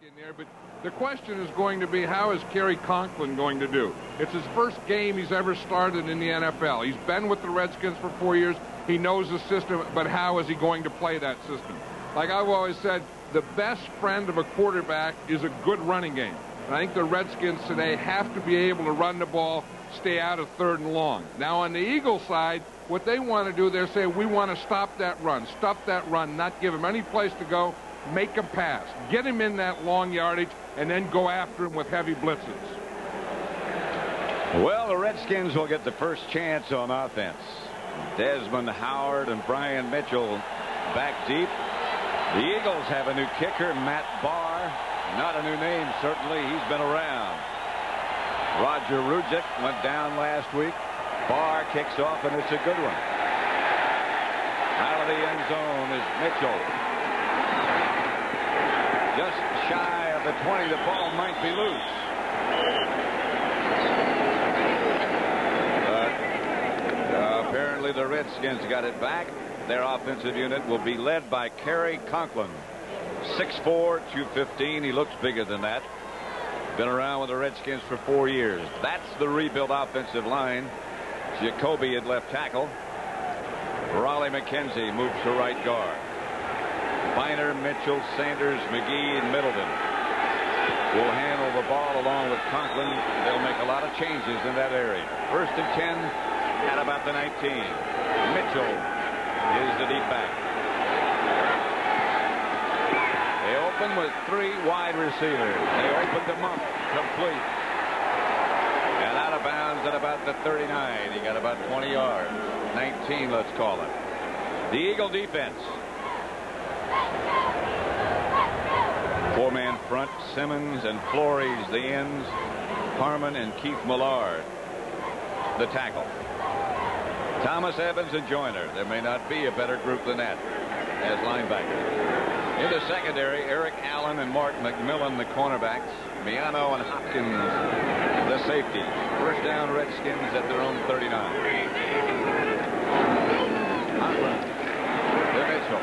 in there, but the question is going to be, how is Kerry Conklin going to do? It's his first game he's ever started in the NFL. He's been with the Redskins for 4 years. He knows the system, but how is he going to play that system? Like I've always said, the best friend of a quarterback is a good running game. And I think the Redskins today have to be able to run the ball, stay out of 3rd and long. Now, on the Eagles side, what they want to do, they're saying, we want to stop that run, not give him any place to go, make him pass, get him in that long yardage, and then go after him with heavy blitzes. Well, the Redskins will get the first chance on offense. Desmond Howard and Brian Mitchell back deep. The Eagles have a new kicker, Matt Barr. Not a new name, certainly. He's been around. Roger Rujic went down last week. Barr kicks off, and it's a good one. Out of the end zone is Mitchell. Just shy of the 20. The ball might be loose. But apparently the Redskins got it back. Their offensive unit will be led by Kerry Conklin. 6'4", 215. He looks bigger than that. Been around with the Redskins for 4 years. That's the rebuilt offensive line. Jacoby at left tackle. Raleigh McKenzie moves to right guard. Biner, Mitchell, Sanders, McGee, and Middleton will handle the ball along with Conklin. They'll make a lot of changes in that area. 1st and 10 at about the 19. Mitchell is the deep back. They open with 3 wide receivers. They open them up complete. And out of bounds at about the 39. He got about 20 yards. 19, let's call it. The Eagle defense. 4-man front. Simmons and Flores the ends. Harmon and Keith Millard the tackle. Thomas Evans and Joyner. There may not be a better group than that as linebackers. In the secondary, Eric Allen and Mark McMillan the cornerbacks. Miano and Hopkins the safety. First down, Redskins at their own 39. Conklin to Mitchell.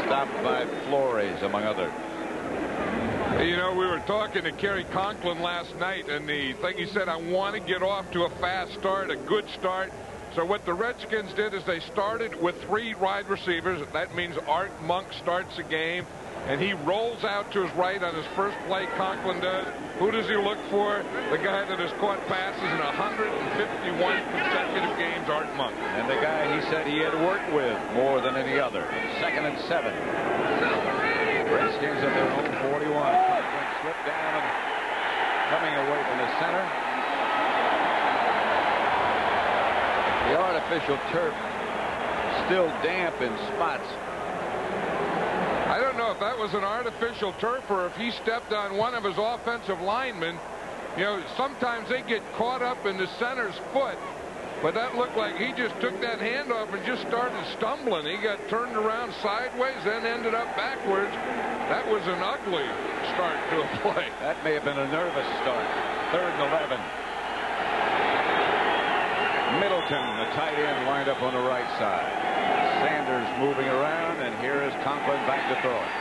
Stopped by Flores, among others. You know, we were talking to Kerry Conklin last night, and the thing he said, I want to get off to a fast start, a good start. So what the Redskins did is they started with 3 wide receivers. That means Art Monk starts the game, and he rolls out to his right on his first play. Conklin does. Who does he look for? The guy that has caught passes in 151 consecutive games, Art Monk. And the guy he said he had worked with more than any other. 2nd and 7. Redskins at their own 41. Conklin slipped down and coming away from the center. The artificial turf still damp in spots. I don't know if that was an artificial turf or if he stepped on one of his offensive linemen. You know, sometimes they get caught up in the center's foot, but that looked like he just took that handoff and just started stumbling. He got turned around sideways, then ended up backwards. That was an ugly start to a play. That may have been a nervous start. 3rd and 11. Middleton, the tight end, lined up on the right side. Sanders moving around, and here is Conklin back to throw it.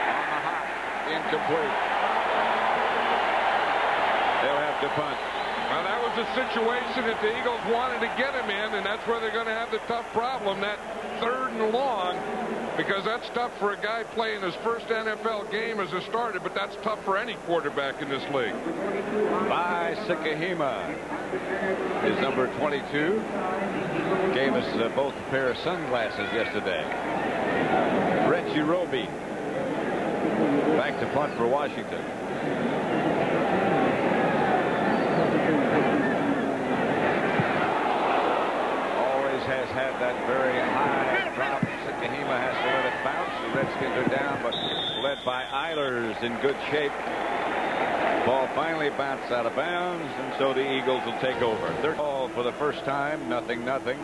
On the hop, incomplete. They'll have to punt. Well, that was a situation that the Eagles wanted to get him in, and that's where they're going to have the tough problem, that 3rd and long, because that's tough for a guy playing his first NFL game as a starter, but that's tough for any quarterback in this league. By Sikahema is number 22. Gave us both a pair of sunglasses yesterday. Reggie Roby back to punt for Washington. Always has had that very high drop. Sikahema has to let it bounce. The Redskins are down, but led by Eilers in good shape. Ball finally bounced out of bounds, and so the Eagles will take over. Third ball for the first time, 0-0.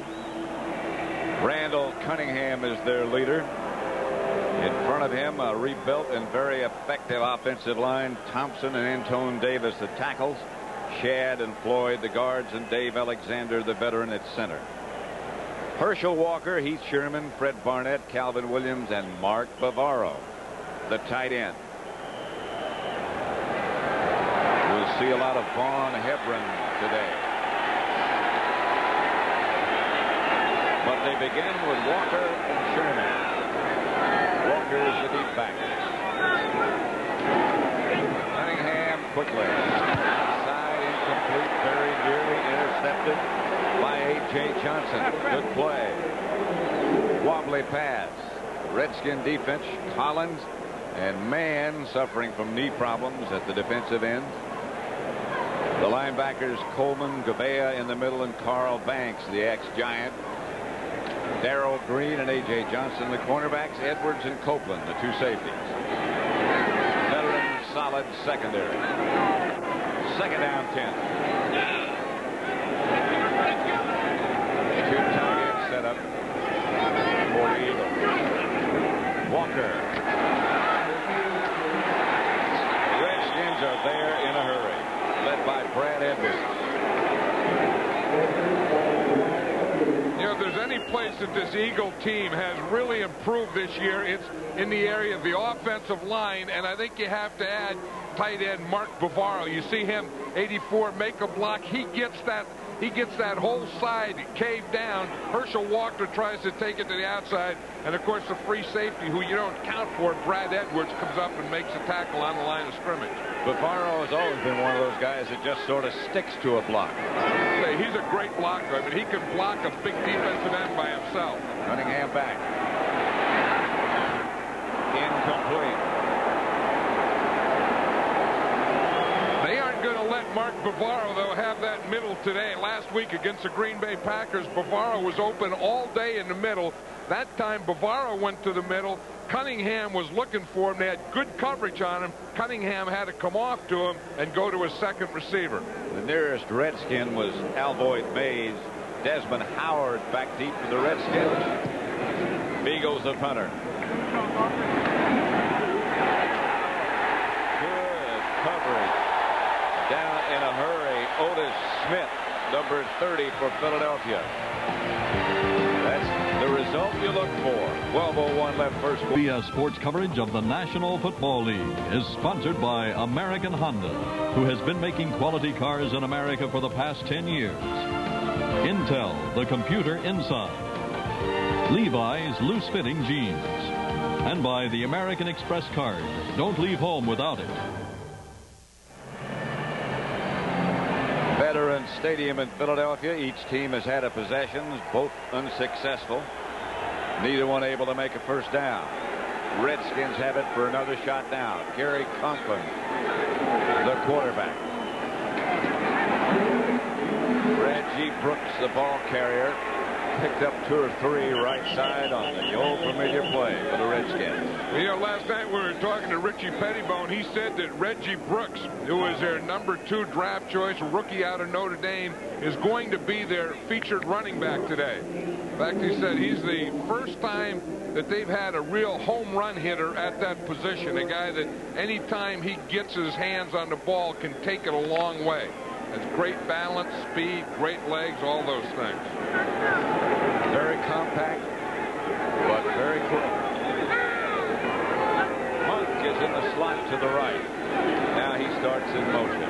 Randall Cunningham is their leader. In front of him, a rebuilt and very effective offensive line. Thompson and Antone Davis, the tackles. Shad and Floyd, the guards, and Dave Alexander, the veteran, at center. Herschel Walker, Heath Sherman, Fred Barnett, Calvin Williams, and Mark Bavaro, the tight end. We'll see a lot of Vaughn Hebron today. But they begin with Walker and Sherman. Walker is the deep back. Cunningham quickly. Side incomplete, very nearly intercepted by A.J. Johnson. Good play. Wobbly pass. Redskin defense, Collins and Mann suffering from knee problems at the defensive end. The linebackers Coleman, Gabea in the middle, and Carl Banks, the ex-Giant. Darrell Green and A.J. Johnson, the cornerbacks. Edwards and Copeland, the two safeties. Veteran solid secondary. Second down 10. Two tight end setup for the Eagles. Walker. Redskins are there in a hurry, led by Brad Edwards. You know, if there's any place that this Eagle team has really improved this year, it's in the area of the offensive line, and I think you have to add tight end Mark Bavaro. You see him, 84, make a block. He gets that whole side caved down. Herschel Walker tries to take it to the outside, and of course the free safety, who you don't count for, Brad Edwards, comes up and makes a tackle on the line of scrimmage. Bavaro has always been one of those guys that just sort of sticks to a block. He's a great blocker. I mean, he can block a big defensive end by himself. Cunningham back. Incomplete. They aren't going to let Mark Bavaro, though, have that middle today. Last week against the Green Bay Packers, Bavaro was open all day in the middle. That time, Bavaro went to the middle. Cunningham was looking for him. They had good coverage on him. Cunningham had to come off to him and go to his second receiver. The nearest Redskin was Alvoid Mays. Desmond Howard back deep for the Redskins. Beagles the punter. Good coverage. Down in a hurry, Otis Smith, number 30 for Philadelphia. That's the result you look for. 12:01 left first. CBS Sports coverage of the National Football League is sponsored by American Honda, who has been making quality cars in America for the past 10 years. Intel, the computer inside. Levi's loose-fitting jeans. And by the American Express card. Don't leave home without it. Veterans Stadium in Philadelphia. Each team has had a possession, both unsuccessful. Neither one able to make a first down. Redskins have it for another shot down. Gary Conklin, the quarterback. Reggie Brooks, the ball carrier, picked up 2 or 3 right side on the old familiar play for the Redskins. You know, last night we were talking to Richie Pettibone. He said that Reggie Brooks, who was their number 2 draft choice, rookie out of Notre Dame, is going to be their featured running back today. In fact, he said he's the first time that they've had a real home run hitter at that position, a guy that anytime he gets his hands on the ball can take it a long way. Has great balance, speed, great legs, all those things. Very compact, but very quick. Monk is in the slot to the right. Now he starts in motion.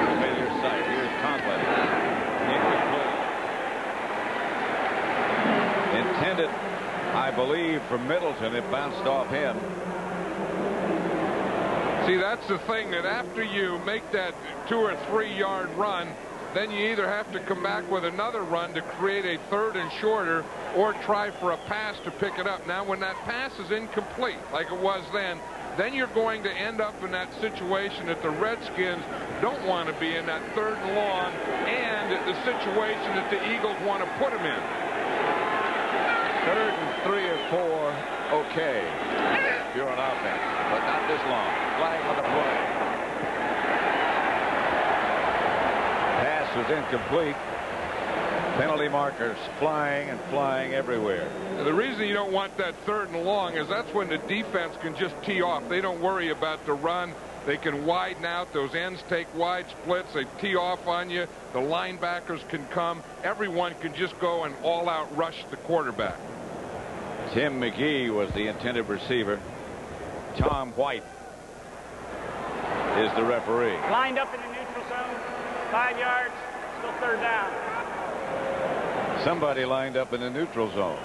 Familiar sight. Here's Conklin. Incomplete. Intended, I believe, for Middleton. It bounced off him. See, that's the thing, that after you make that 2 or 3 yard run, then you either have to come back with another run to create a third and shorter, or try for a pass to pick it up. Now, when that pass is incomplete, like it was then you're going to end up in that situation that the Redskins don't want to be in, that 3rd and long, and the situation that the Eagles want to put them in. 3rd and 3 or 4, okay. If you're on offense, but not this long. Flag on the play. Pass was incomplete. Penalty markers flying and flying everywhere. The reason you don't want that 3rd and long is that's when the defense can just tee off. They don't worry about the run. They can widen out. Those ends take wide splits. They tee off on you. The linebackers can come. Everyone can just go and all-out rush the quarterback. Tim McGee was the intended receiver. Tom White is the referee. Lined up in the neutral zone, 5 yards, still third down. Somebody lined up in the neutral zone.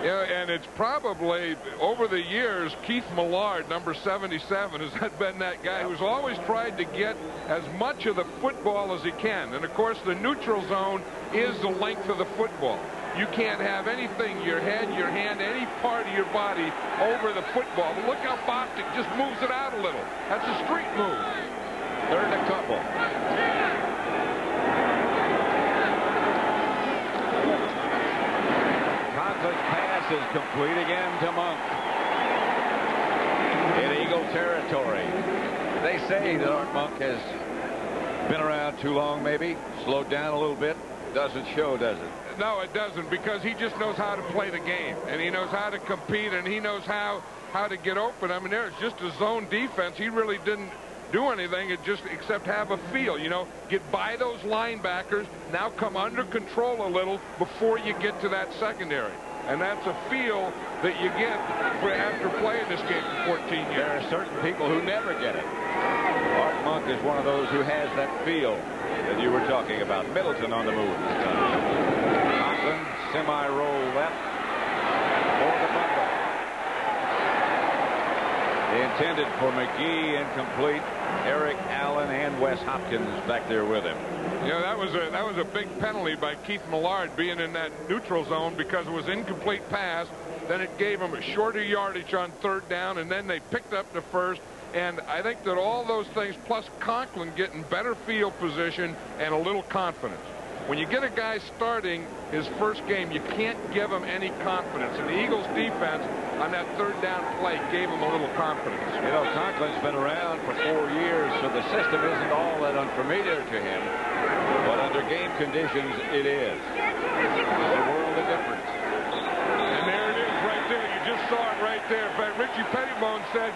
Yeah, and it's probably, over the years, Keith Millard, number 77, has been that guy who's always tried to get as much of the football as he can. And, of course, the neutral zone is the length of the football. You can't have anything, your head, your hand, any part of your body over the football. But look how Bostic just moves it out a little. That's a street move. Third and a couple. Conklin's pass is complete again to Monk. In Eagle territory. They say that Art Monk has been around too long, maybe. Slowed down a little bit. Doesn't show, does it? No, it doesn't, because he just knows how to play the game, and he knows how to compete, and he knows how to get open. I mean, there's just a zone defense. He really didn't do anything except have a feel, you know, get by those linebackers, now come under control a little before you get to that secondary. And that's a feel that you get after playing this game for 14 years. There are certain people who never get it. Art Monk is one of those who has that feel that you were talking about. Middleton on the move. Conklin, semi-roll left for the bumper. Intended for McGee, incomplete. Eric Allen and Wes Hopkins back there with him. Yeah, that was a big penalty by Keith Millard being in that neutral zone because it was incomplete pass. Then it gave him a shorter yardage on third down, and then they picked up the first. And I think that all those things, plus Conklin getting better field position and a little confidence. When you get a guy starting his first game, you can't give him any confidence. And the Eagles defense on that third down play gave him a little confidence. You know, Conklin's been around for 4 years, so the system isn't all that unfamiliar to him. But under game conditions, it is. It's a world of difference. And there it is right there. You just saw it right there. In fact, Richie Pettibone said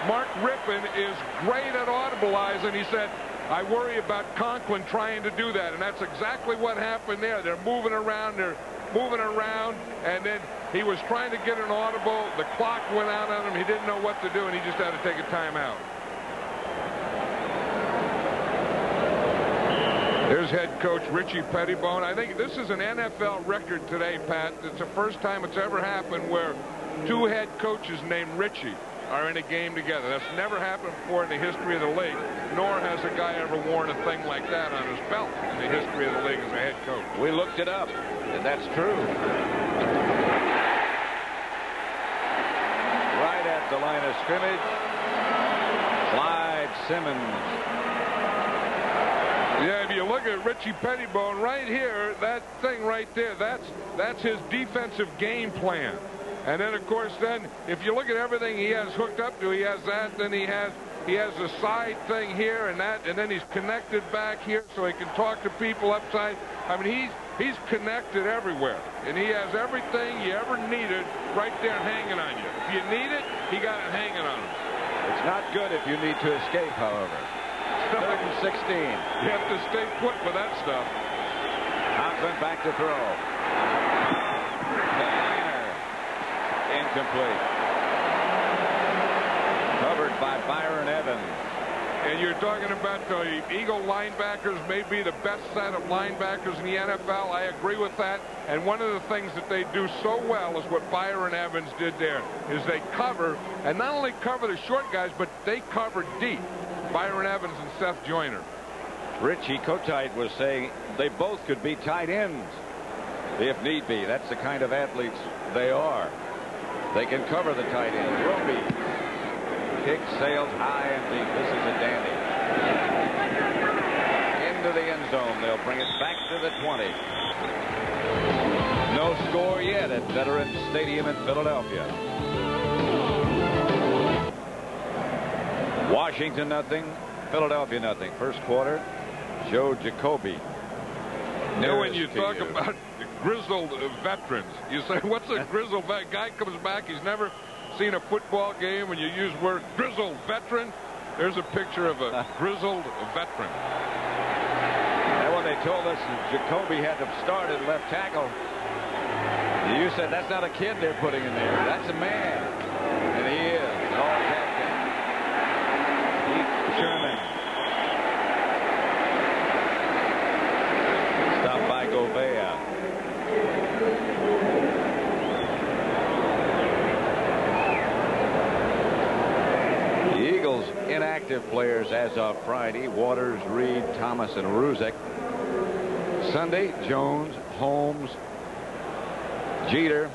Mark Rippon is great at audibilizing. He said, I worry about Conklin trying to do that. And that's exactly what happened there. They're moving around, and then he was trying to get an audible. The clock went out on him. He didn't know what to do, and he just had to take a timeout. There's head coach Richie Pettibone. I think this is an NFL record today, Pat. It's the first time it's ever happened where two head coaches named Richie are in a game together. That's never happened before in the history of the league, nor has a guy ever worn a thing like that on his belt in the history of the league as a head coach. We looked it up, and that's true. Right at the line of scrimmage, Clyde Simmons. Yeah, if you look at Richie Pettibone right here, that thing right there, that's his defensive game plan. And then, of course, then if you look at everything he has hooked up to, he has that, then he has a side thing here and that, and then he's connected back here so he can talk to people upside. I mean, he's connected everywhere, and he has everything you ever needed right there hanging on you. If you need it, he got it hanging on him. It's not good if you need to escape, however. 3rd and 16. You have to stay put with that stuff. Conklin back to throw. Incomplete. Covered by Byron Evans. And you're talking about the Eagle linebackers may be the best set of linebackers in the NFL. I agree with that. And one of the things that they do so well is what Byron Evans did there, is they cover, and not only cover the short guys, but they cover deep. Byron Evans and Seth Joyner. Richie Kotite was saying they both could be tight ends if need be. That's the kind of athletes they are. They can cover the tight end. Roby. Kick sails high and deep. This is a dandy. Into the end zone. They'll bring it back to the 20. No score yet at Veterans Stadium in Philadelphia. Washington nothing. Philadelphia nothing. First quarter. Joe Jacoby. When you talk about grizzled veterans, you say, what's a grizzled vet? Guy comes back, he's never seen a football game, and you use the word grizzled veteran. There's a picture of a grizzled veteran. And when they told us Jacoby had to start at left tackle, you said that's not a kid they're putting in there. That's a man. And he is. All captain. Heath Sherman. Stopped by Gouveia. The Eagles' inactive players as of Friday: Waters, Reed, Thomas, and Ruzek. Sunday: Jones, Holmes, Jeter,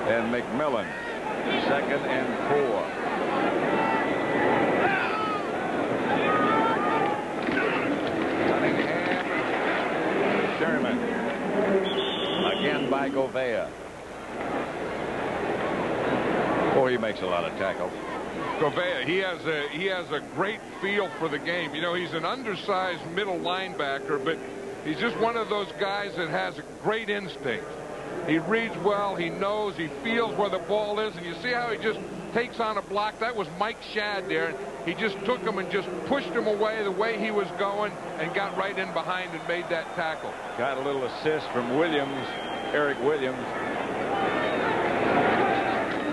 and McMillan. 2nd and 4. Cunningham, Sherman. Again by Gouveia. Boy, he makes a lot of tackles. Gouveia, he has a great feel for the game. You know, he's an undersized middle linebacker, but he's just one of those guys that has a great instinct. He reads well, he knows, he feels where the ball is, and you see how he just takes on a block. That was Mike Shad there. He just took him and just pushed him away the way he was going and got right in behind and made that tackle. Got a little assist from Williams, Eric Williams.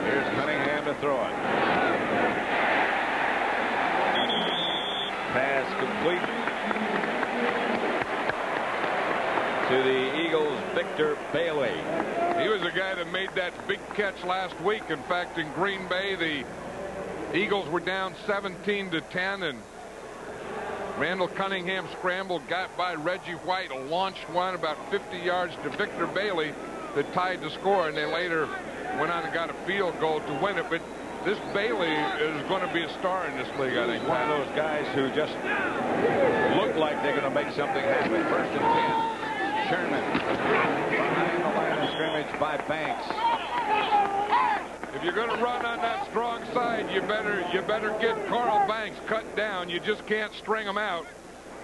Here's Cunningham to throw it. Pass complete to the Eagles' Victor Bailey. He was the guy that made that big catch last week. In fact, in Green Bay, the Eagles were down 17-10, and Randall Cunningham scrambled, got by Reggie White, launched one about 50 yards to Victor Bailey that tied the score, and they later went on and got a field goal to win it. But this Bailey is going to be a star in this league, I think. One of those guys who just look like they're going to make something happen. 1st and 10. Sherman behind the line of scrimmage by Banks. If you're going to run on that strong side, you better get Carl Banks cut down. You just can't string them out.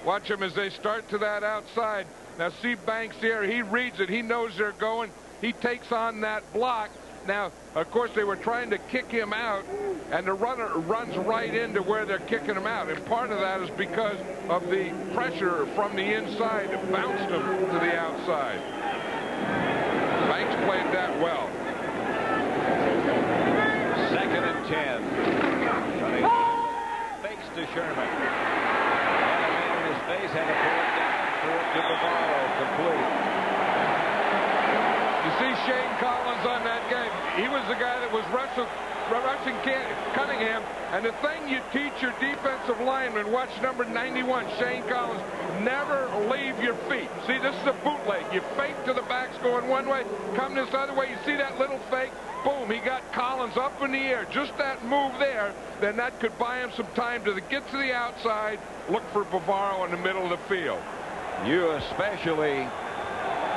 Watch them as they start to that outside. Now see Banks here. He reads it. He knows they're going. He takes on that block. Now, of course, they were trying to kick him out, and the runner runs right into where they're kicking him out. And part of that is because of the pressure from the inside that bounced him to the outside. Banks played that well. 2nd and 10. Fakes to Sherman. Had a man in his face, had to pull it down. Threw it to Bavaro, complete. You see Shane Collins on that game. He was the guy that was rushing Cunningham. And the thing you teach your defensive lineman, watch number 91, Shane Collins, never leave your feet. See, this is a bootleg. You fake to the backs going one way, come this other way. You see that little fake? Boom, he got Collins up in the air. Just that move there, then that could buy him some time to get to the outside, look for Bavaro in the middle of the field. You especially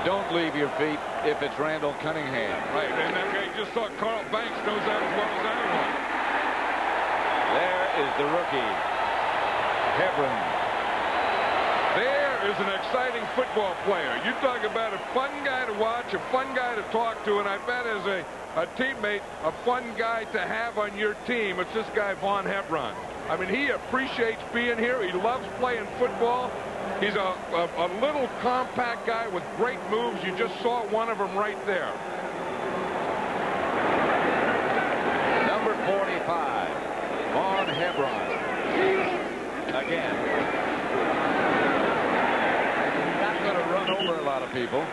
don't leave your feet if it's Randall Cunningham. Right, and that guy just saw Carl Banks knows that as well as anyone. There is the rookie, Hebron. There is an exciting football player. You talk about a fun guy to watch, a fun guy to talk to, and I bet as a teammate, a fun guy to have on your team, it's this guy, Vaughn Hebron. I mean, he appreciates being here. He loves playing football. He's a little compact guy with great moves. You just saw one of them right there. Number 45, Vaughn Hebron. Again. He's not going to run over a lot of people,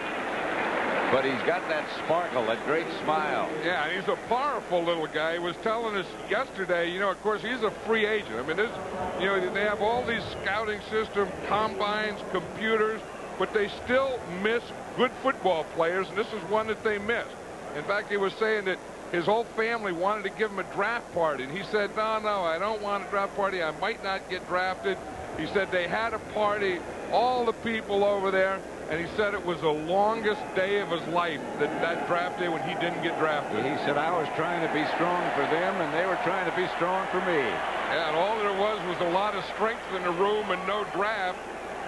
but he's got that sparkle, that great smile. Yeah, and he's a powerful little guy. He was telling us yesterday, you know, of course, he's a free agent. I mean, you know, they have all these scouting systems, combines, computers, but they still miss good football players, and this is one that they missed. In fact, he was saying that his whole family wanted to give him a draft party, and he said, no, I don't want a draft party. I might not get drafted. He said they had a party, all the people over there, and he said it was the longest day of his life, that draft day when he didn't get drafted. He said, I was trying to be strong for them, and they were trying to be strong for me. Yeah, and all there was a lot of strength in the room and no draft.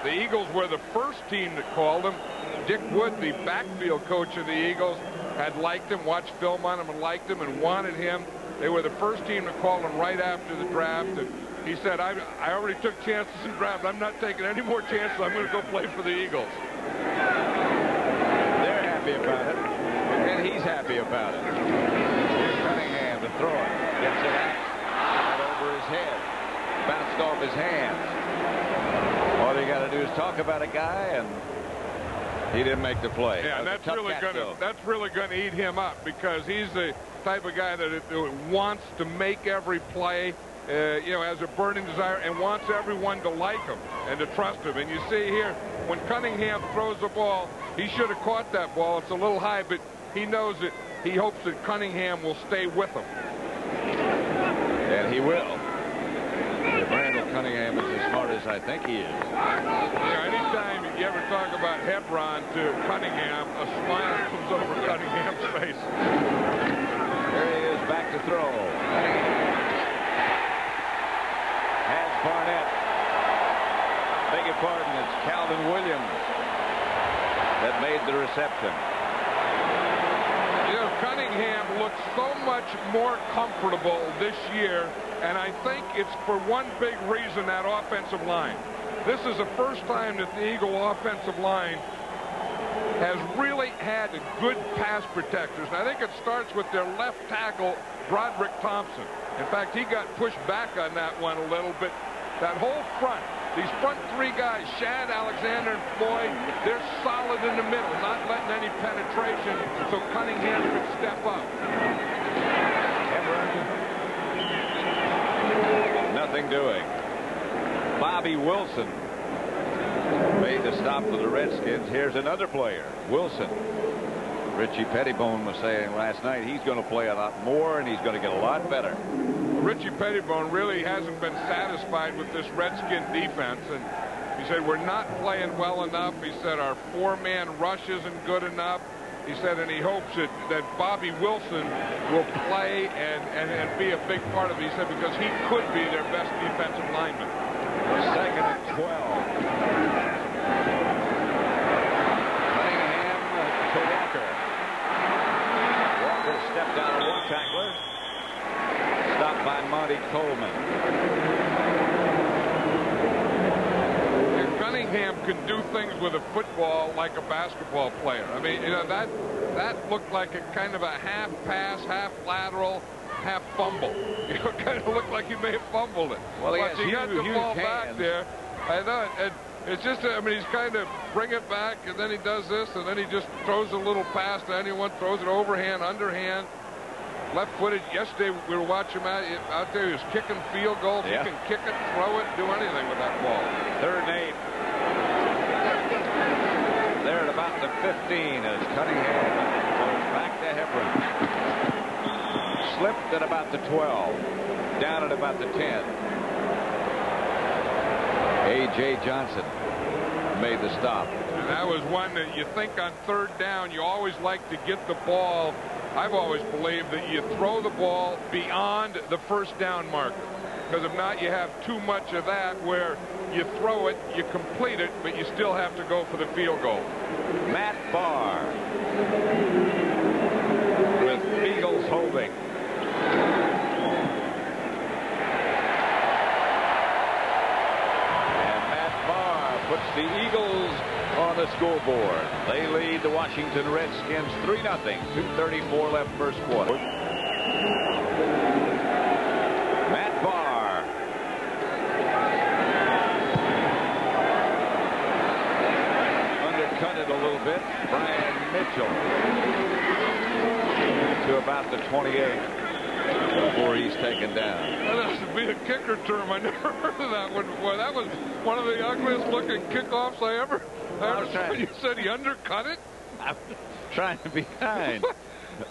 The Eagles were the first team that called him. Dick Wood, the backfield coach of the Eagles, had liked him, watched film on him and liked him and wanted him. They were the first team to call him right after the draft, and he said, I already took chances in draft. I'm not taking any more chances. I'm going to go play for the Eagles. They're happy about it, and he's happy about it. Here's Cunningham to throw it. Gets it out over his head. Bounced off his hands. All you got to do is talk about a guy, and he didn't make the play. Yeah, and that's really going to eat him up, because he's the type of guy that wants to make every play, you know, has a burning desire and wants everyone to like him and to trust him. And you see here, when Cunningham throws the ball, he should have caught that ball. It's a little high, but he knows it. He hopes that Cunningham will stay with him. And he will. If Randall Cunningham is as smart as I think he is. Yeah, anytime you ever talk about Hebron to Cunningham, a smile comes over Cunningham's face. There he is, back to throw. Has Barnett. Beg your pardon, it's Calvin Williams that made the reception. You know, Cunningham looks so much more comfortable this year, and I think it's for one big reason, that offensive line. This is the first time that the Eagle offensive line has really had good pass protectors. And I think it starts with their left tackle, Broderick Thompson. In fact, he got pushed back on that one a little bit. That whole front, these front three guys, Shad, Alexander, and Floyd, they're solid in the middle, not letting any penetration, so Cunningham could step up. Nothing doing. Bobby Wilson made the stop for the Redskins. Here's another player, Wilson. Richie Pettibone was saying last night he's going to play a lot more and he's going to get a lot better. Richie Pettibone really hasn't been satisfied with this Redskin defense, and he said we're not playing well enough. He said our four-man rush isn't good enough. He said, and he hopes that Bobby Wilson will play and be a big part of it. He said because he could be their best defensive lineman. Second and 12. Cunningham to Walker. Walker stepped out of one tackler. Stopped by Monty Coleman. And Cunningham can do things with a football like a basketball player. I mean, you know, that looked like a kind of a half pass, half lateral, half fumble. You know, it kind of looked like he may have fumbled it. Well, but he got the ball back there. I know, and it's just, I mean, he's kind of bring it back, and then he does this, and then he just throws a little pass to anyone, throws it overhand, underhand, left-footed. Yesterday we were watching him out there. He was kicking field goals. Yeah. He can kick it, throw it, do anything with that ball. Third and 8. There at about the 15 as Cunningham goes back to Hebron. Slipped at about the 12. Down at about the 10. A.J. Johnson made the stop. And that was one that you think on third down you always like to get the ball. I've always believed that you throw the ball beyond the first down marker, because if not you have too much of that where you throw it, you complete it, but you still have to go for the field goal. Matt Barr with Eagles holding. And Matt Barr puts the Eagles on the scoreboard. They lead the Washington Redskins 3-0. 2:34 left first quarter. Matt Barr. Undercut it a little bit. Brian Mitchell to about the 28 before he's taken down. Well, that should be a kicker term. I never heard of that one before. That was one of the ugliest looking kickoffs I ever heard. You said he undercut it? I'm trying to be kind.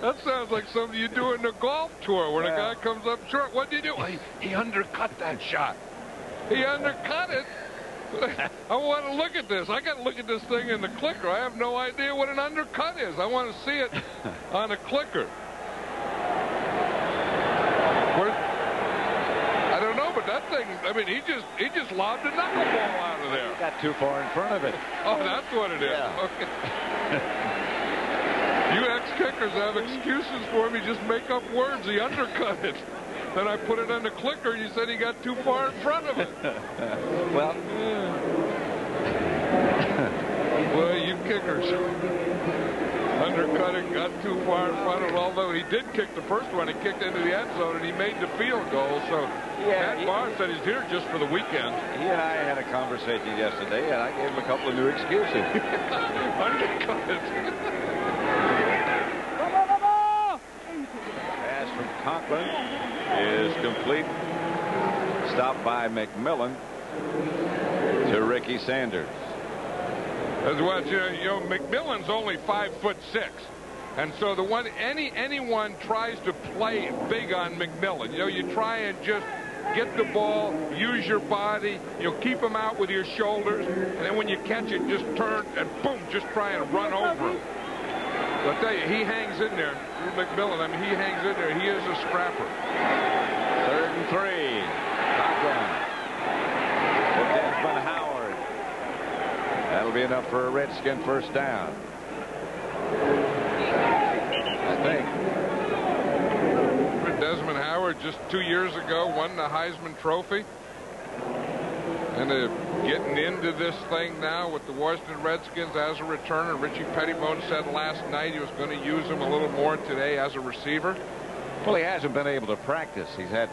That sounds like something you do in a golf tour when a guy comes up short. What do you do? He undercut that shot. He undercut it? I want to look at this. I got to look at this thing in the clicker. I have no idea what an undercut is. I want to see it on a clicker. I don't know, but that thing, I mean, he just lobbed a knuckleball out of there. He got too far in front of it. Oh, that's what it is. Yeah. Okay. You kickers have excuses for him. He just make up words. He undercut it. Then I put it on the clicker. You said he got too far in front of it. Well, Well, you kickers. Undercutting, got too far in front of it. Although he did kick the first one, he kicked into the end zone and he made the field goal. So Matt Barr said he's here just for the weekend. He and I had a conversation yesterday, and I gave him a couple of new excuses. Undercut it. Pass from Conklin is complete. Stopped by McMillan to Ricky Sanders. As well, you know, McMillan's only 5'6", and so the one anyone tries to play big on McMillan, you know, you try and just get the ball, use your body, you know, keep him out with your shoulders, and then when you catch it, just turn and boom, just try and run over him. But I'll tell you, he hangs in there. McMillan, I mean, he hangs in there. He is a scrapper. 3rd and 3. Conklin to Desmond Howard. That'll be enough for a Redskin first down. I think. Desmond Howard just 2 years ago won the Heisman Trophy. And getting into this thing now with the Washington Redskins as a returner. Richie Pettibone said last night he was going to use him a little more today as a receiver. Well, he hasn't been able to practice. He's had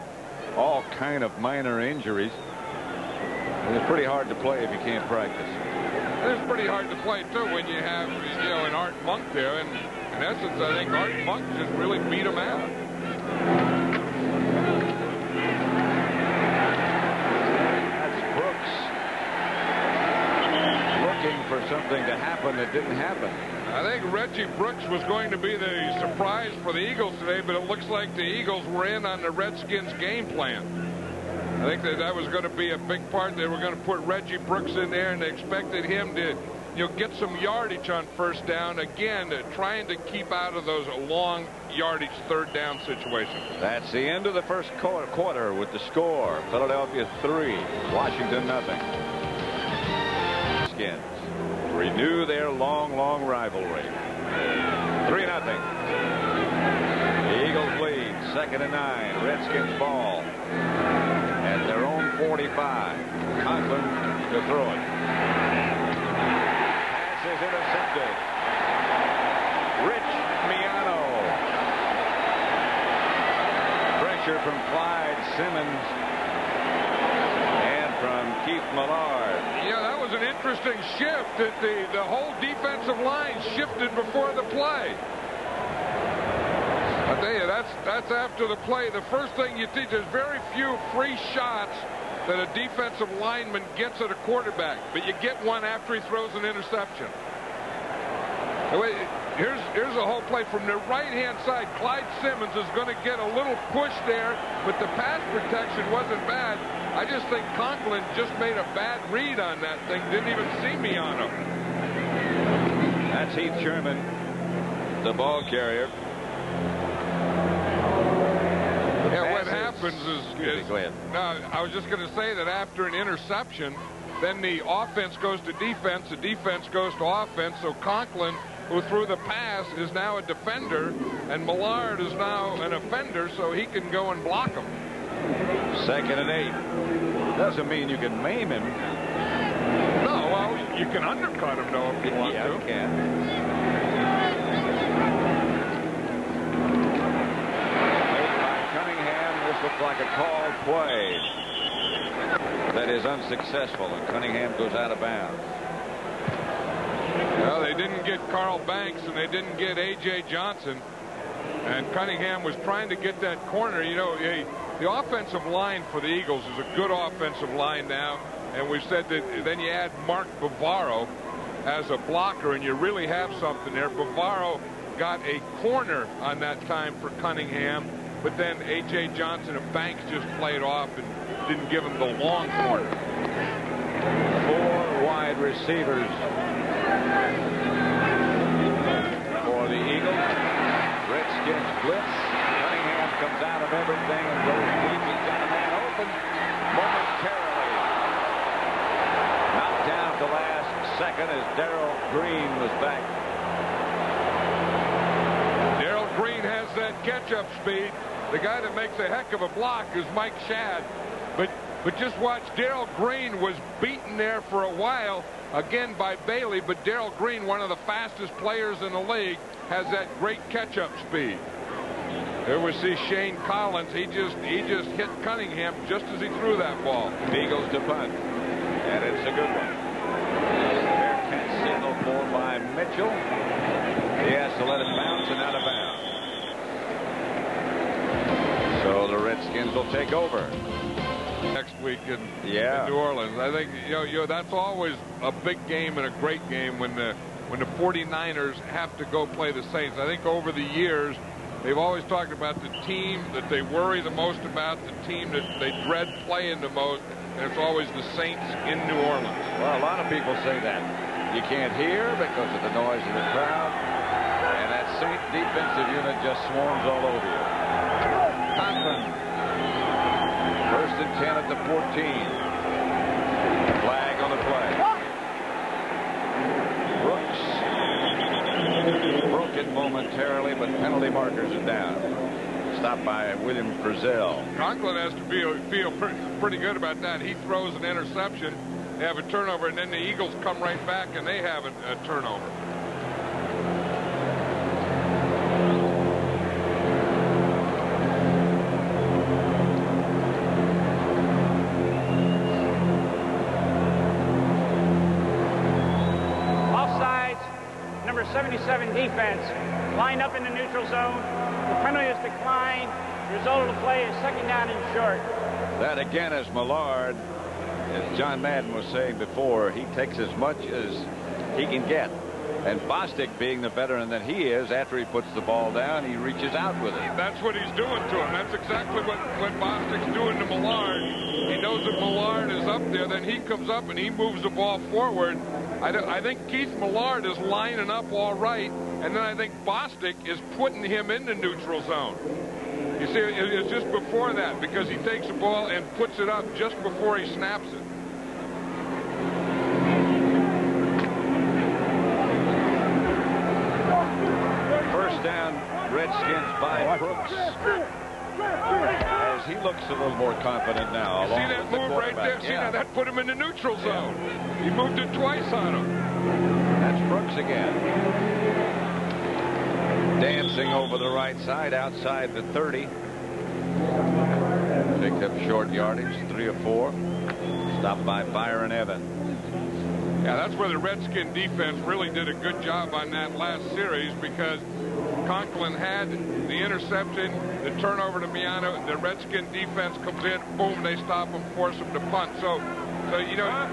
all kind of minor injuries. And it's pretty hard to play if you can't practice. It's pretty hard to play, too, when you have, you know, an Art Monk there. And in essence, I think Art Monk just really beat him out. That's Brooks looking for something to happen that didn't happen. I think Reggie Brooks was going to be the surprise for the Eagles today, but it looks like the Eagles were in on the Redskins' game plan. I think that was going to be a big part. They were going to put Reggie Brooks in there, and they expected him to, you know, get some yardage on first down. Again, trying to keep out of those long yardage third down situations. That's the end of the first quarter with the score. Philadelphia 3, Washington nothing. Skins renew their long rivalry. 3-0. The Eagles lead. 2nd and 9. Redskins ball. At their own 45. Conklin to throw it. Pass is intercepted. Rich Miano. Pressure from Clyde Simmons and from Keith Millard. Yeah, that was an interesting shift. That the whole defensive line shifted before the play. I tell you, that's after the play. The first thing you teach, there's very few free shots that a defensive lineman gets at a quarterback, but you get one after he throws an interception. Here's the whole play from the right-hand side. Clyde Simmons is going to get a little push there, but the pass protection wasn't bad. I just think Conklin just made a bad read on that thing. Didn't even see me on him. That's Heath Sherman, the ball carrier. Yeah, what happens is go ahead. I was just going to say that after an interception, then the offense goes to defense, the defense goes to offense. So Conklin, who threw the pass, is now a defender, and Millard is now an offender, so he can go and block him. 2nd and 8. Doesn't mean you can maim him. No, well, you can undercut him, though, if you want to. Yeah, you can. Looks like a called play that is unsuccessful, and Cunningham goes out of bounds. Well, they didn't get Carl Banks, and they didn't get A.J. Johnson, and Cunningham was trying to get that corner. You know, the offensive line for the Eagles is a good offensive line now, and we've said that then you add Mark Bavaro as a blocker, and you really have something there. Bavaro got a corner on that time for Cunningham, but then A.J. Johnson and Banks just played off and didn't give him the long corner. 4 wide receivers for the Eagles. Redskins blitz. Cunningham comes out of everything and goes deep. He's got a man open momentarily. Knocked down at the last second as Darrell Green was back. catch-up speed. The guy that makes a heck of a block is Mike Shad. But just watch, Darrell Green was beaten there for a while, again by Bailey, but Darrell Green, one of the fastest players in the league, has that great catch-up speed. Here we see Shane Collins. He just hit Cunningham just as he threw that ball. Eagles to punt, and it's a good one. Bearcats signal for by Mitchell. He has to let it bounce and out of bounds. So the Redskins will take over Next week in New Orleans. I think that's always a big game and a great game when the 49ers have to go play the Saints. I think over the years they've always talked about the team that they worry the most about, the team that they dread playing the most, and it's always the Saints in New Orleans. Well, a lot of people say that. You can't hear because of the noise of the crowd, and that Saint defensive unit just swarms all over you. Conklin. First and 10 at the 14. Flag on the play. Brooks broke it momentarily, but penalty markers are down. Stopped by William Frizzell. Conklin has to feel pretty good about that. He throws an interception, they have a turnover, and then the Eagles come right back and they have a turnover. Offsides, number 77 defense, lined up in the neutral zone. The penalty is declined. The result of the play is second down and short. That again is Millard. As John Madden was saying before, he takes as much as he can get. And Bostic, being the veteran that he is, after he puts the ball down, he reaches out with it. That's what he's doing to him. That's exactly what Bostic's doing to Millard. He knows that Millard is up there. Then he comes up and he moves the ball forward. I think Keith Millard is lining up all right. And then I think Bostic is putting him in the neutral zone. You see, it's just before that, because he takes the ball and puts it up just before he snaps it. First down, Redskins by Brooks. As he looks a little more confident now. See that move right there? See now, that put him in the neutral zone. He moved it twice on him. That's Brooks again. Dancing over the right side outside the 30. Picked up short yardage, 3 or 4. Stopped by Byron Evans. Yeah, that's where the Redskin defense really did a good job on that last series, because Conklin had the interception, the turnover to Miano. The Redskin defense comes in, boom, they stop him, force him to punt. So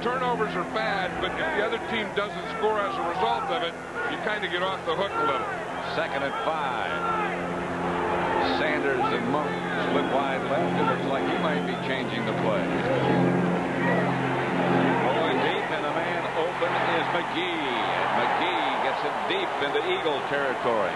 turnovers are bad, but if the other team doesn't score as a result of it, you kind of get off the hook a little. Second and 5. Sanders and Monk split wide left. It looks like he might be changing the play. Going deep, and the man open is McGee. And McGee gets it deep into Eagle territory.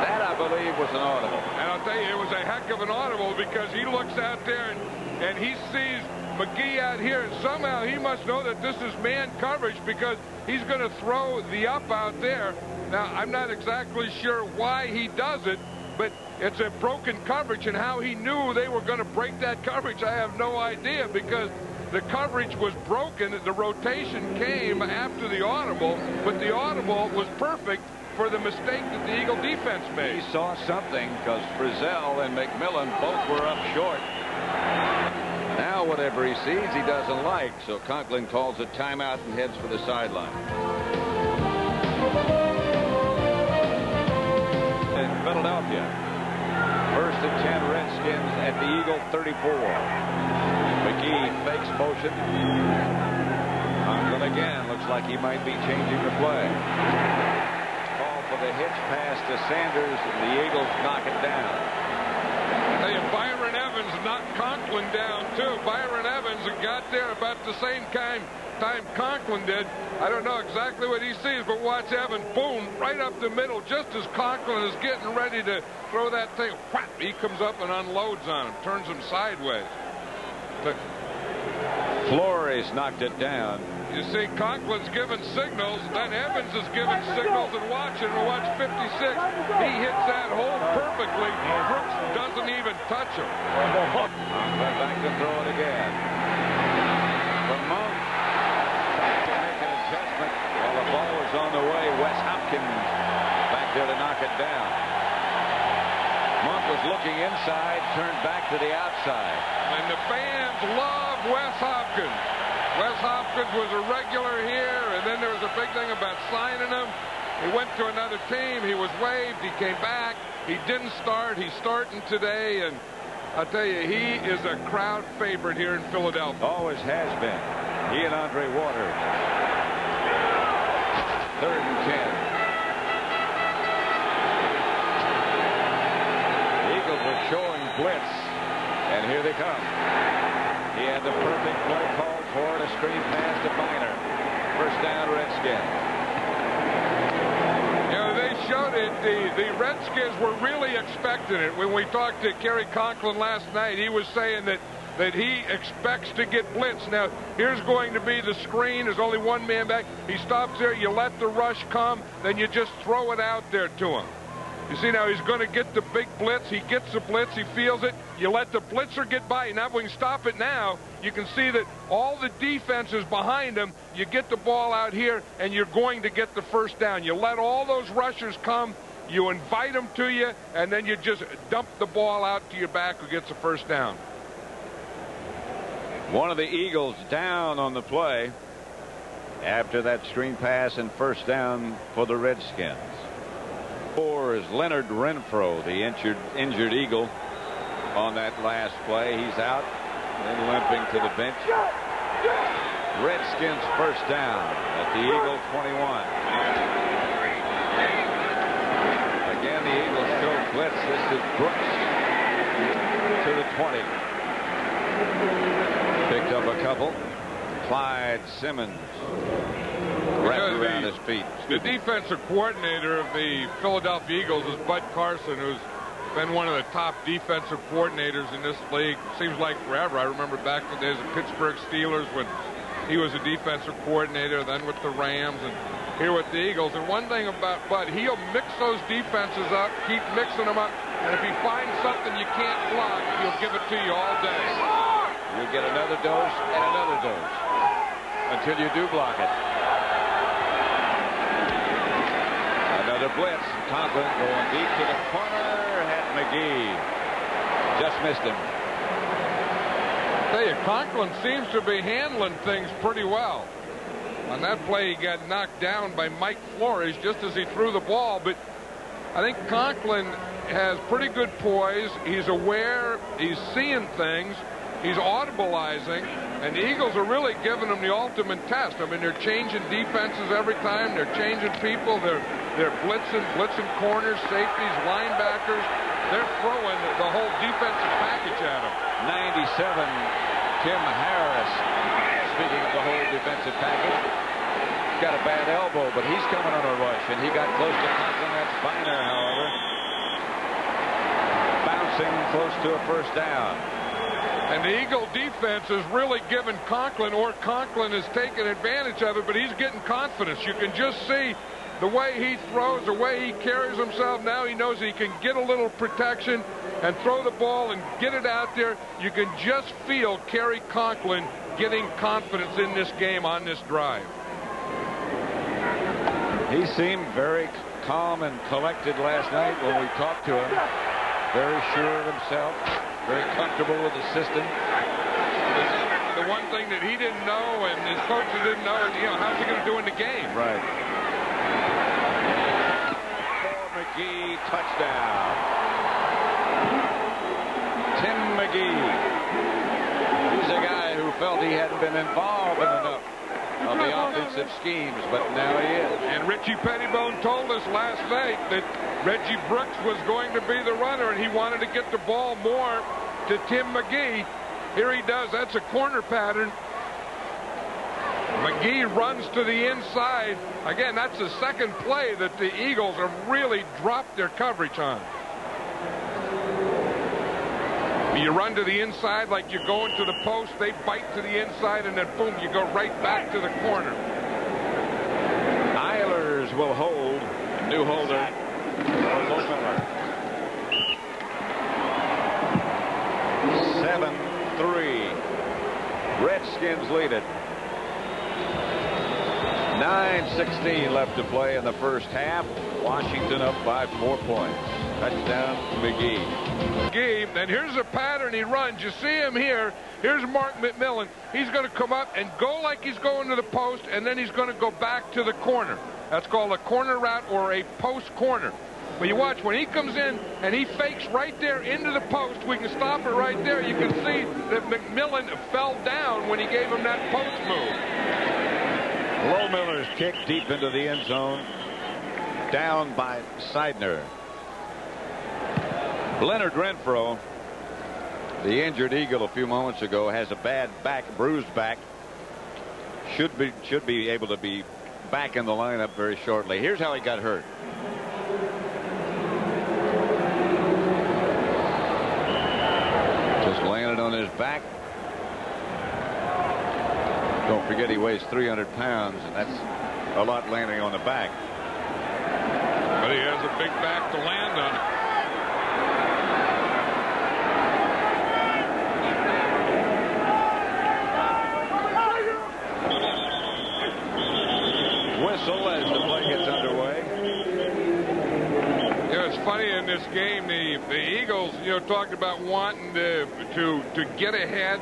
That, I believe, was an audible. And I'll tell you, it was a heck of an audible, because he looks out there and he sees McGee out here, and somehow he must know that this is man coverage, because he's going to throw the up out there. Now, I'm not exactly sure why he does it, but it's a broken coverage, and how he knew they were going to break that coverage, I have no idea, because the coverage was broken. The rotation came after the audible, but the audible was perfect for the mistake that the Eagle defense made. He saw something, because Frizzell and McMillan both were up short. Now whatever he sees, he doesn't like, so Conklin calls a timeout and heads for the sideline. In Philadelphia, first and 10 Redskins at the Eagle 34. McGee fakes motion. Conklin again looks like he might be changing the play. Call for the hitch pass to Sanders, and the Eagles knock it down. Hey, Byron Evans knocked Conklin down too. Byron Evans got there about the same time Conklin did. I don't know exactly what he sees, but watch Evans, boom, right up the middle, just as Conklin is getting ready to throw that thing. Whap, he comes up and unloads on him, turns him sideways. But Flores knocked it down. You see, Conklin's giving signals, then Evans is giving signals, and watch 56. He hits that hole perfectly. Brooks doesn't even touch him. Conklin back to throw it again. From Monk, back to make an adjustment while the ball was on the way. Wes Hopkins back there to knock it down. Monk was looking inside, turned back to the outside. And the fans love Wes Hopkins. Wes Hopkins was a regular here, and then there was a big thing about signing him. He went to another team. He was waived. He came back. He didn't start. He's starting today, and I'll tell you, he is a crowd favorite here in Philadelphia. Always has been. He and Andre Waters. 3rd and 10. Eagles are showing blitz, and here they come. He had the perfect play called for it, a screen pass to Biner. First down, Redskins. You know, they showed it. The Redskins were really expecting it. When we talked to Kerry Conklin last night, he was saying that he expects to get blitzed. Now, here's going to be the screen. There's only one man back. He stops there. You let the rush come. Then you just throw it out there to him. You see, now he's going to get the big blitz. He gets the blitz. He feels it. You let the blitzer get by. Now, if we can stop it now, you can see that all the defense is behind him. You get the ball out here, and you're going to get the first down. You let all those rushers come. You invite them to you, and then you just dump the ball out to your back who gets the first down. One of the Eagles down on the play after that screen pass and first down for the Redskins. Four is Leonard Renfro, the injured Eagle, on that last play. He's out and limping to the bench. Redskins first down at the Eagle 21. Again, the Eagles show blitz. This is Brooks to the 20. Picked up a couple. Clyde Simmons wrapped around his feet. The defensive coordinator of the Philadelphia Eagles is Bud Carson, who's been one of the top defensive coordinators in this league. Seems like forever. I remember back in the days of Pittsburgh Steelers when he was a defensive coordinator, then with the Rams, and here with the Eagles. And one thing about Bud, he'll mix those defenses up, keep mixing them up, and if he finds something you can't block, he'll give it to you all day. You'll get another dose and another dose until you do block it. Another blitz. Conklin going deep to the corner. Had McGee. Just missed him. I tell you, Conklin seems to be handling things pretty well. On that play, he got knocked down by Mike Flores just as he threw the ball. But I think Conklin has pretty good poise. He's aware. He's seeing things. He's audibilizing. And the Eagles are really giving him the ultimate test. I mean, they're changing defenses every time. They're changing people. They're blitzing corners, safeties, linebackers. They're throwing the whole defensive package at him. 97, Tim Harris. Speaking of the whole defensive package, he's got a bad elbow, but he's coming on a rush, and he got close to Conklin. That's Biner, however. Bouncing close to a first down. And the Eagle defense is really giving Conklin, or Conklin is taking advantage of it, but he's getting confidence. You can just see the way he throws, the way he carries himself. Now he knows he can get a little protection and throw the ball and get it out there. You can just feel Kerry Conklin getting confidence in this game on this drive. He seemed very calm and collected last night when we talked to him. Very sure of himself, very comfortable with the system. The one thing that he didn't know and his coaches didn't know is, how's he going to do in the game? Right. McGee, touchdown. Tim McGee. He's a guy who felt he hadn't been involved in enough of the offensive schemes, but now he is. And Richie Pettibone told us last night that Reggie Brooks was going to be the runner, and he wanted to get the ball more to Tim McGee. Here he does. That's a corner pattern. McGee runs to the inside. Again, that's the second play that the Eagles have really dropped their coverage on. You run to the inside like you're going to the post. They bite to the inside, and then boom, you go right back to the corner. Eilers will hold. New holder. 7-3. Redskins lead it. 9:16 left to play in the first half. Washington up by 4 points. Touchdown, McGee. And here's a pattern he runs. You see him here. Here's Mark McMillan. He's going to come up and go like he's going to the post, and then he's going to go back to the corner. That's called a corner route or a post corner. But you watch, when he comes in and he fakes right there into the post, we can stop it right there. You can see that McMillan fell down when he gave him that post move. Lohmiller's kick deep into the end zone. Down by Seidner. Leonard Renfro, the injured Eagle a few moments ago, has a bad back, bruised back. Should be able to be back in the lineup very shortly. Here's how he got hurt. Just landed on his back. Don't forget he weighs 300 pounds, and that's a lot landing on the back. But he has a big back to land on. Whistle as the play gets underway. You know, it's funny in this game, the Eagles, you know, talked about wanting to get ahead.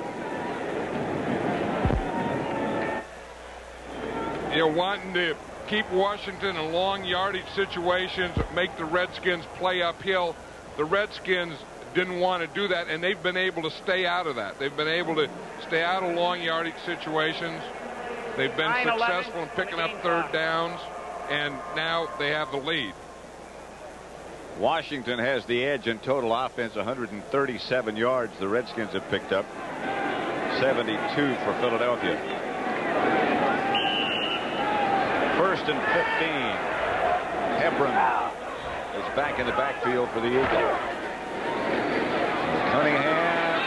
You know, wanting to keep Washington in long yardage situations, make the Redskins play uphill. The Redskins didn't want to do that, and they've been able to stay out of that. They've been able to stay out of long yardage situations. They've been successful in picking up third downs, and now they have the lead. Washington has the edge in total offense, 137 yards the Redskins have picked up, 72 for Philadelphia. First and 15. Hebron is back in the backfield for the Eagles. Cunningham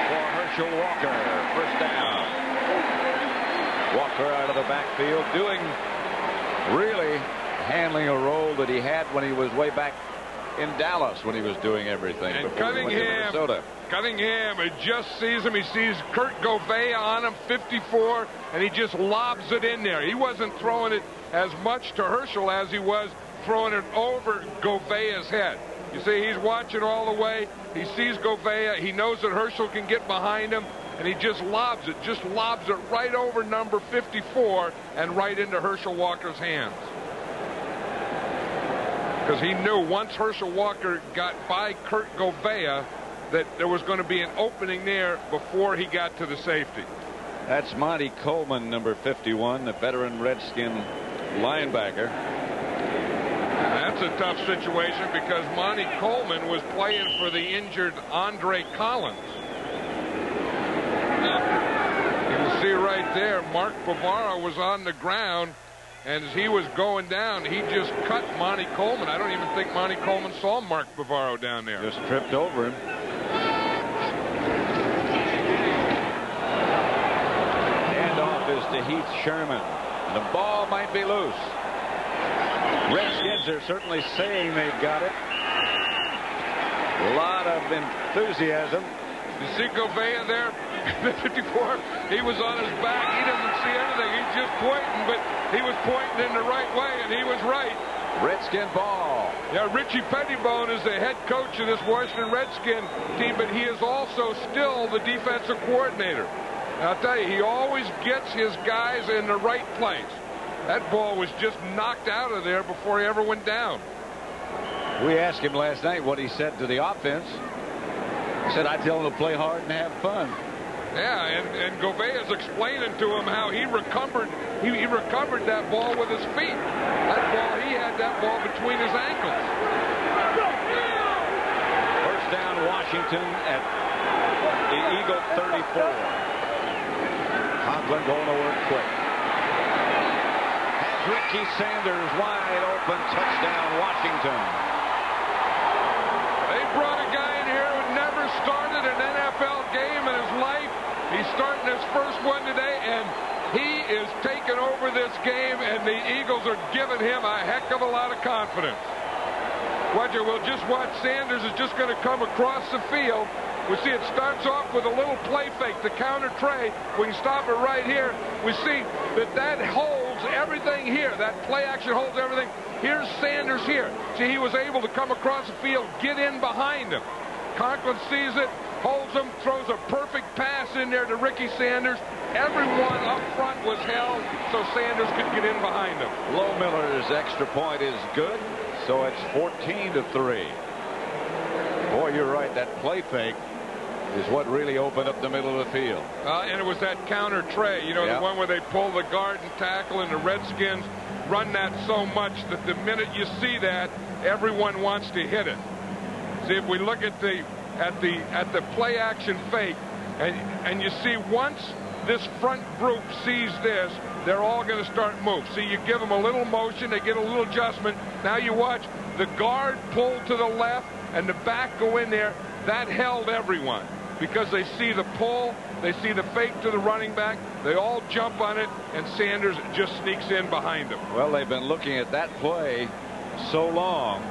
for Herschel Walker. First down. Walker out of the backfield, really handling a role that he had when he was way back in Dallas when he was doing everything. And Cunningham, he just sees him. He sees Kurt Gouveia on him, 54, and he just lobs it in there. He wasn't throwing it as much to Herschel as he was throwing it over Gouveia's head. You see, he's watching all the way. He sees Gouveia. He knows that Herschel can get behind him. And he just lobs it right over number 54 and right into Herschel Walker's hands. Because he knew once Herschel Walker got by Kurt Gouveia that there was going to be an opening there before he got to the safety. That's Monty Coleman, number 51, the veteran Redskin linebacker. That's a tough situation because Monty Coleman was playing for the injured Andre Collins. You can see right there, Mark Bavaro was on the ground, and as he was going down, he just cut Monty Coleman. I don't even think Monty Coleman saw Mark Bavaro down there. Just tripped over him. Handoff is to Heath Sherman. The ball might be loose. Redskins are certainly saying they've got it. A lot of enthusiasm. You see Gouveia there? The 54, he was on his back. He doesn't see anything. He's just pointing, but he was pointing in the right way, and he was right. Redskin ball. Yeah, Richie Pettibone is the head coach of this Washington Redskin team, but he is also still the defensive coordinator. And I'll tell you, he always gets his guys in the right place. That ball was just knocked out of there before he ever went down. We asked him last night what he said to the offense. He said, I tell them to play hard and have fun. Yeah, and Gouveia's explaining to him how he recovered that ball with his feet. He had that ball between his ankles. First down, Washington at the Eagle 34. Conklin going to work quick. Has Ricky Sanders wide open, touchdown, Washington. They brought a guy in here with this game, and the Eagles are giving him a heck of a lot of confidence. We'll just watch. Sanders is just going to come across the field. We see it starts off with a little play fake, the counter tray. We can stop it right here. We see that holds everything here. That play action holds everything. Here's Sanders here. See, he was able to come across the field, get in behind him. Conklin sees it, holds him, throws a perfect pass in there to Ricky Sanders. Everyone up front was held so Sanders could get in behind him. Lohmiller's extra point is good, so it's 14-3. Boy, you're right. That play fake is what really opened up the middle of the field. And it was that counter tray, you know, the one where they pull the guard and tackle, and the Redskins run that so much that the minute you see that, everyone wants to hit it. See, if we look at the play action fake, and you see once this front group sees this, they're all going to start move. See, you give them a little motion, they get a little adjustment. Now you watch the guard pull to the left and the back go in there. That held everyone because they see the pull, they see the fake to the running back, they all jump on it, and Sanders just sneaks in behind them. Well, they've been looking at that play so long.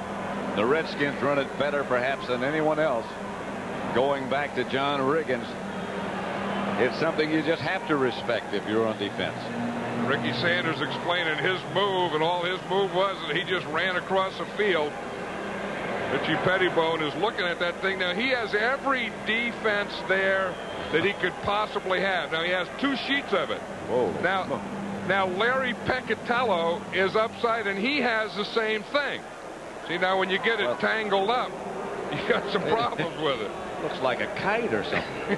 The Redskins run it better perhaps than anyone else. Going back to John Riggins, it's something you just have to respect if you're on defense. Ricky Sanders explaining his move, and all his move was that he just ran across the field. Richie Pettibone is looking at that thing. Now, he has every defense there that he could possibly have. Now, he has 2 sheets of it. Whoa. Now Larry Peccatello is upside, and he has the same thing. See, now when you get it tangled up, you got some problems with it. Looks like a kite or something.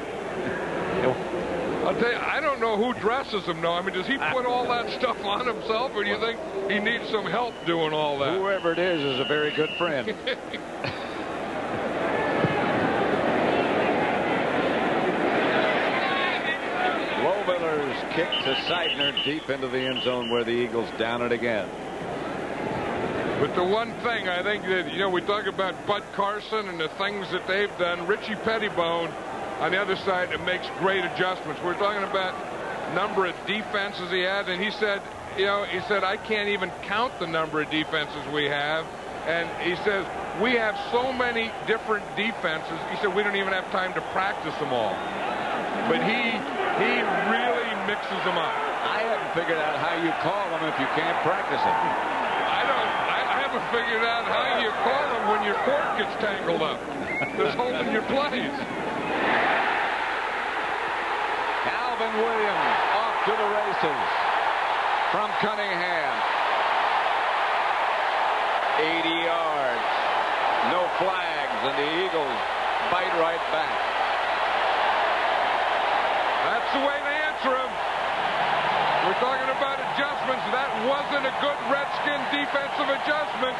I'll tell you, I don't know who dresses him, though. I mean, does he put all that stuff on himself, or do you think he needs some help doing all that? Whoever it is a very good friend. Lohmiller's kick to Seidner deep into the end zone where the Eagles down it again. But the one thing I think that, you know, we talk about Bud Carson and the things that they've done. Richie Pettibone on the other side, it makes great adjustments. We're talking about number of defenses he had, and he said, you know, I can't even count the number of defenses we have. And he says, we have so many different defenses. He said, we don't even have time to practice them all. But he really mixes them up. I haven't figured out how you call them if you can't practice them. I haven't figured out how you call them when your cord gets tangled up. That's holding your plays. Calvin Williams off to the races from Cunningham. 80 yards. No flags, and the Eagles bite right back. That's the way they answer him. We're talking about adjustments. That wasn't a good Redskin defensive adjustment.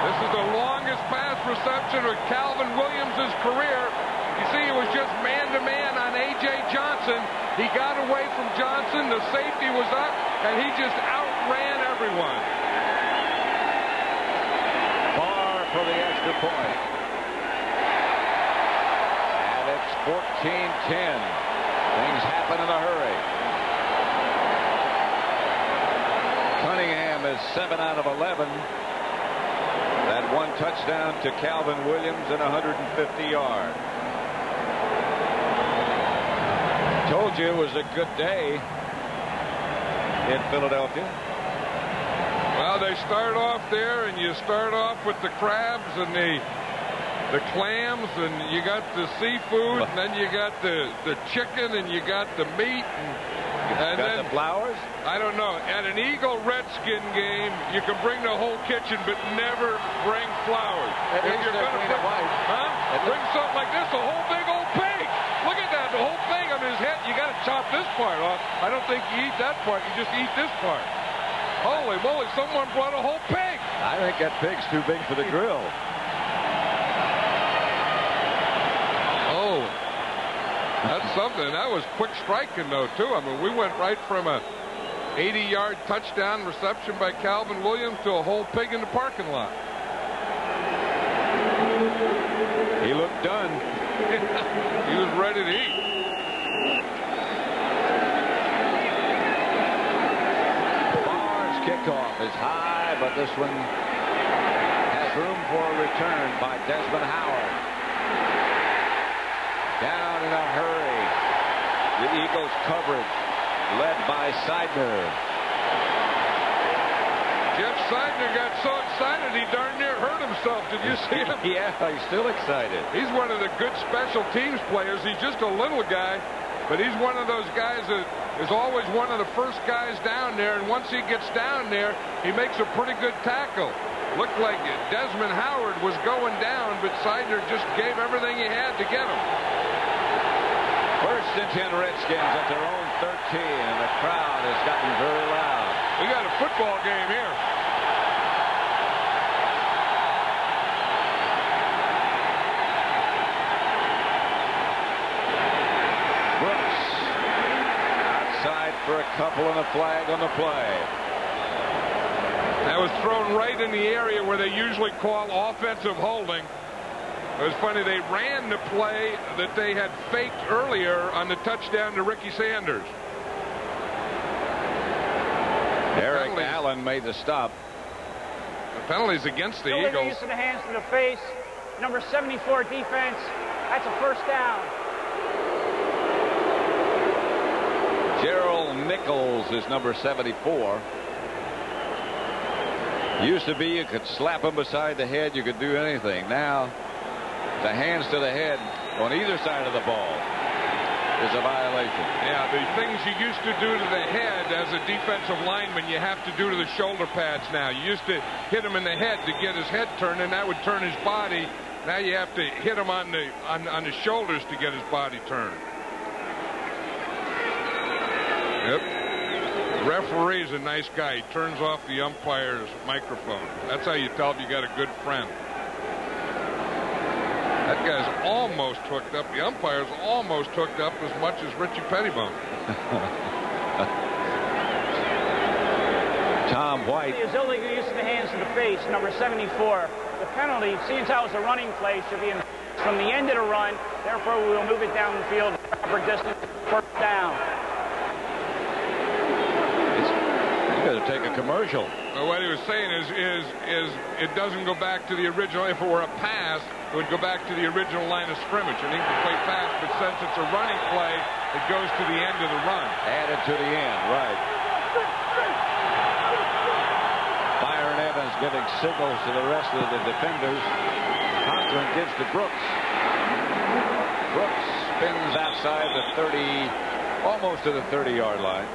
This is the longest pass reception of Calvin Williams' career. You see, it was just man-to-man on A.J. Johnson. He got away from Johnson. The safety was up, and he just outran everyone. For the extra point. And it's 14-10. Things happen in a hurry. Cunningham is 7 out of 11. That one touchdown to Calvin Williams and 150 yards. Told you it was a good day in Philadelphia. Well, they start off there, and you start off with the crabs and the clams, and you got the seafood, and then you got the chicken, and you got the meat, and then the flowers. I don't know. At an Eagle Redskin game, you can bring the whole kitchen, but never bring flowers. If you're going to bring something like this, a whole big old pig. Look at that, the whole thing on his head. You got to chop this part off. I don't think you eat that part. You just eat this part. Holy moly, someone brought a whole pig. I think that pig's too big for the grill. Oh, that's something. That was quick striking, though, too. I mean, we went right from a 80-yard touchdown reception by Calvin Williams to a whole pig in the parking lot. He looked done. He was ready to eat. Barnes' kickoff is high, but this one has room for a return by Desmond Howard. Down in a hurry. The Eagles coverage led by Seidner. Jeff Seidner got so excited he darn near hurt himself. Did you see him? Yeah, he's still excited. He's one of the good special teams players. He's just a little guy, but he's one of those guys that is always one of the first guys down there, and once he gets down there, he makes a pretty good tackle. Looked like Desmond Howard was going down, but Seidner just gave everything he had to get him. First and 10 Redskins at their own 13, and the crowd has gotten very loud. We got a football game here. Brooks outside for a couple and a flag on the play. That was thrown right in the area where they usually call offensive holding. It was funny, they ran the play that they had faked earlier on the touchdown to Ricky Sanders. Eric Allen made the stop. The penalties against the Illegal Eagles. use of the hands to the face. Number 74 defense. That's a first down. Gerald Nichols is number 74. Used to be you could slap him beside the head, you could do anything. Now the hands to the head on either side of the ball is a violation. Yeah, the things you used to do to the head as a defensive lineman, you have to do to the shoulder pads now. You used to hit him in the head to get his head turned, and that would turn his body. Now you have to hit him on the shoulders to get his body turned. Yep. The referee's a nice guy. He turns off the umpire's microphone. That's how you tell if you got a good friend. That guy's almost hooked up. The umpire's almost hooked up as much as Richie Pettibone. Tom White. Is illegal use of the hands to the face, number 74. The penalty, seeing how it's a running play, should be from the end of the run. Therefore, we will move it down the field proper distance, first down. You got to take a commercial. Well, what he was saying is it doesn't go back to the original. If it were a pass, it would go back to the original line of scrimmage. An incomplete pass, but since it's a running play, it goes to the end of the run. Added to the end, right. Byron Evans giving signals to the rest of the defenders. Conklin gives to Brooks. Brooks spins outside the 30, almost to the 30-yard line.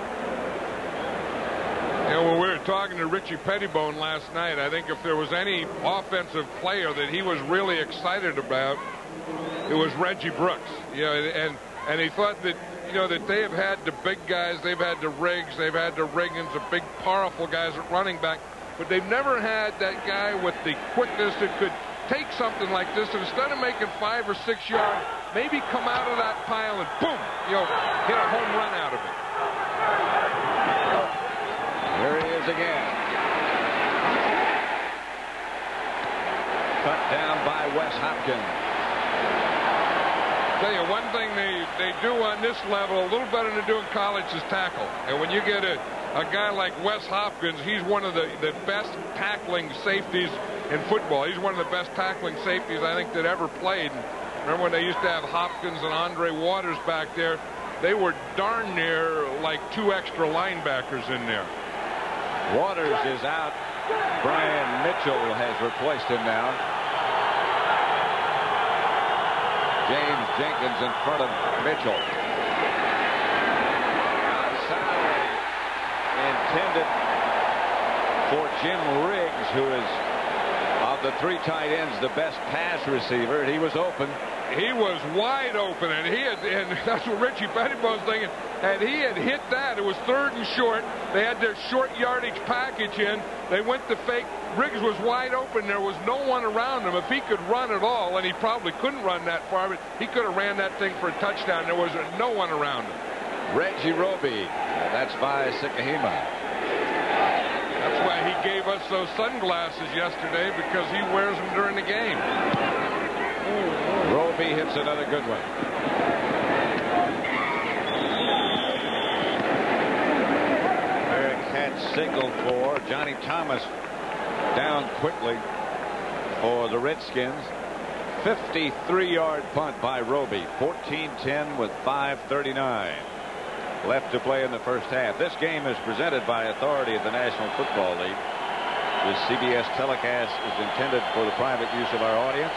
You know, when we were talking to Richie Pettibone last night, I think if there was any offensive player that he was really excited about, it was Reggie Brooks. You know, and he thought that, you know, that they have had the big guys, they've had the Riggs, they've had the Riggins, the big, powerful guys at running back, but they've never had that guy with the quickness that could take something like this and instead of making 5 or 6 yards, maybe come out of that pile and boom, you know, hit a home run out of it. Here he is again. Cut down by Wes Hopkins. Tell you one thing they do on this level a little better than they do in college is tackle. And when you get a guy like Wes Hopkins, he's one of the best tackling safeties in football. He's one of the best tackling safeties I think that ever played. Remember when they used to have Hopkins and Andre Waters back there? They were darn near like 2 extra linebackers in there. Waters is out. Brian Mitchell has replaced him now. James Jenkins in front of Mitchell. Outside intended for Jim Riggs, who is of the 3 tight ends the best pass receiver. He was open. He was wide open, and that's what Richie Pettibone's thinking. And he had hit that. It was 3rd and short. They had their short yardage package in. They went to fake. Riggs was wide open. There was no one around him. If he could run at all, and he probably couldn't run that far, but he could have ran that thing for a touchdown. There was no one around him. Reggie Roby. That's by Sikahema. That's why he gave us those sunglasses yesterday, because he wears them during the game. Roby hits another good one. Eric had signaled for Johnny Thomas down quickly for the Redskins. 53-yard punt by Roby. 14-10 with 5:39 left to play in the first half. This game is presented by authority of the National Football League. The CBS telecast is intended for the private use of our audience.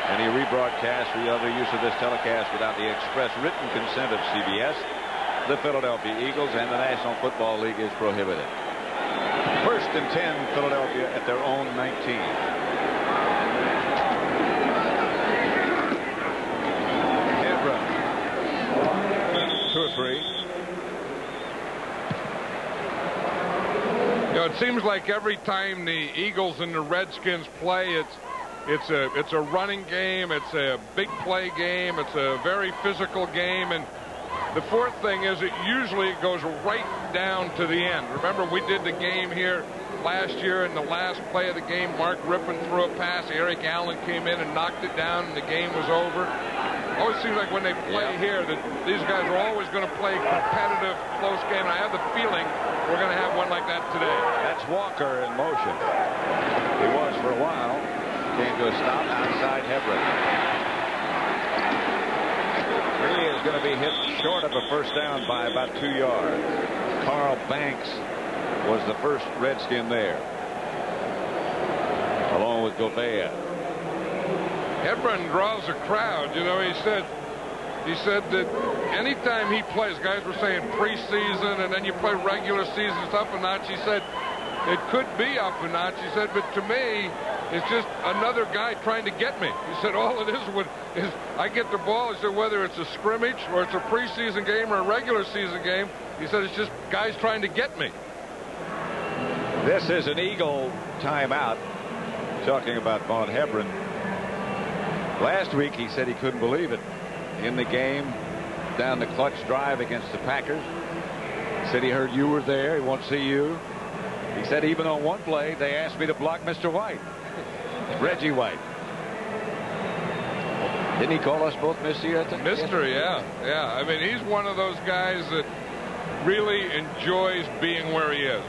Any rebroadcast or other use of this telecast without the express written consent of CBS, the Philadelphia Eagles, and the National Football League is prohibited. First and 10, Philadelphia at their own 19. Hebron. 2 or 3. You know, it seems like every time the Eagles and the Redskins play, it's a running game, it's a big play game, it's a very physical game, and the fourth thing is it usually goes right down to the end. Remember, we did the game here last year, in the last play of the game, Mark Rippon threw a pass, Eric Allen came in and knocked it down, and the game was over. Always seems like when they play here that these guys are always going to play competitive, close game, and I have the feeling we're going to have one like that today. That's Walker in motion. He was for a while. Came to a stop outside Hebron. He is going to be hit short of a first down by about 2 yards. Carl Banks was the first Redskin there, along with Gouveia. Hebron draws a crowd. You know, he said that anytime he plays, guys were saying preseason and then you play regular season, it's up a notch. He said it could be up a notch. He said, but to me, it's just another guy trying to get me. He said all it is I get the ball. He said whether it's a scrimmage or it's a preseason game or a regular season game, he said it's just guys trying to get me. This is an Eagle timeout. Talking about Vaughn Hebron. Last week he said he couldn't believe it. In the game, down the clutch drive against the Packers. He said he heard you were there. He won't see you. He said even on one play they asked me to block Mr. White. Reggie White. Didn't he call us both Mr. Mr. Yeah. I mean, he's one of those guys that really enjoys being where he is.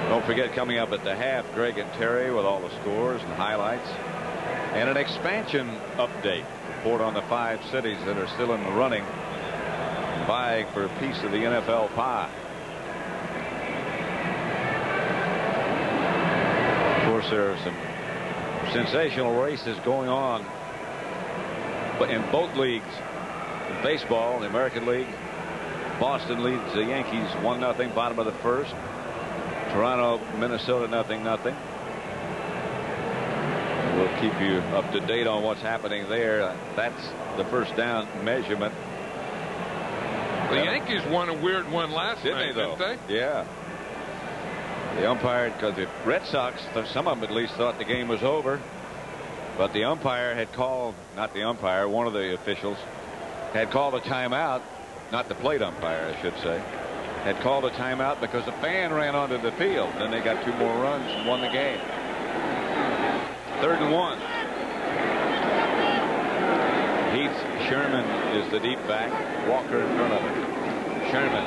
Don't forget, coming up at the half, Greg and Terry with all the scores and highlights and an expansion update. Report on the 5 cities that are still in the running, vying for a piece of the NFL pie. Of course, there are some sensational races going on, but in both leagues. In baseball, the American League, Boston leads the Yankees 1-0, bottom of the first. Toronto, Minnesota, 0-0. We'll keep you up to date on what's happening there. That's the first down measurement. The Yankees won a weird one last night, didn't they? Yeah. The umpire, because the Red Sox, some of them at least, thought the game was over. But the umpire had called, not the umpire, one of the officials had called a timeout, not the plate umpire, I should say, had called a timeout because a fan ran onto the field. Then they got 2 more runs and won the game. 3rd and 1. Heath Sherman is the deep back. Walker in front of him. Sherman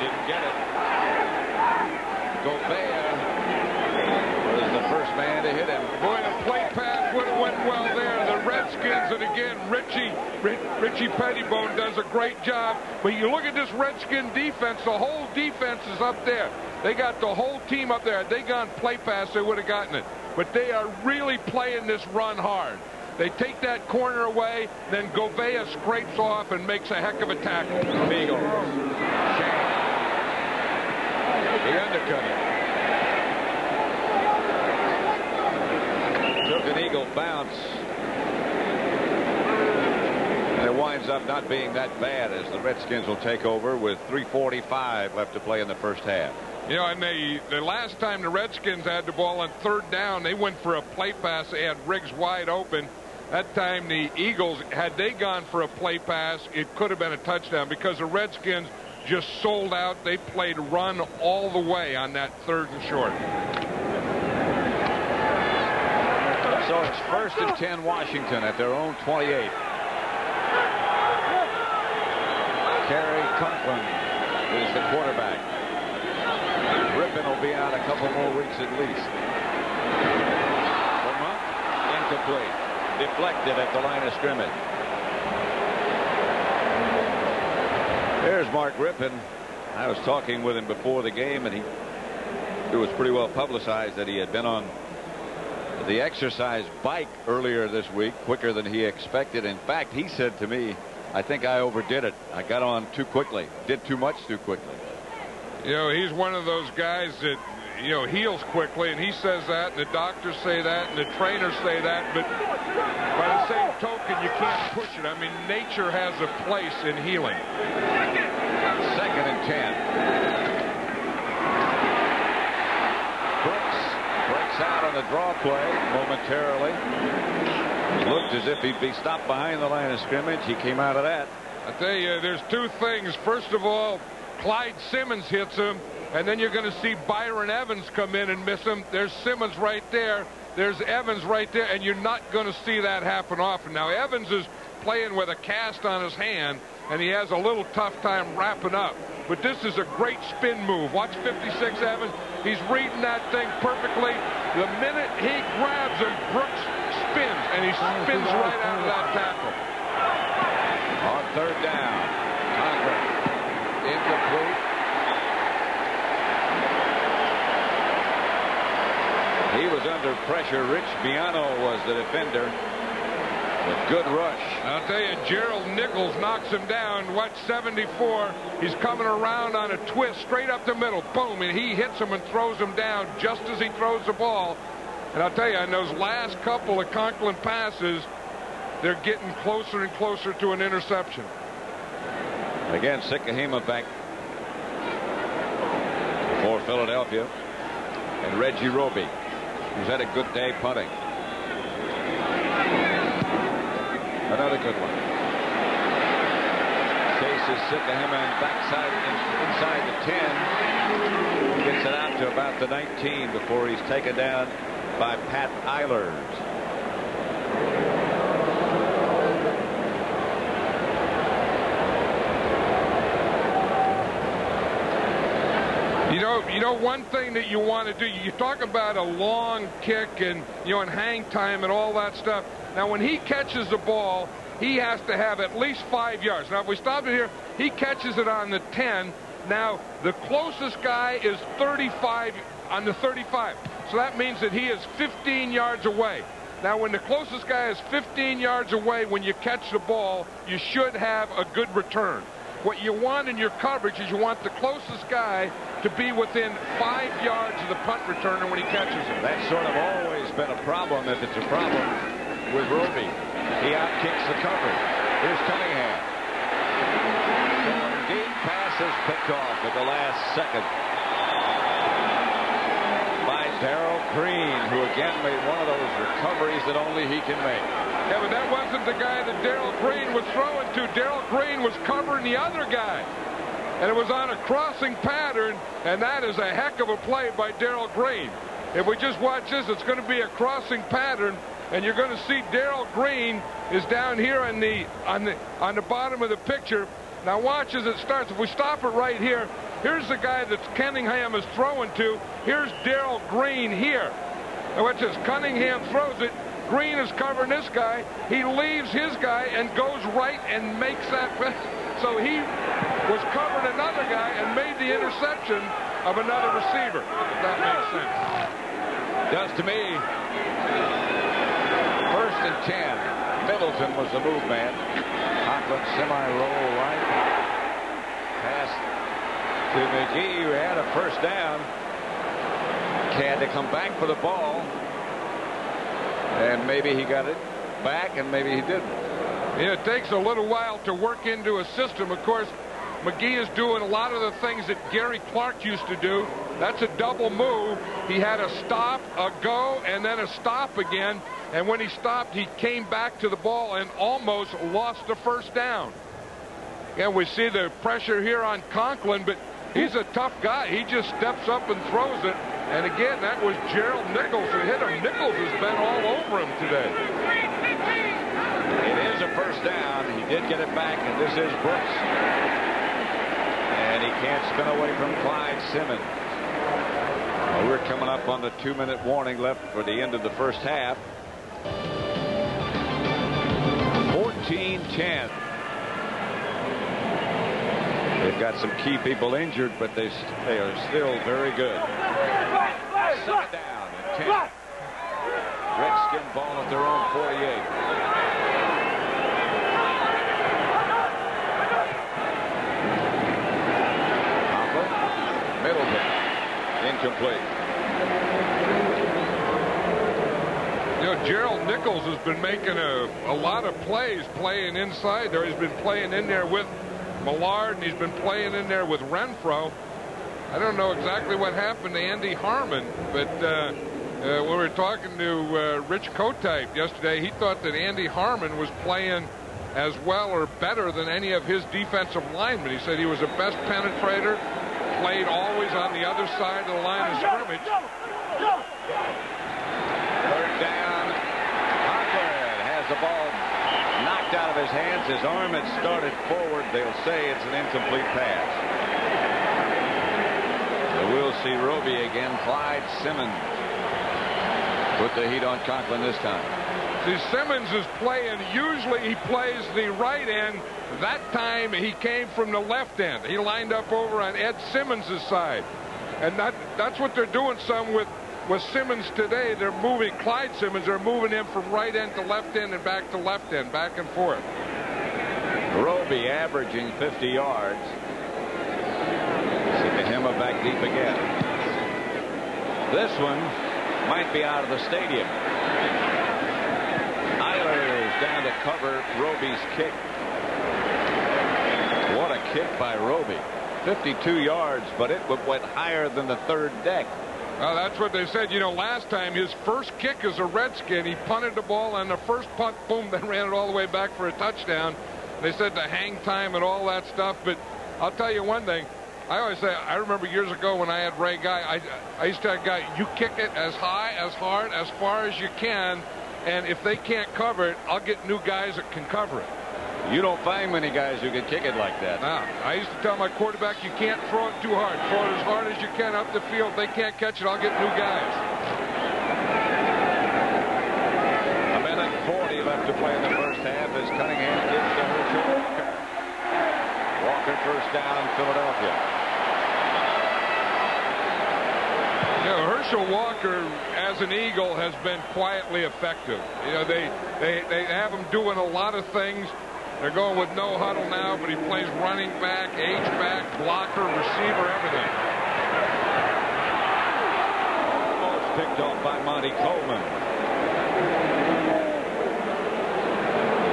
didn't get it. Gouveia was the first man to hit him. Boy, the play pass would have went well there. The Redskins, and again, Richie Pettibone does a great job. But you look at this Redskin defense, the whole defense is up there. They got the whole team up there. Had they gone play pass, they would have gotten it. But they are really playing this run hard. They take that corner away, then Gouveia scrapes off and makes a heck of a tackle. Eagles. He undercut it. Took an Eagle bounce. And it winds up not being that bad as the Redskins will take over with 3:45 left to play in the first half. You know, and the last time the Redskins had the ball on 3rd down, they went for a play pass. They had Riggs wide open. That time the Eagles, had they gone for a play pass, it could have been a touchdown because the Redskins just sold out. They played run all the way on that 3rd and short. So it's 1st and 10 Washington at their own 28. Kerry Conklin is the quarterback. Rypien will be out a couple more weeks at least. Vermont, incomplete. Deflected at the line of scrimmage. There's Mark Rypien. I was talking with him before the game, and it was pretty well publicized that he had been on the exercise bike earlier this week, quicker than he expected. In fact, he said to me, I think I overdid it. I got on too quickly, did too much too quickly. You know, he's one of those guys that, you know, heals quickly, and he says that, and the doctors say that, and the trainers say that, but by the same token, you can't push it. I mean, nature has a place in healing. 2nd and 10. Brooks breaks out on the draw play momentarily. Looked as if he'd be stopped behind the line of scrimmage. He came out of that. I tell you, there's two things. First of all, Clyde Simmons hits him, and then you're going to see Byron Evans come in and miss him. There's Simmons right there. There's Evans right there, and you're not going to see that happen often. Now, Evans is playing with a cast on his hand, and he has a little tough time wrapping up. But this is a great spin move. Watch 56 Evans. He's reading that thing perfectly. The minute he grabs him, Brooks spins, and he spins right out of that tackle. On 3rd down, Conklin, incomplete. He was under pressure. Rich Biano was the defender. A good rush. I'll tell you, Gerald Nichols knocks him down. Watch 74. He's coming around on a twist straight up the middle. Boom, and he hits him and throws him down just as he throws the ball. And I'll tell you, in those last couple of Conklin passes, they're getting closer and closer to an interception. Again, Sikahema back for Philadelphia. And Reggie Roby, who's had a good day punting. Another good one. Chases Sikahema and backside inside the 10. Gets it out to about the 19 before he's taken down by Pat Eilers. You know, one thing that you want to do, you talk about a long kick and, you know, and hang time and all that stuff. Now, when he catches the ball, he has to have at least 5 yards. Now, if we stop it here, he catches it on the 10. Now, the closest guy is 35 on the 35. So that means that he is 15 yards away. Now, when the closest guy is 15 yards away, when you catch the ball, you should have a good return. What you want in your coverage is you want the closest guy to be within 5 yards of the punt returner when he catches it. That's sort of always been a problem, if it's a problem, with Roby. He outkicks the coverage. Here's Cunningham. Deep pass is picked off at the last second by Darrell Green, who again made one of those recoveries that only he can make. Yeah, but that wasn't the guy that Darrell Green was throwing to. Darrell Green was covering the other guy. And it was on a crossing pattern, and that is a heck of a play by Darrell Green. If we just watch this, it's going to be a crossing pattern, and you're going to see Darrell Green is down here on the bottom of the picture. Now watch as it starts. If we stop it right here, here's the guy that Cunningham is throwing to. Here's Darrell Green here. Now watch this. Cunningham throws it. Green is covering this guy. He leaves his guy and goes right and makes that. So he was covering another guy and made the interception of another receiver, if that makes sense. Does to me. 1st and 10. Middleton was the move man. Conklin semi-roll right. Pass to McGee, who had a first down. Had to come back for the ball. And maybe he got it back, and maybe he didn't. Yeah, it takes a little while to work into a system. Of course, McGee is doing a lot of the things that Gary Clark used to do. That's a double move. He had a stop, a go, and then a stop again. And when he stopped, he came back to the ball and almost lost the first down. Again, we see the pressure here on Conklin, but he's a tough guy. He just steps up and throws it. And again, that was Gerald Nichols who hit him. Nichols has been all over him today. It is a first down. He did get it back, and this is Brooks. And he can't spin away from Clyde Simmons. Well, we're coming up on the 2-minute warning left for the end of the first half. 14-10. They've got some key people injured, but they are still very good. 7 down and 10. Redskin ball at their own 48. Middleton, incomplete. You know, Gerald Nichols has been making a lot of plays playing inside there. He's been playing in there with Millard, and he's been playing in there with Renfro. I don't know exactly what happened to Andy Harmon, but when we were talking to Rich Kotite yesterday, he thought that Andy Harmon was playing as well or better than any of his defensive linemen. He said he was the best penetrator, played always on the other side of the line of scrimmage. Third down. Conklin has the ball knocked out of his hands. His arm had started forward. They'll say it's an incomplete pass. So we'll see Roby again. Clyde Simmons put the heat on Conklin this time. See, Simmons is playing, usually he plays the right end. That time he came from the left end. He lined up over on Ed Simmons' side. And that's what they're doing some with Simmons today. They're moving, Clyde Simmons, they're moving him from right end to left end and back to left end, back and forth. Roby averaging 50 yards. Sikahema back deep again. This one might be out of the stadium. Eilers down to cover Roby's kick. What a kick by Roby. 52 yards, but it went higher than the third deck. Well, that's what they said. You know, last time his first kick as a Redskin, he punted the ball on the first punt, boom, then ran it all the way back for a touchdown. They said the hang time and all that stuff. But I'll tell you one thing. I always say, I remember years ago when I had Ray Guy, I used to have a guy, you kick it as high, as hard, as far as you can, and if they can't cover it, I'll get new guys that can cover it. You don't find many guys who can kick it like that. Now, I used to tell my quarterback, you can't throw it too hard. Throw it as hard as you can up the field. If they can't catch it, I'll get new guys. A minute 40 left to play in the first half as Cunningham gives to Herschel Walker. Walker first down, Philadelphia. You know, Herschel Walker, as an Eagle, has been quietly effective. You know, they have him doing a lot of things. They're going with no huddle now, but he plays running back, H-back, blocker, receiver, everything. Almost picked off by Monty Coleman.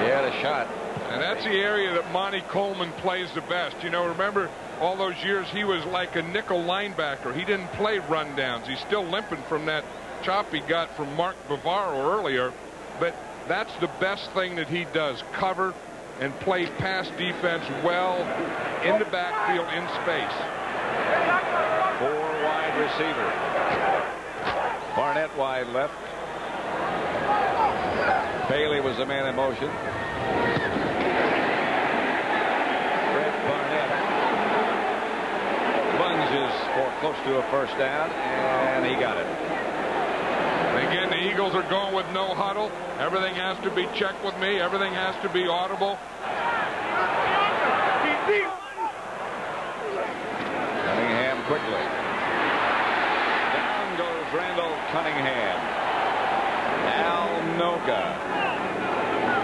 He had a shot. And that's the area that Monty Coleman plays the best. You know, remember all those years he was like a nickel linebacker. He didn't play rundowns. He's still limping from that chop he got from Mark Bavaro earlier. But that's the best thing that he does, cover and play pass defense well in the backfield in space. 4 wide receiver. Barnett wide left. Bailey was the man in motion. Fred Barnett lunges for close to a first down, and he got it. Again, the Eagles are going with no huddle. Everything has to be checked with me. Everything has to be audible. Cunningham quickly. Down goes Randall Cunningham. Al Noga,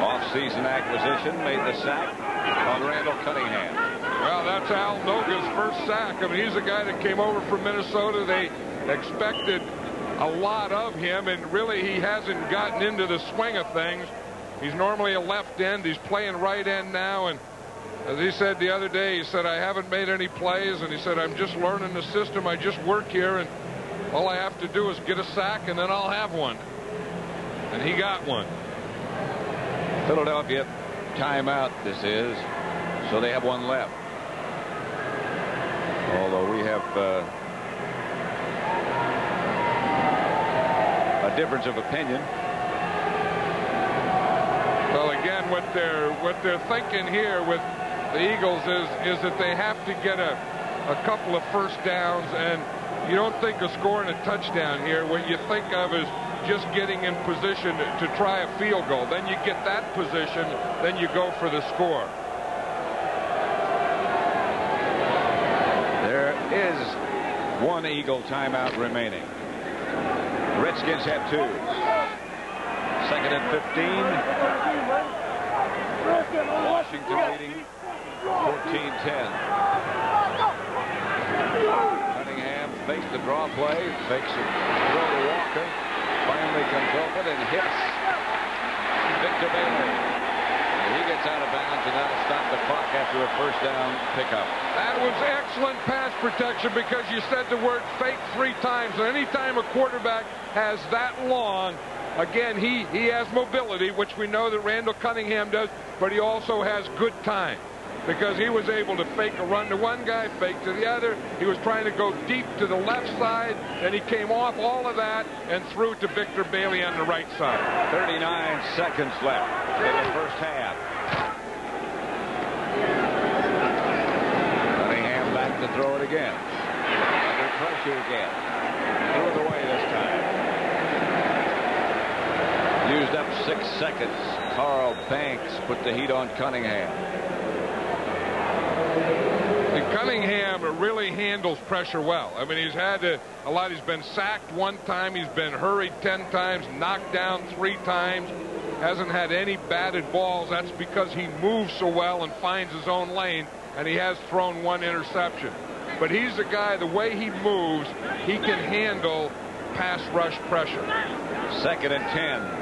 off-season acquisition, made the sack on Randall Cunningham. Well, that's Al Noga's first sack. I mean, he's a guy that came over from Minnesota. They expected a lot of him, and really he hasn't gotten into the swing of things. He's normally a left end. He's playing right end now, and as he said the other day, he said, I haven't made any plays, and he said, I'm just learning the system. I just work here, and all I have to do is get a sack, and then I'll have one. And he got one. Philadelphia timeout this is, so they have one left. Although we have a difference of opinion. Well, again, what they're thinking here with the Eagles is that they have to get a couple of first downs, and you don't think of scoring a touchdown here. What you think of is just getting in position to try a field goal. Then you get that position, then you go for the score. There is one Eagle timeout remaining. Redskins have 2. 2nd and 15. Washington leading 14-10. Cunningham fakes the draw play, fakes a throw to Walker, finally comes open and hits Victor Bailey. And he gets out of bounds, and that'll stop the clock after a first down pickup. That was excellent pass protection, because you said the word fake 3 times. And anytime a quarterback has that long, again, he has mobility, which we know that Randall Cunningham does, but he also has good time, because he was able to fake a run to one guy, fake to the other. He was trying to go deep to the left side, and he came off all of that and threw to Victor Bailey on the right side. 39 seconds left in the first half. Cunningham back to throw it again. Under pressure again. Threw it away this time. Used up 6 seconds. Carl Banks put the heat on Cunningham. And Cunningham really handles pressure well. I mean, he's had a lot. He's been sacked 1 time. He's been hurried 10 times, knocked down 3 times. Hasn't had any batted balls. That's because he moves so well and finds his own lane, and he has thrown 1 interception. But he's a guy, the way he moves, he can handle pass rush pressure. 2nd and 10.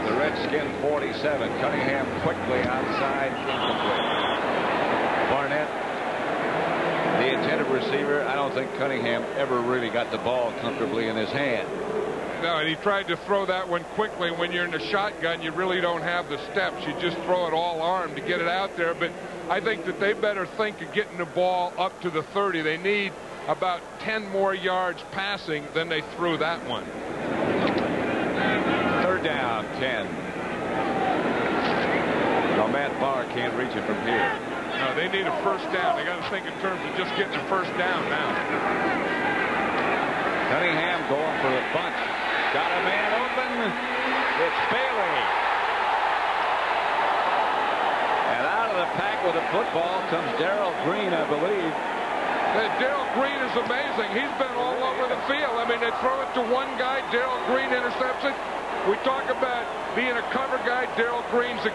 The Redskin 47. Cunningham quickly outside, incomplete. Barnett, the intended receiver. I don't think Cunningham ever really got the ball comfortably in his hand. No, and he tried to throw that one quickly. When you're in the shotgun, you really don't have the steps. You just throw it all arm to get it out there. But I think that they better think of getting the ball up to the 30. They need about 10 more yards passing than they threw that one. 3rd down, 10. No, Matt Barr can't reach it from here. No, they need a first down. They got to think in terms of just getting a first down now. Cunningham going for the bunch. Got a man open. It's Bailey. And out of the pack with the football comes Darrell Green, I believe. Darrell Green is amazing. He's been all over the field. I mean, they throw it to one guy. Darrell Green intercepts it. We talk about being a cover guy. Darrell Green's a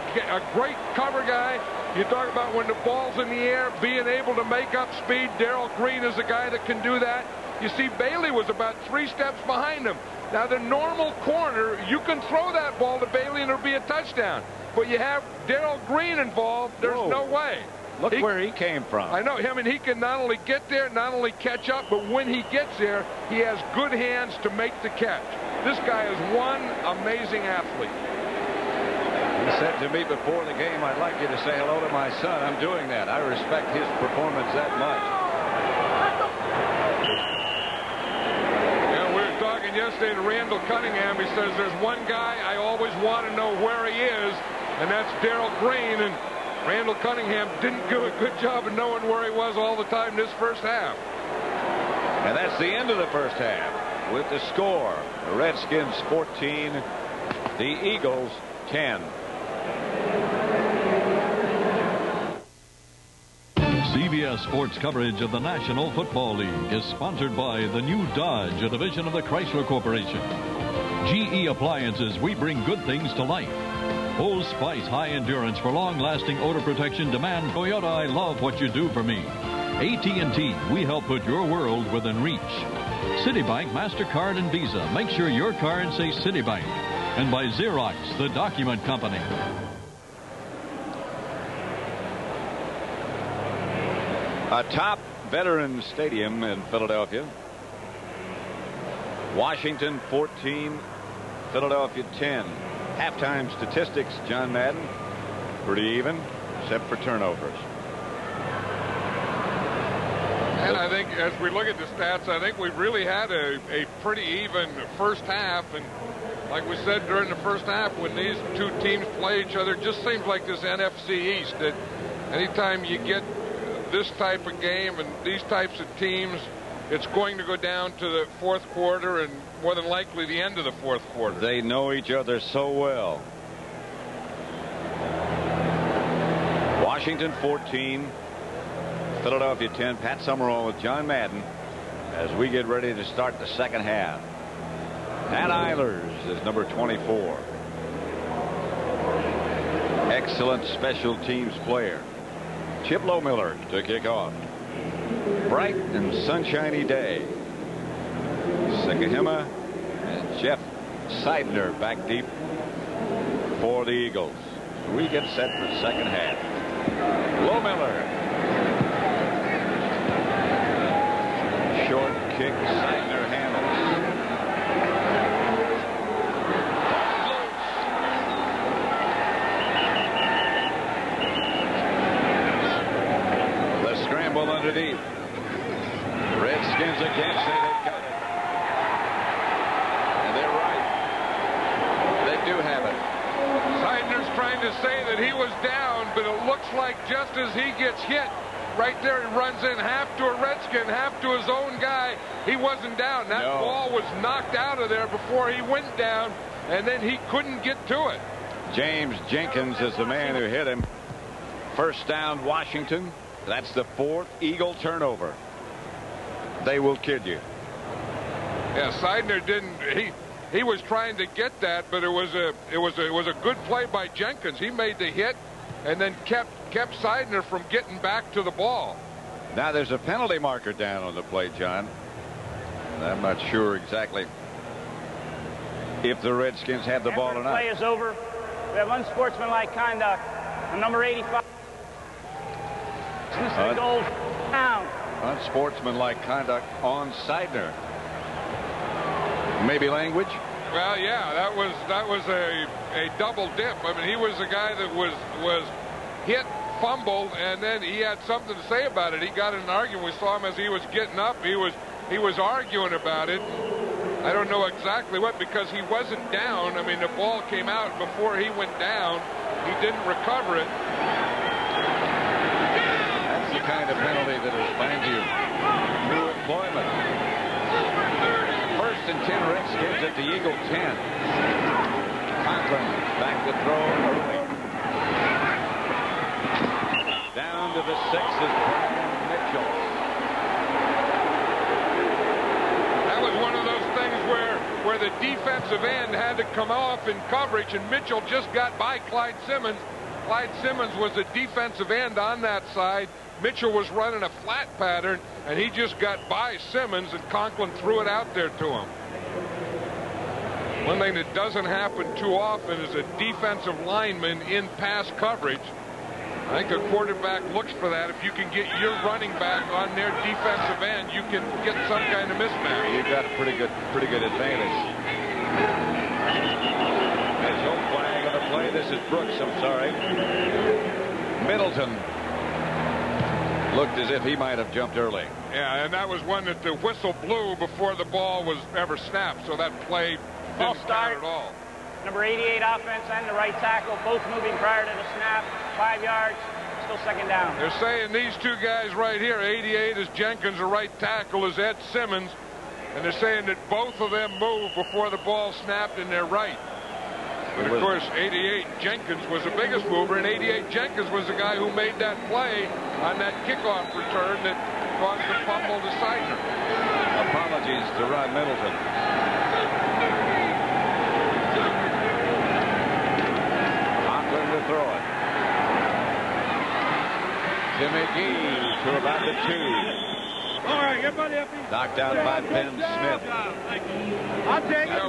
great cover guy. You talk about when the ball's in the air, being able to make up speed. Darrell Green is a guy that can do that. You see, Bailey was about 3 steps behind him. Now, the normal corner, you can throw that ball to Bailey and it'll be a touchdown. But you have Darrell Green involved, there's no way. Look where he came from. I know. I mean, he can not only get there, not only catch up, but when he gets there, he has good hands to make the catch. This guy is one amazing athlete. He said to me before the game, I'd like you to say hello to my son. I'm doing that. I respect his performance that much. Yeah, we were talking yesterday to Randall Cunningham. He says there's one guy I always want to know where he is, and that's Darrell Green. And Randall Cunningham didn't do a good job of knowing where he was all the time this first half. And that's the end of the first half. With the score, the Redskins 14, the Eagles 10. CBS Sports coverage of the National Football League is sponsored by the new Dodge, a division of the Chrysler Corporation. GE Appliances, we bring good things to life. Old Spice High Endurance for long-lasting odor protection demand. Toyota, I love what you do for me. AT&T, we help put your world within reach. Citibank, MasterCard, and Visa. Make sure your card says Citibank. And by Xerox, the document company. A top Veterans Stadium in Philadelphia. Washington 14, Philadelphia 10. Halftime statistics, John Madden, pretty even, except for turnovers. And I think as we look at the stats, I think we've really had a pretty even first half. And like we said during the first half, when these two teams play each other, it just seems like this NFC East that anytime you get this type of game and these types of teams, it's going to go down to the fourth quarter and more than likely the end of the fourth quarter. They know each other so well. Washington 14, Philadelphia 10. Pat Summerall with John Madden as we get ready to start the second half. Pat Eilers is number 24. Excellent special teams player. Chip Lohmiller to kick off. Bright and sunshiny day. Sakahima and Jeff Seidner back deep for the Eagles. We get set for the second half. Lohmiller. Short kick. Seidner handles. The scramble underneath. Redskins again say they've got it. And they're right. They do have it. Seidner's trying to say that he was down, but it looks like just as he gets hit, right there he runs in half to a Redskin, half to his own guy. He wasn't down. That ball was knocked out of there before he went down, and then he couldn't get to it. James Jenkins is the man who hit him. First down, Washington. That's the fourth Eagle turnover. They will kid you. Yeah, Seidner didn't. He was trying to get that, but it was a good play by Jenkins. He made the hit, and then kept Seidner from getting back to the ball. Now there's a penalty marker down on the play, John. And I'm not sure exactly if the Redskins had the ball or not. Play is over. We have unsportsmanlike conduct on number 85. Goal down. Unsportsmanlike conduct on Seidner. Maybe language? Well, yeah, that was a double dip. I mean, he was a guy that was hit, fumbled, and then he had something to say about it. He got in an argument. We saw him as he was getting up. He was arguing about it. I don't know exactly what, because he wasn't down. I mean, the ball came out before he went down. He didn't recover it. That's the kind of penalty that will find you new employment. First and 10 Redskins at the Eagle 10. Conklin back to throw early. Down to the 6 is Brian Mitchell. That was one of those things where the defensive end had to come off in coverage, and Mitchell just got by Clyde Simmons. Clyde Simmons was the defensive end on that side. Mitchell was running a flat pattern, and he just got by Simmons, and Conklin threw it out there to him. One thing that doesn't happen too often is a defensive lineman in pass coverage. I think a quarterback looks for that. If you can get your running back on their defensive end, you can get some kind of mismatch. You've got a pretty good advantage. Mitchell flag on the play. This is Brooks. I'm sorry. Middleton looked as if he might have jumped early. Yeah, and that was one that the whistle blew before the ball was ever snapped, so that play didn't count at all. Number 88 offense and the right tackle, both moving prior to the snap. 5 yards, still second down. They're saying these two guys right here, 88 is Jenkins, the right tackle is Ed Simmons, and they're saying that both of them moved before the ball snapped and they're right. But of course, 88 Jenkins was the biggest mover, and 88 Jenkins was the guy who made that play on that kickoff return that caused the fumble to Seidner. Apologies to Rod Middleton. Conklin to throw it. To McGee to about the 2. All right, everybody up. Knocked out by Ben Smith. I'll take it.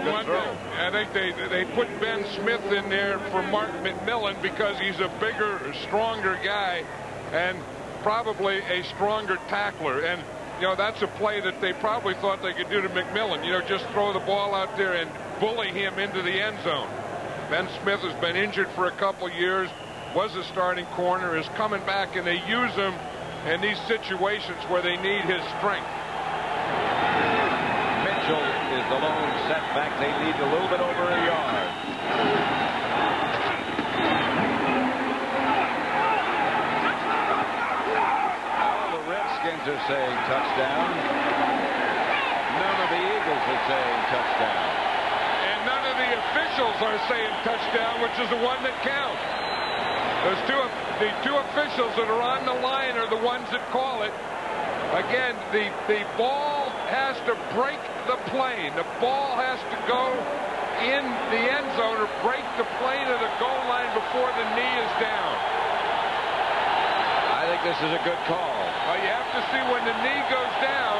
I think they put Ben Smith in there for Mark McMillan because he's a bigger, stronger guy and probably a stronger tackler. And, you know, that's a play that they probably thought they could do to McMillan. You know, just throw the ball out there and bully him into the end zone. Ben Smith has been injured for a couple years, was a starting corner, is coming back, and they use him in these situations where they need his strength. Mitchell is the lone setback. They need a little bit over a yard. The Redskins are saying touchdown. None of the Eagles are saying touchdown. And none of the officials are saying touchdown, which is the one that counts. The two officials that are on the line are the ones that call it. Again, the ball has to break the plane. The ball has to go in the end zone or break the plane of the goal line before the knee is down. I think this is a good call. Well, you have to see when the knee goes down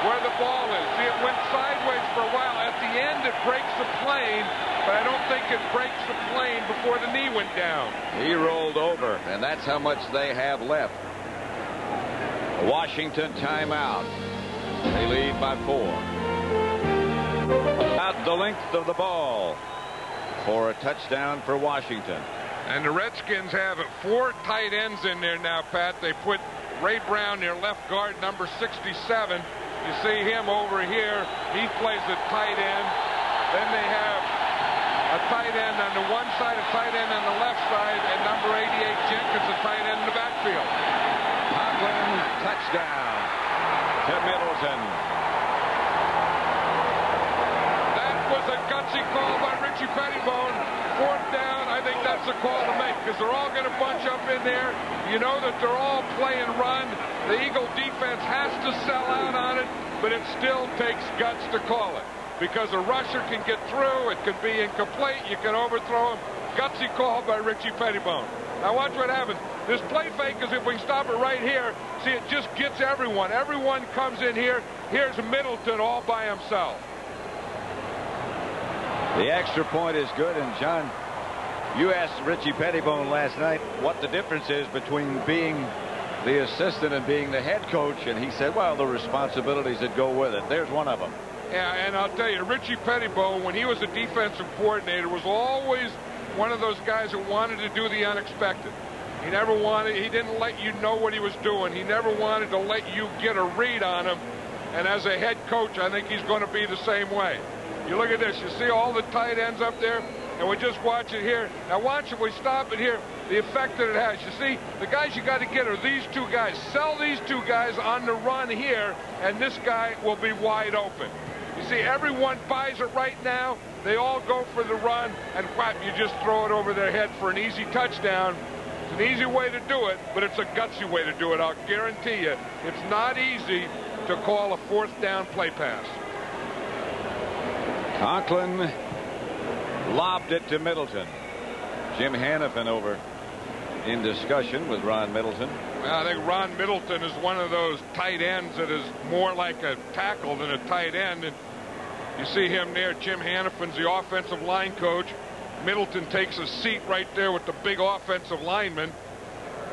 where the ball is. See, it went sideways for a while. At the end, it breaks the plane, but I don't think it breaks the plane before the knee went down. He rolled over, and that's how much they have left. Washington timeout. They lead by 4. At the length of the ball for a touchdown for Washington. And the Redskins have 4 tight ends in there now, Pat. They put Ray Brown, their left guard, number 67. You see him over here. He plays the tight end. Then they have a tight end on the one side, a tight end on the left side, and number 88, Jenkins, a tight end in the backfield. Conklin, touchdown to Middleton. That was a gutsy call by Richie Pettibone. 4th down, I think that's the call to make because they're all going to bunch up in there. You know that they're all play and run. The Eagle defense has to sell out on it, but it still takes guts to call it because a rusher can get through. It could be incomplete. You can overthrow him. Gutsy call by Richie Pettibone. Now watch what happens. This play fake is, if we stop it right here, see, it just gets everyone. Everyone comes in here. Here's Middleton all by himself. The extra point is good. And John, you asked Richie Pettibone last night what the difference is between being the assistant and being the head coach, and he said, well, the responsibilities that go with it. There's one of them. Yeah, and I'll tell you, Richie Pettibone, when he was a defensive coordinator, was always one of those guys who wanted to do the unexpected. He didn't let you know what he was doing. He never wanted to let you get a read on him. And as a head coach, I think he's going to be the same way. You look at this. You see all the tight ends up there? And we just watch it here. Now watch if we stop it here, the effect that it has. You see, the guys you got to get are these 2 guys. Sell these 2 guys on the run here, and this guy will be wide open. You see, everyone buys it right now. They all go for the run, and whap, you just throw it over their head for an easy touchdown. It's an easy way to do it, but it's a gutsy way to do it. I'll guarantee you, it's not easy to call a 4th down play pass. Conklin lobbed it to Middleton. Jim Hannafin over in discussion with Ron Middleton. Well, I think Ron Middleton is one of those tight ends that is more like a tackle than a tight end. And you see him there. Jim Hannafin's the offensive line coach. Middleton takes a seat right there with the big offensive lineman.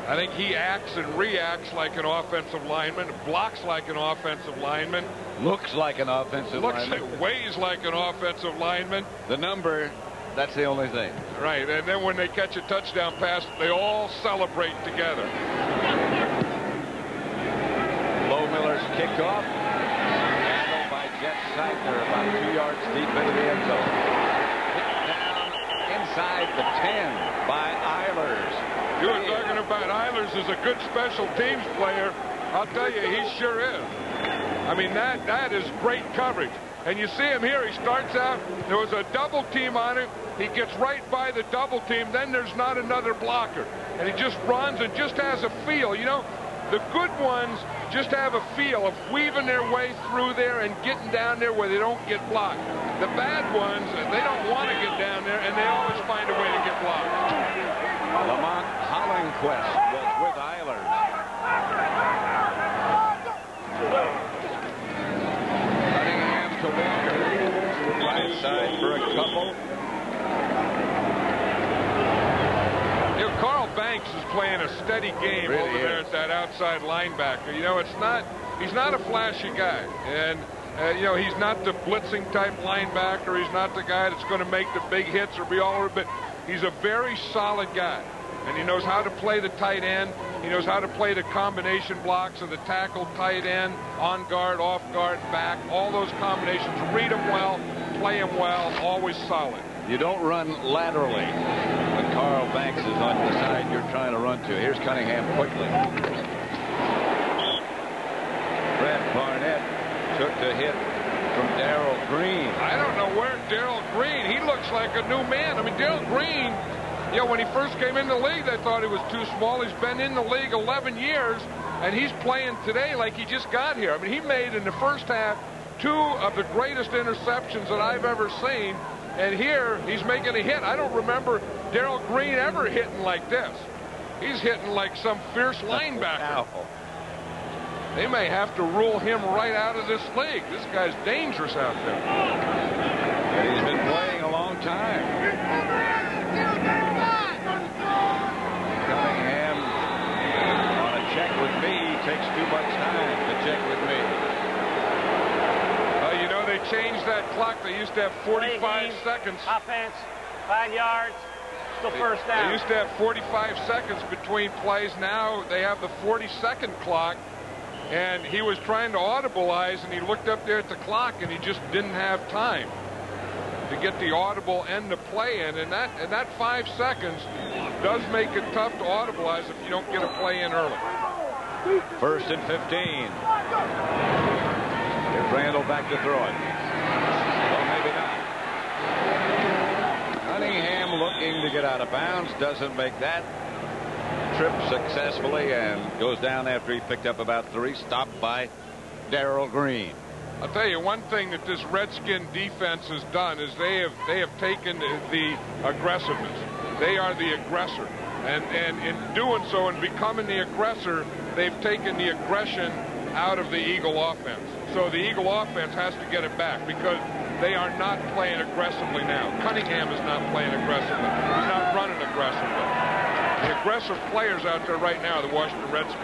I think he acts and reacts like an offensive lineman, blocks like an offensive lineman. Looks like an offensive lineman. Weighs like an offensive lineman. The number, that's the only thing. Right, and then when they catch a touchdown pass, they all celebrate together. Low Miller's kickoff. Handled by Jet Seidner about 2 yards deep into the end zone. Hit down inside the 10 by Eilers. You were talking about Eilers as a good special teams player. I'll tell you, he sure is. I mean, that is great coverage. And you see him here. He starts out, there was a double team on him. He gets right by the double team. Then there's not another blocker. And he just runs and just has a feel. You know, the good ones just have a feel of weaving their way through there and getting down there where they don't get blocked. The bad ones, they don't want to get down there, and they always find a way to get blocked. Lamont Hollenquist was with Eilers. Cunningham to Walker. Right side for a couple. You know, Carl Banks is playing a steady game Really over there is. at that outside linebacker. You know, he's not a flashy guy. And, you know, he's not the blitzing type linebacker. He's not the guy that's going to make the big hits or be all over. But he's a very solid guy. And he knows how to play the tight end. He knows how to play the combination blocks of the tackle, tight end, on guard, off guard, back. All those combinations. Read them well, play them well, always solid. You don't run laterally when Carl Banks is on the side you're trying to run to. Here's Cunningham quickly. Brett Barnett took the hit from Darrell Green. I don't know where Darrell Green, he looks like a new man. I mean, Darrell Green, you know, when he first came in the league, they thought he was too small. He's been in the league 11 years, and he's playing today like he just got here. I mean, he made in the first half 2 of the greatest interceptions that I've ever seen, and here he's making a hit. I don't remember Darrell Green ever hitting like this. He's hitting like some fierce linebacker. They may have to rule him right out of this league. This guy's dangerous out there. And he's been playing a long time. Cunningham on a check with me takes too much time to check with me. You know, they changed that clock. They used to have 45 seconds. Offense, 5 yards, still first down. They used to have 45 seconds between plays. Now they have the 40-second clock. And he was trying to audibilize, and he looked up there at the clock, and he just didn't have time to get the audible end of play in. And that 5 seconds does make it tough to audibilize if you don't get a play in early. 1st and 15. Here's Randall back to throw it. Well, maybe not. Cunningham looking to get out of bounds, doesn't make that trip successfully, and goes down after he picked up about 3, stopped by Darrell Green. I'll tell you one thing that this Redskin defense has done is they have taken the aggressiveness. They are the aggressor, and in doing so and becoming the aggressor, they've taken the aggression out of the Eagle offense. So the Eagle offense has to get it back because they are not playing aggressively now. Cunningham is not playing aggressively. He's not running aggressively. The aggressive players out there right now are the Washington Redskins.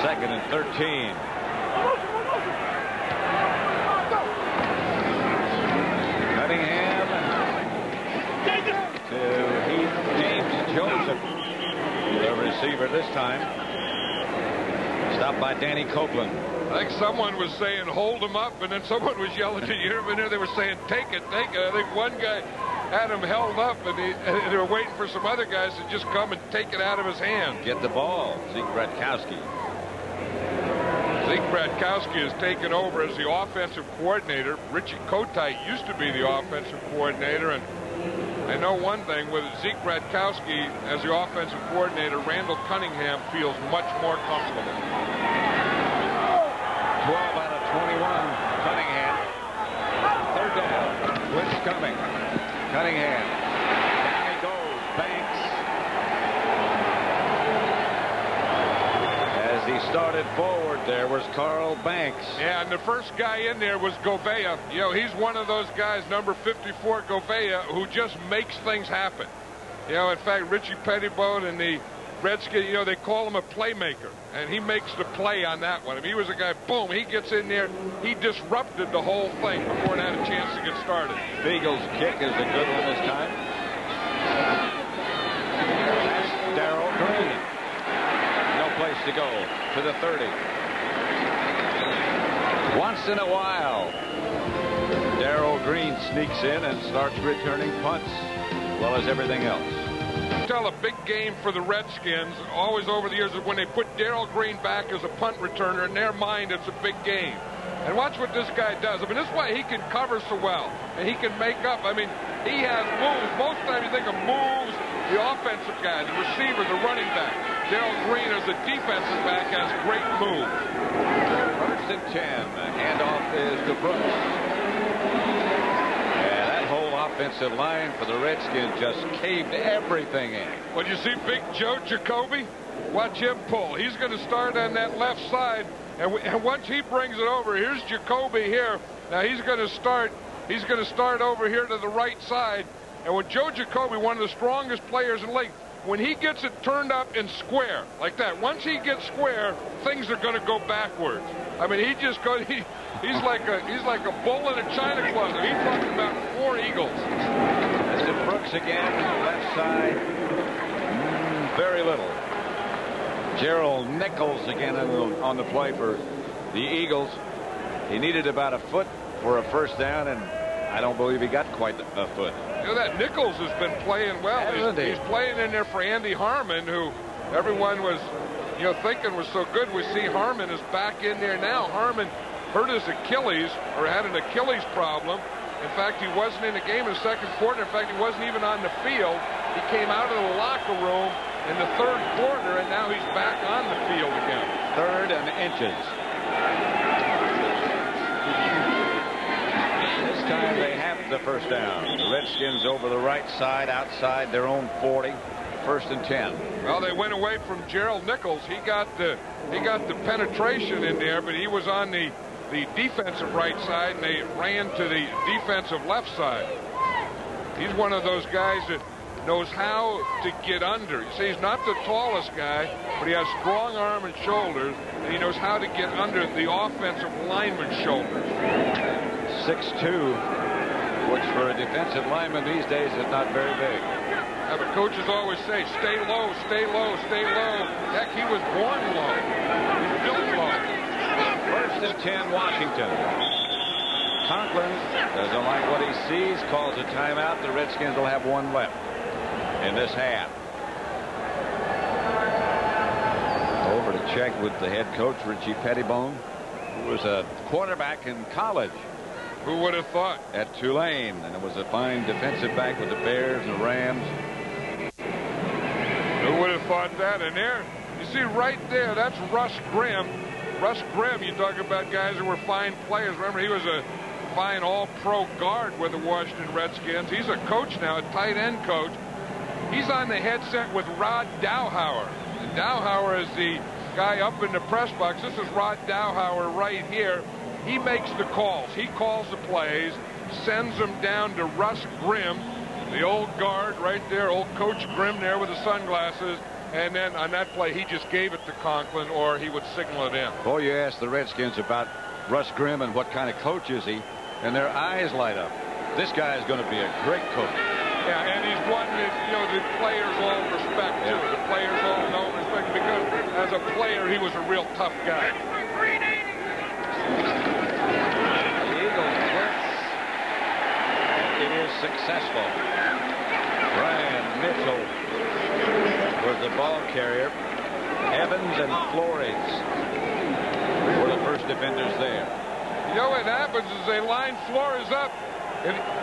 2nd and 13. Cunningham to James Joseph, the receiver this time. Stopped by Danny Copeland. I think someone was saying hold him up, and then someone was yelling to you. And they were saying take it, take it. I think one guy had him held up, and they were waiting for some other guys to just come and take it out of his hand. Get the ball, Zeke Bratkowski. Zeke Bratkowski has taken over as the offensive coordinator. Richie Kotite used to be the offensive coordinator, and I know one thing, with Zeke Bratkowski as the offensive coordinator, Randall Cunningham feels much more comfortable. 12 out of 21, Cunningham. 3rd down, blitz coming. Cunningham. Down he goes. Banks. As he started forward, there was Carl Banks. Yeah, and the first guy in there was Gouveia. You know, he's one of those guys, number 54, Gouveia, who just makes things happen. You know, in fact, Richie Pettiboat and the Redskins, you know, they call him a playmaker, and he makes the play on that one. If he was a guy, boom, he gets in there, he disrupted the whole thing before it had a chance to get started. Beagle's kick is a good one this time. That's Darrell Green. No place to go to the 30. Once in a while, Darrell Green sneaks in and starts returning punts as well as everything else. Tell a big game for the Redskins always over the years is when they put Darrell Green back as a punt returner. In their mind, it's a big game. And watch what this guy does. I mean, this is why he can cover so well, and he can make up. I mean, he has moves. Most of the time you think of moves, the offensive guy, the receiver, the running back. Darrell Green as a defensive back has great moves. 1st and 10. The handoff is to Brooks. Offensive line for the Redskins just caved everything in. Well, you see Big Joe Jacoby? Watch him pull. He's going to start on that left side, and once he brings it over, here's Jacoby here. Now he's going to start over here to the right side. And when Joe Jacoby, one of the strongest players in the league, when he gets it turned up and square like that, once he gets square, things are going to go backwards. I mean, he just goes. He's like a bull in a china closet. He's talking about 4 eagles. This is Brooks again, left side. Very little. Gerald Nichols again on the play for the Eagles. He needed about a foot for a first down, and I don't believe he got quite a foot. You know, that Nichols has been playing well. He's playing in there for Andy Harmon, who everyone was, thinking was so good. We see Harmon is back in there now. Harmon hurt his Achilles, or had an Achilles problem. In fact, he wasn't in the game in the second quarter. In fact, he wasn't even on the field. He came out of the locker room in the third quarter, and now he's back on the field again. 3rd and inches. This time they have the first down. The Redskins over the right side, outside their own 40. 1st and 10. Well, they went away from Gerald Nichols. He got the penetration in there, but he was on the defensive right side, and they ran to the defensive left side. He's one of those guys that knows how to get under. You see, he's not the tallest guy, but he has strong arm and shoulders, and he knows how to get under the offensive lineman's shoulders. 6'2", which for a defensive lineman these days is not very big. Yeah, but coaches always say, stay low, stay low, stay low. Heck, he was born low. He's built low. 1st and 10, Washington. Conklin doesn't like what he sees, calls a timeout. The Redskins will have one left in this half. Over to check with the head coach, Richie Pettibone, who was a quarterback in college. Who would have thought? At Tulane, and it was a fine defensive back with the Bears and the Rams. Who would have thought that? And there, you see right there, that's Russ Grimm. Russ Grimm, you talk about guys who were fine players. Remember, he was a fine all-pro guard with the Washington Redskins. He's a coach now, a tight end coach. He's on the headset with Rod Dowhauer. And Dowhauer is the guy up in the press box. This is Rod Dowhauer right here. He makes the calls. He calls the plays, sends them down to Russ Grimm, the old guard right there, old Coach Grimm there with the sunglasses. And then on that play, he just gave it to Conklin, or he would signal it in. Boy, you ask the Redskins about Russ Grimm and what kind of coach is he, and their eyes light up. This guy is going to be a great coach. Yeah, and he's one that, the players all respect, too. The players all know and respect, because as a player, he was a real tough guy. The Eagles blitz. It is successful. Brian Mitchell was the ball carrier. Evans and Flores were the first defenders there. You know what happens is they line Flores up.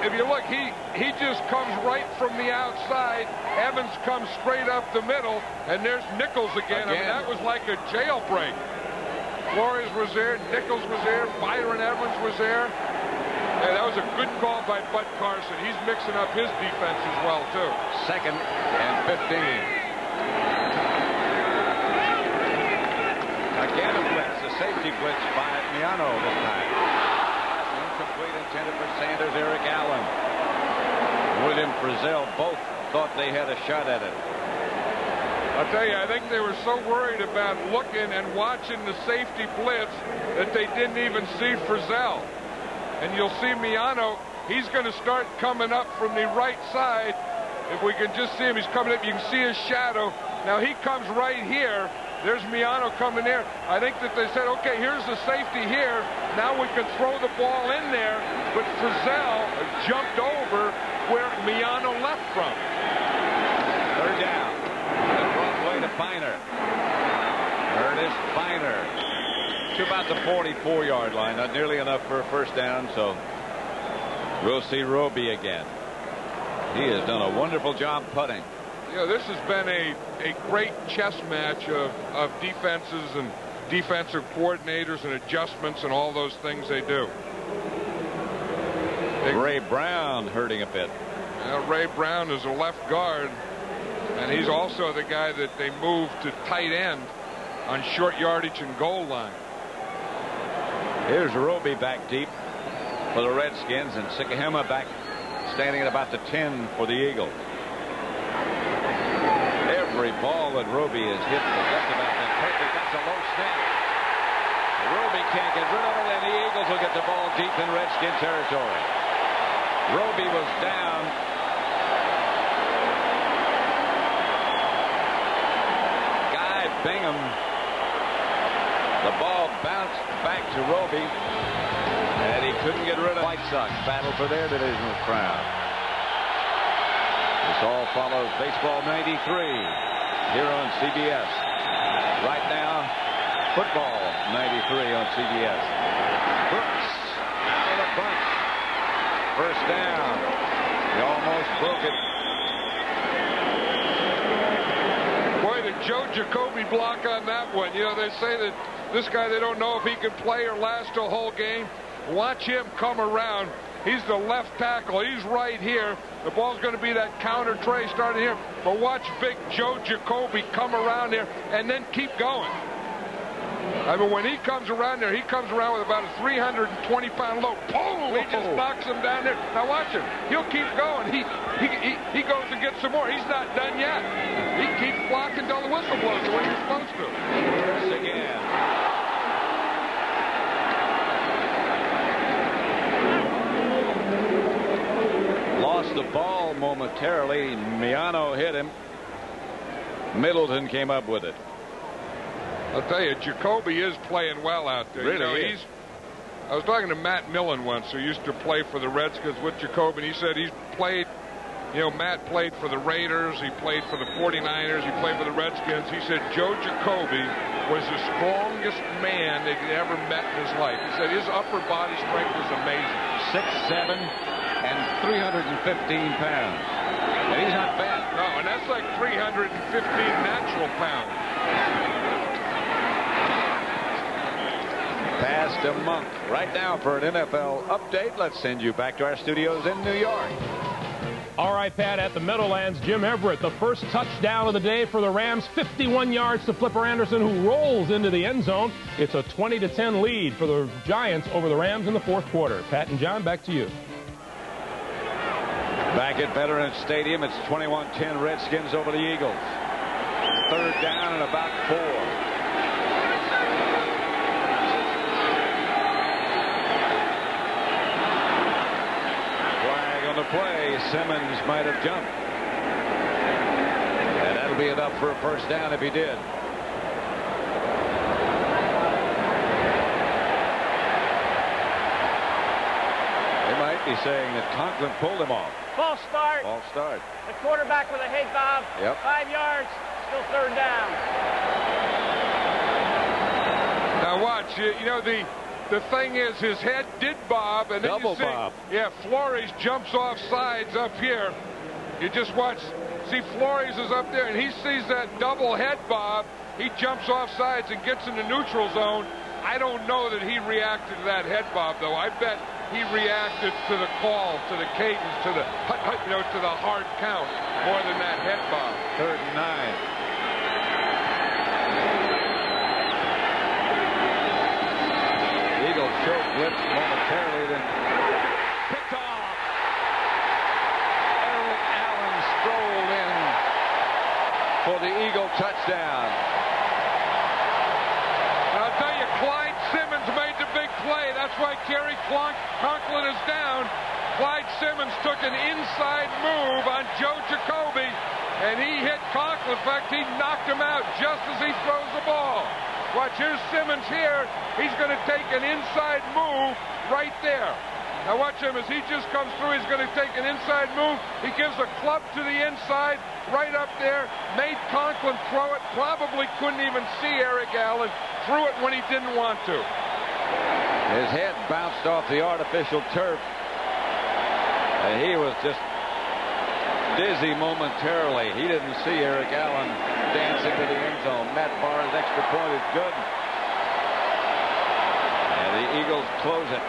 If you look, he just comes right from the outside. Evans comes straight up the middle, and there's Nichols again. I mean, that was like a jailbreak. Flores was there, Nichols was there, Byron Evans was there. And that was a good call by Bud Carson. He's mixing up his defense as well, too. 2nd and 15. Again a blitz, a safety blitz by Miano this time. Incomplete, intended for Sanders, Eric Allen. William Frizzell both thought they had a shot at it. I'll tell you, I think they were so worried about looking and watching the safety blitz that they didn't even see Frizzell. And you'll see Miano, he's going to start coming up from the right side. If we can just see him, he's coming up. You can see his shadow. Now he comes right here. There's Miano coming there. I think that they said, okay, here's the safety here. Now we can throw the ball in there. But Frizzell jumped over where Miano left from. 3rd down. The wrong way to Finer. Ernest Finer. To about the 44-yard line. Not nearly enough for a first down, so we'll see Roby again. He has done a wonderful job putting. Yeah, this has been a great chess match of defenses and defensive coordinators and adjustments and all those things they do. Ray Brown hurting a bit. Ray Brown is a left guard, and he's also the guy that they moved to tight end on short yardage and goal line. Here's Roby back deep for the Redskins, and Sikahema back standing at about the 10 for the Eagles. Every ball that Roby has hit has just about been perfect. That's a low snap. Roby can't get rid of it, and the Eagles will get the ball deep in Redskin territory. Roby was down. Guy Bingham. The ball bounced back to Roby, and he couldn't get rid of White Sox battle for their divisional crown. This all follows Baseball 93 here on CBS. Right now, Football 93 on CBS. Brooks with a bunt. First down. He almost broke it. Boy, the Joe Jacoby block on that one. You know, they say that this guy, they don't know if he can play or last a whole game. Watch him come around. He's the left tackle. He's right here. The ball's going to be that counter tray starting here. But watch big Joe Jacoby come around there and then keep going. I mean, when he comes around there, he comes around with about a 320-pound load. Boom! He just knocks him down there. Now watch him. He'll keep going. He goes to get some more. He's not done yet. He keeps blocking till the whistle blows the way you're supposed to. Yes, again. Lost the ball momentarily. Miano hit him. Middleton came up with it. I'll tell you, Jacoby is playing well out there. Really, you know, I was talking to Matt Millen once, who used to play for the Redskins with Jacoby, and he said he's played, you know, Matt played for the Raiders, he played for the 49ers, he played for the Redskins. He said Joe Jacoby was the strongest man that he'd ever met in his life. He said his upper body strength was amazing. 6'7" and 315 pounds. And he's not bad. No, and that's like 315 natural pounds. Pass to Monk. Right now for an NFL update, let's send you back to our studios in New York. All right, Pat, at the Meadowlands, Jim Everett, the first touchdown of the day for the Rams, 51 yards to Flipper Anderson, who rolls into the end zone. It's a 20-10 lead for the Giants over the Rams in the fourth quarter. Pat and John, back to you. Back at Veterans Stadium, it's 21-10 Redskins over the Eagles. Third down and about 4. Play, Simmons might have jumped, and that'll be enough for a first down if he did. They might be saying that Conklin pulled him off. False start. False start. The quarterback with a head bob. Yep. 5 yards. Still third down. Now watch, you know, the thing is, his head did bob, and then Double you see, bob. yeah, Flores jumps off sides up here. You just watch, see Flores is up there, and he sees that double head bob. He jumps off sides and gets in the neutral zone. I don't know that he reacted to that head bob, though. I bet he reacted to the call, to the cadence, to the, you know, to the hard count more than that head bob. 3rd and 9. Eagles show blitz momentarily, then picked off. Eric Allen strolled in for the Eagle touchdown. I'll tell you, Clyde Simmons made the big play. That's why Kerry Conklin is down. Clyde Simmons took an inside move on Joe Jacoby, and he hit Conklin. In fact, he knocked him out just as he throws the ball. Watch, here's Simmons here. He's going to take an inside move right there. Now watch him as he just comes through. He's going to take an inside move. He gives a club to the inside right up there. Made Conklin throw it. Probably couldn't even see Eric Allen. Threw it when he didn't want to. His head bounced off the artificial turf. And he was just dizzy momentarily. He didn't see Eric Allen dancing to the end zone. Matt Barr's extra point is good. And the Eagles close it.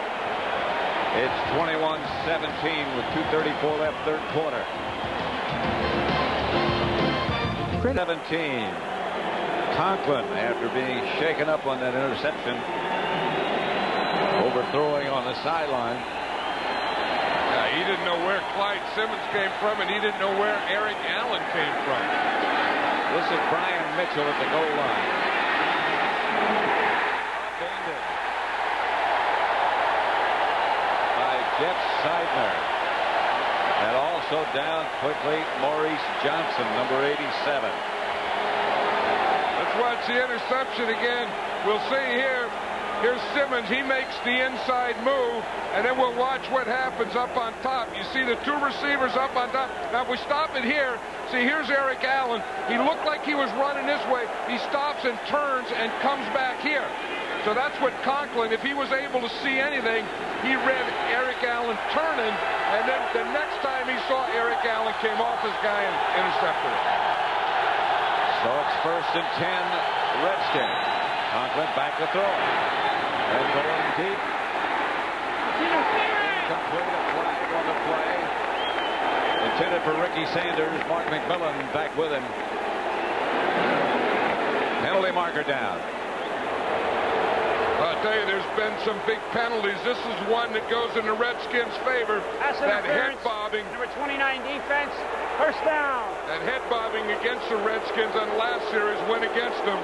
It's 21-17 with 2:34 left, third quarter. 17. Conklin, after being shaken up on that interception, overthrowing on the sideline. He didn't know where Clyde Simmons came from, and he didn't know where Eric Allen came from. This is Brian Mitchell at the goal line. Upended by Jeff Seidner. And also down quickly, Maurice Johnson, number 87. Let's watch gets the interception again. We'll see here. Here's Simmons. He makes the inside move, and then we'll watch what happens up on top. You see the two receivers up on top. Now, if we stop it here, see, here's Eric Allen. He looked like he was running this way. He stops and turns and comes back here. So that's what Conklin, if he was able to see anything, he read Eric Allen turning, and then the next time he saw Eric Allen came off his guy and intercepted it. So it's 1st and 10, Redskins. Conklin back to throw. And going deep. Incomplete, a flag on the play. Intended for Ricky Sanders. Mark McMillan back with him. Penalty marker down. I'll tell you, there's been some big penalties. This is one that goes in the Redskins' favor. That head bobbing. Number 29 defense, first down. That head bobbing against the Redskins on the last series went against them.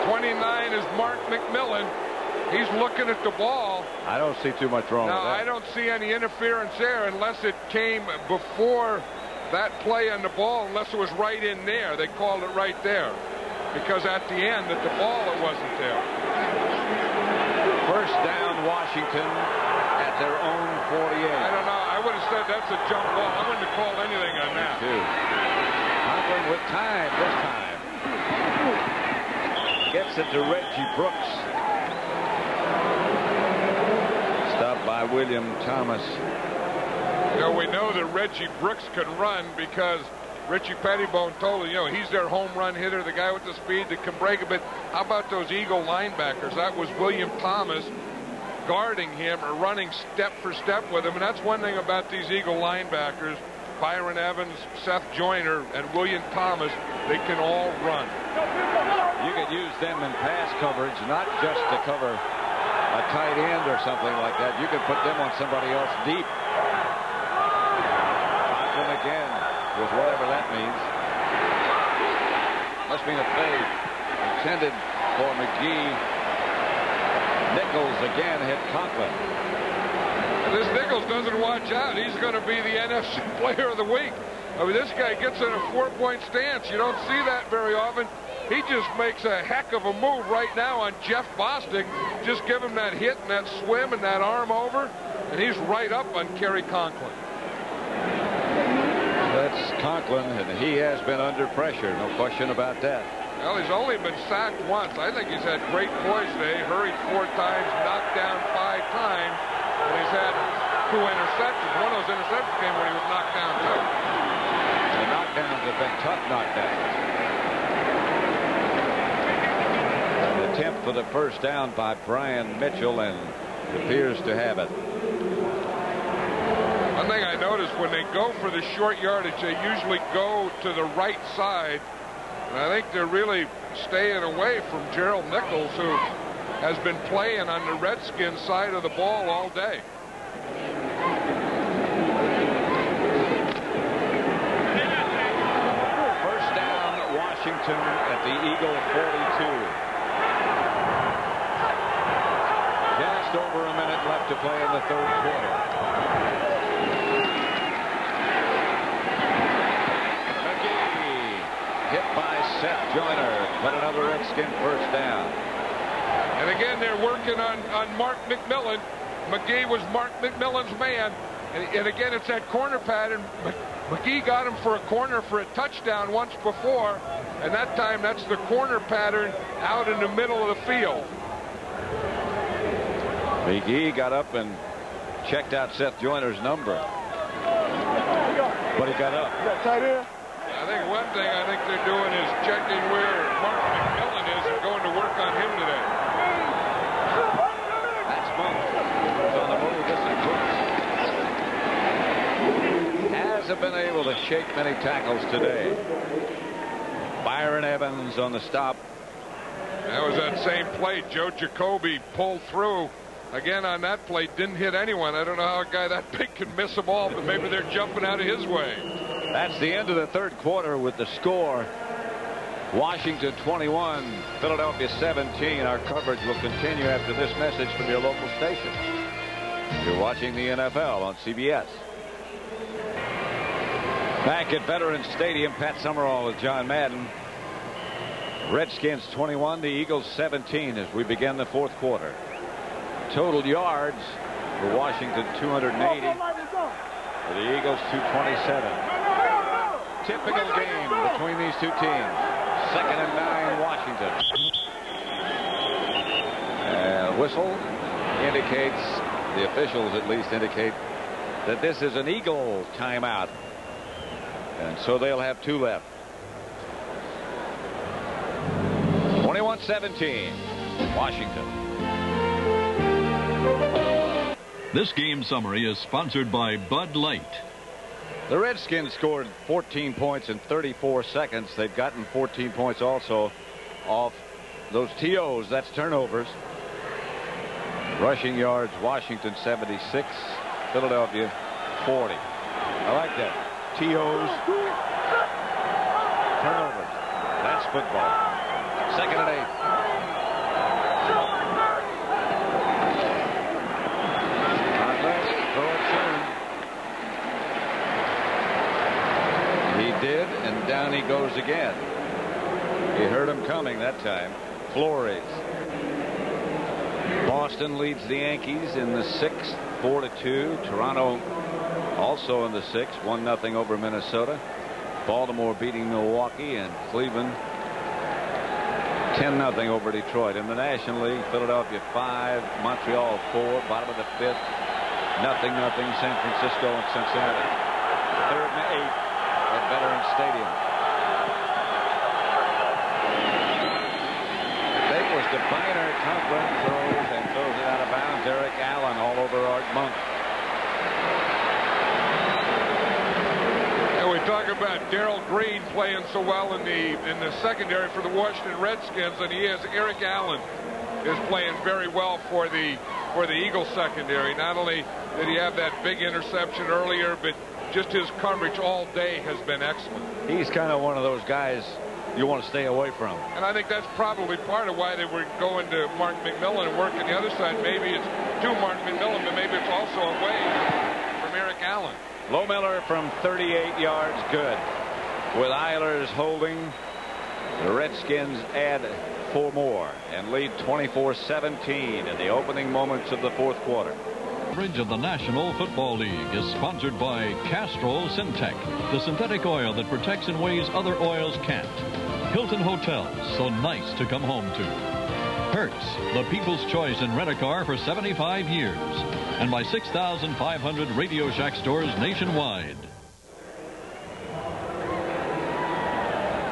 29 is Mark McMillan. He's looking at the ball. I don't see too much wrong with that. I don't see any interference there unless it came before that play on the ball, unless it was right in there. They called it right there. Because at the end, at the ball, it wasn't there. First down, Washington at their own 48. I don't know. I would have said that's a jump ball. I wouldn't have called anything on that. Conklin with time this time. Gets it to Reggie Brooks. Stopped by William Thomas. You know, we know that Reggie Brooks can run because Richie Pettibone told him, he's their home run hitter, the guy with the speed that can break a bit. How about those Eagle linebackers? That was William Thomas guarding him or running step for step with him. And that's one thing about these Eagle linebackers. Byron Evans, Seth Joyner, and William Thomas, they can all run. You could use them in pass coverage, not just to cover a tight end or something like that. You could put them on somebody else deep. Conklin again, with whatever that means. Must mean a fade intended for McGee. Nichols again hit Conklin. And this Nichols doesn't watch out. He's going to be the NFC Player of the Week. I mean, this guy gets in a 4-point stance. You don't see that very often. He just makes a heck of a move right now on Jeff Bostic. Just give him that hit and that swim and that arm over, and he's right up on Kerry Conklin. That's Conklin, and he has been under pressure, no question about that. Well, he's only been sacked once. I think he's had great poise today. Hurried 4 times, knocked down 5 times, and he's had 2 interceptions. One of those interceptions came when he was knocked down too. The knockdowns have been tough knockdowns. An attempt for the first down by Brian Mitchell, and it appears to have it. One thing I noticed, when they go for the short yardage, they usually go to the right side. And I think they're really staying away from Gerald Nichols, who has been playing on the Redskins side of the ball all day. First down, Washington at the Eagle 42. Just over a minute left to play in the third quarter. Hit by Seth Joyner, but another Redskin first down. And again, they're working on Mark McMillan. McGee was Mark McMillan's man. And again, it's that corner pattern. McGee got him for a corner for a touchdown once before. And that time, that's the corner pattern out in the middle of the field. McGee got up and checked out Seth Joyner's number. But he got up. I think one thing I think they're doing is checking where Mark McMillan is and going to work on him today. That's Monk. On the move, this is Brooks. Hasn't been able to shake many tackles today. Byron Evans on the stop. That was that same play. Joe Jacoby pulled through. Again, on that play, didn't hit anyone. I don't know how a guy that big can miss a ball, but maybe they're jumping out of his way. That's the end of the third quarter with the score. Washington 21, Philadelphia 17. Our coverage will continue after this message from your local station. You're watching the NFL on CBS. Back at Veterans Stadium, Pat Summerall with John Madden. Redskins 21, the Eagles 17 as we begin the fourth quarter. Total yards for Washington 280. For the Eagles 227. Typical game between these two teams. 2nd and 9 Washington. Whistle indicates, the officials at least indicate, that this is an Eagle timeout. And so they'll have 2 left. 21-17 Washington. This game summary is sponsored by Bud Light. The Redskins scored 14 points in 34 seconds. They've gotten 14 points also off those TOs. That's turnovers. Rushing yards, Washington 76, Philadelphia 40. I like that. TOs, turnovers. That's football. 2nd and 8. Throw it soon. He did, and down he goes again. He heard him coming that time. Flores. Boston leads the Yankees in the 6th, 4-2. Toronto also in the 6th, 1-0 over Minnesota. Baltimore beating Milwaukee, and Cleveland 10-0 over Detroit. In the National League, Philadelphia 5, Montreal 4, bottom of the 5th, 0-0 San Francisco and Cincinnati. 3rd and 8th at Veterans Stadium. Fake was to Biner. Conklin throws and throws it out of bounds. Eric Allen all over Art Monk. And we talk about Darrell Green playing so well in the secondary for the Washington Redskins, and he is. Eric Allen is playing very well for the Eagles secondary. Not only did he have that big interception earlier, but just his coverage all day has been excellent. He's kind of one of those guys you want to stay away from. And I think that's probably part of why they were going to Mark McMillan and working the other side. Maybe it's to Mark McMillan, but maybe it's also away from Eric Allen. Lohmiller from 38 yards, good. With Eilers holding, the Redskins add 4 more and lead 24-17 in the opening moments of the fourth quarter. Coverage of the National Football League is sponsored by Castrol Syntec, the synthetic oil that protects in ways other oils can't. Hilton Hotels, so nice to come home to. Hertz, the people's choice in rent-a-car for 75 years. And by 6,500 Radio Shack stores nationwide.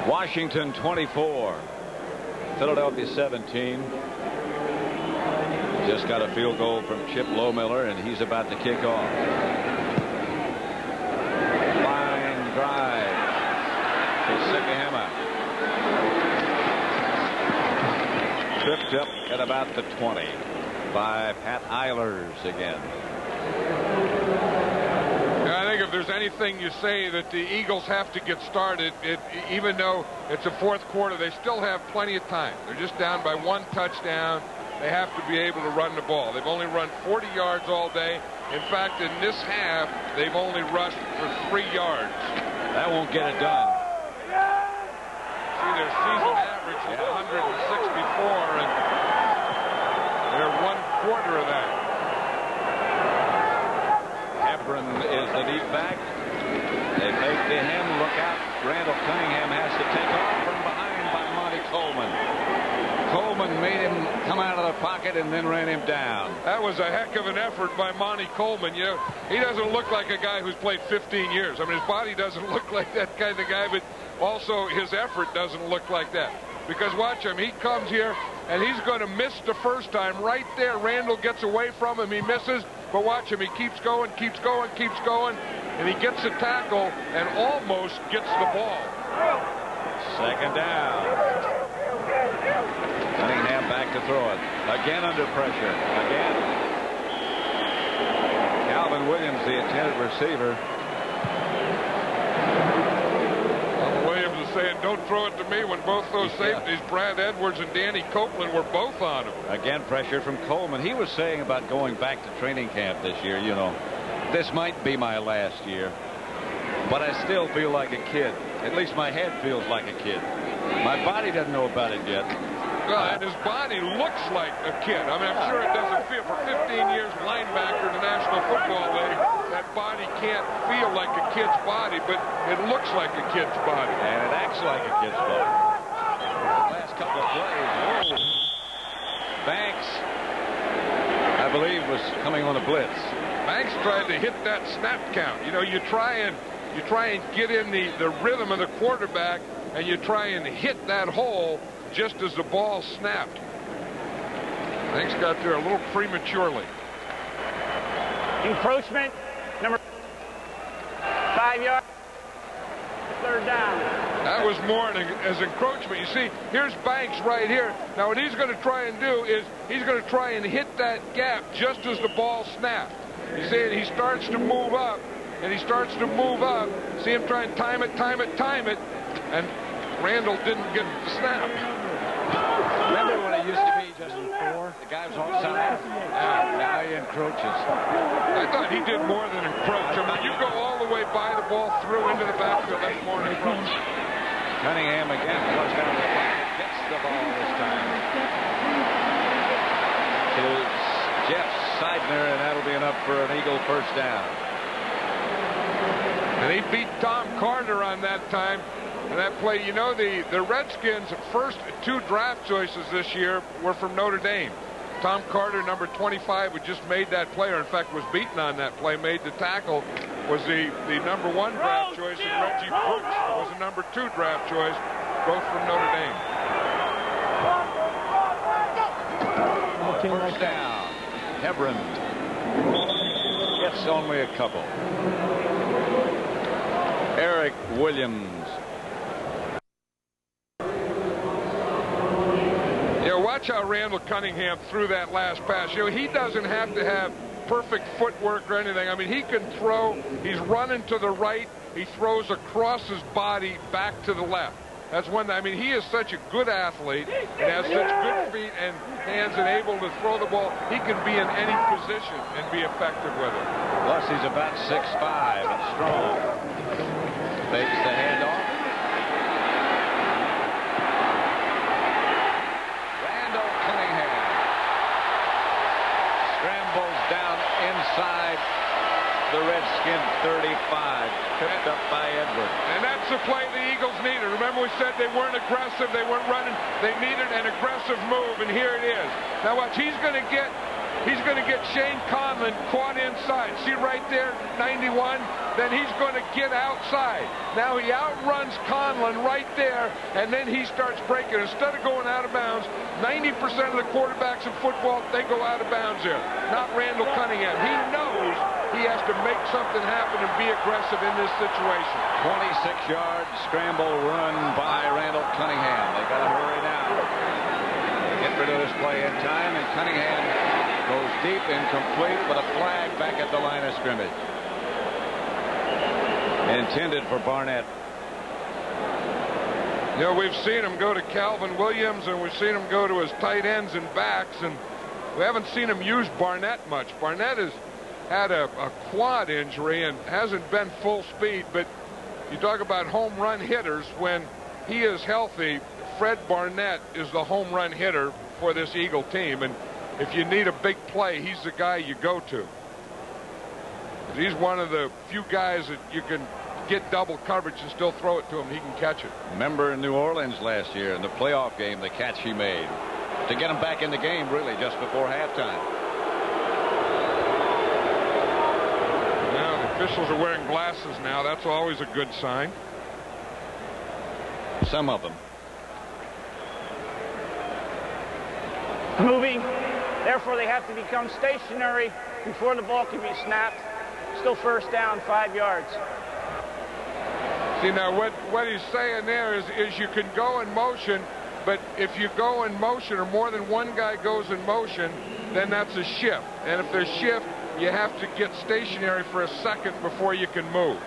Washington 24, Philadelphia 17. Just got a field goal from Chip Lohmiller, and he's about to kick off. Line drive to Sikahema. Tripped up at about the 20 by Pat Eilers again. I think if there's anything you say that the Eagles have to get started, even though it's a fourth quarter, they still have plenty of time. They're just down by 1 touchdown. They have to be able to run the ball. They've only run 40 yards all day. In fact, in this half, they've only rushed for 3 yards. That won't get it done. See, their season average is 164, and they're 1/4 of that. Hebron is the deep back. They fake to him. Look out. Randall Cunningham has to take off from behind by Monty Coleman. Coleman made him come out of the pocket and then ran him down. That was a heck of an effort by Monty Coleman. You know, he doesn't look like a guy who's played 15 years. I mean, his body doesn't look like that kind of guy, but also his effort doesn't look like that. Because watch him. He comes here, and he's going to miss the first time. Right there, Randall gets away from him. He misses, but watch him. He keeps going, keeps going, keeps going, and he gets the tackle and almost gets the ball. 2nd down. Cunningham back to throw it. Again under pressure. Again. Calvin Williams, the intended receiver. Williams is saying, don't throw it to me, when both those safeties, Brad Edwards and Danny Copeland, were both on him. Again, pressure from Coleman. He was saying about going back to training camp this year, you know, this might be my last year, but I still feel like a kid. At least my head feels like a kid. My body doesn't know about it yet. Well, and his body looks like a kid. I mean, I'm sure it doesn't feel. For 15 years, linebacker in the National Football League, that body can't feel like a kid's body, but it looks like a kid's body. And it acts like a kid's body. Last couple of plays. Whoa. Banks, I believe, was coming on a blitz. Banks tried to hit that snap count. You know, you try and get in the rhythm of the quarterback, and you try and hit that hole just as the ball snapped. Banks got there a little prematurely. Encroachment, number 5 yards, 3rd down. That was more as encroachment. You see, here's Banks right here. Now what he's going to try and do is he's going to try and hit that gap just as the ball snapped. You see it, he starts to move up, and he starts to move up. See him try and time it, and Randall didn't get the snap. Remember when it used to be just 4? The guy was offside. Now he encroaches. I thought he did more than encroach. I mean, you go all the way by the ball through into the backfield. That's more than encroach. Cunningham again goes down the pocket, gets the ball this time to Jeff Seidner, and that'll be enough for an Eagle first down. And he beat Tom Carter on that time. And that play, you know, the Redskins' first 2 draft choices this year were from Notre Dame. Tom Carter, number 25, who just made that play, or in fact was beaten on that play, made the tackle, was the number 1 draft choice, and Reggie Bush was the number 2 draft choice, both from Notre Dame. First down. Hebron gets only a couple. Eric Williams. Watch how Randall Cunningham threw that last pass. You know, he doesn't have to have perfect footwork or anything. I mean, he can throw. He's running to the right. He throws across his body back to the left. That's one. I mean, he is such a good athlete and has such good feet and hands and able to throw the ball. He can be in any position and be effective with it. Plus, he's about 6'5" and strong. Fakes the handoff. Inside the Redskin 35, picked up by Edwards. And that's the play the Eagles needed. Remember, we said they weren't aggressive, they weren't running. They needed an aggressive move, and here it is. Now watch, he's going to get Shane Conlon caught inside. See right there, 91? Then he's going to get outside. Now he outruns Conlon right there, and then he starts breaking. Instead of going out of bounds, 90% of the quarterbacks in football, they go out of bounds there. Not Randall Cunningham. He knows he has to make something happen and be aggressive in this situation. 26-yard scramble run by Randall Cunningham. They got to hurry now. Get rid of this play in time, and Cunningham goes deep, incomplete, but a flag back at the line of scrimmage. Intended for Barnett. You know, we've seen him go to Calvin Williams, and we've seen him go to his tight ends and backs, and we haven't seen him use Barnett much. Barnett has had a quad injury and hasn't been full speed, but you talk about home run hitters. When he is healthy, Fred Barnett is the home run hitter for this Eagle team, and if you need a big play, he's the guy you go to. He's one of the few guys that you can get double coverage and still throw it to him. He can catch it. Remember in New Orleans last year in the playoff game, the catch he made to get him back in the game really just before halftime. Now the officials are wearing glasses now. That's always a good sign. Some of them. Moving. Therefore, they have to become stationary before the ball can be snapped. Still first down, 5 yards. See, now what he's saying there is you can go in motion, but if you go in motion or more than one guy goes in motion, then that's a shift. And if there's shift, you have to get stationary for a second before you can move.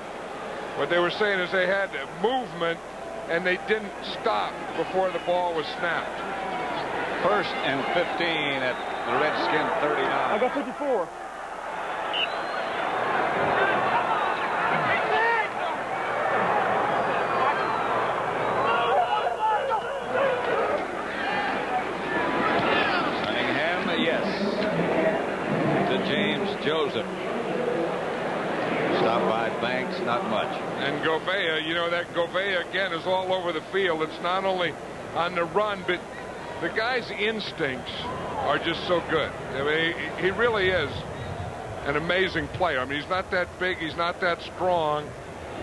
What they were saying is they had movement and they didn't stop before the ball was snapped. First and 15 at the Redskin 39. I got 54. it. Stopped by Banks, not much. And Gouveia, you know, that Gouveia again is all over the field. It's not only on the run, but the guy's instincts are just so good. I mean, he really is an amazing player. I mean, he's not that big, he's not that strong,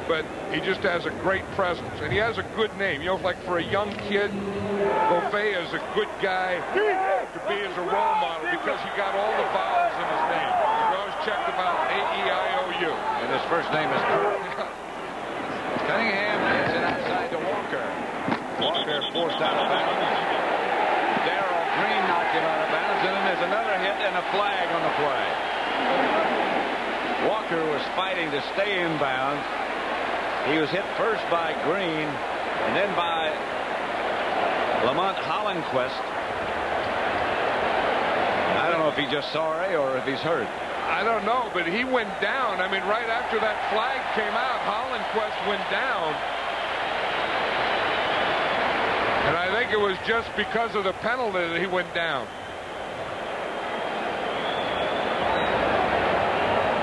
but he just has a great presence. And he has a good name. You know, like for a young kid, Gouveia is a good guy to be as a role model because he got all the vowels in his name. He always checked about A-E-I-O-U. And his first name is Cunningham gets it outside to Walker. Walker forced out of bounds. Darrell Green knocked him out of bounds, and then there's another hit and a flag on the play. Walker was fighting to stay in bounds. He was hit first by Green and then by Lamont Hollenquist. I don't know if he just sorry or if he's hurt. I don't know, but he went down. I mean, right after that flag came out, Hollenquist went down. And I think it was just because of the penalty that he went down.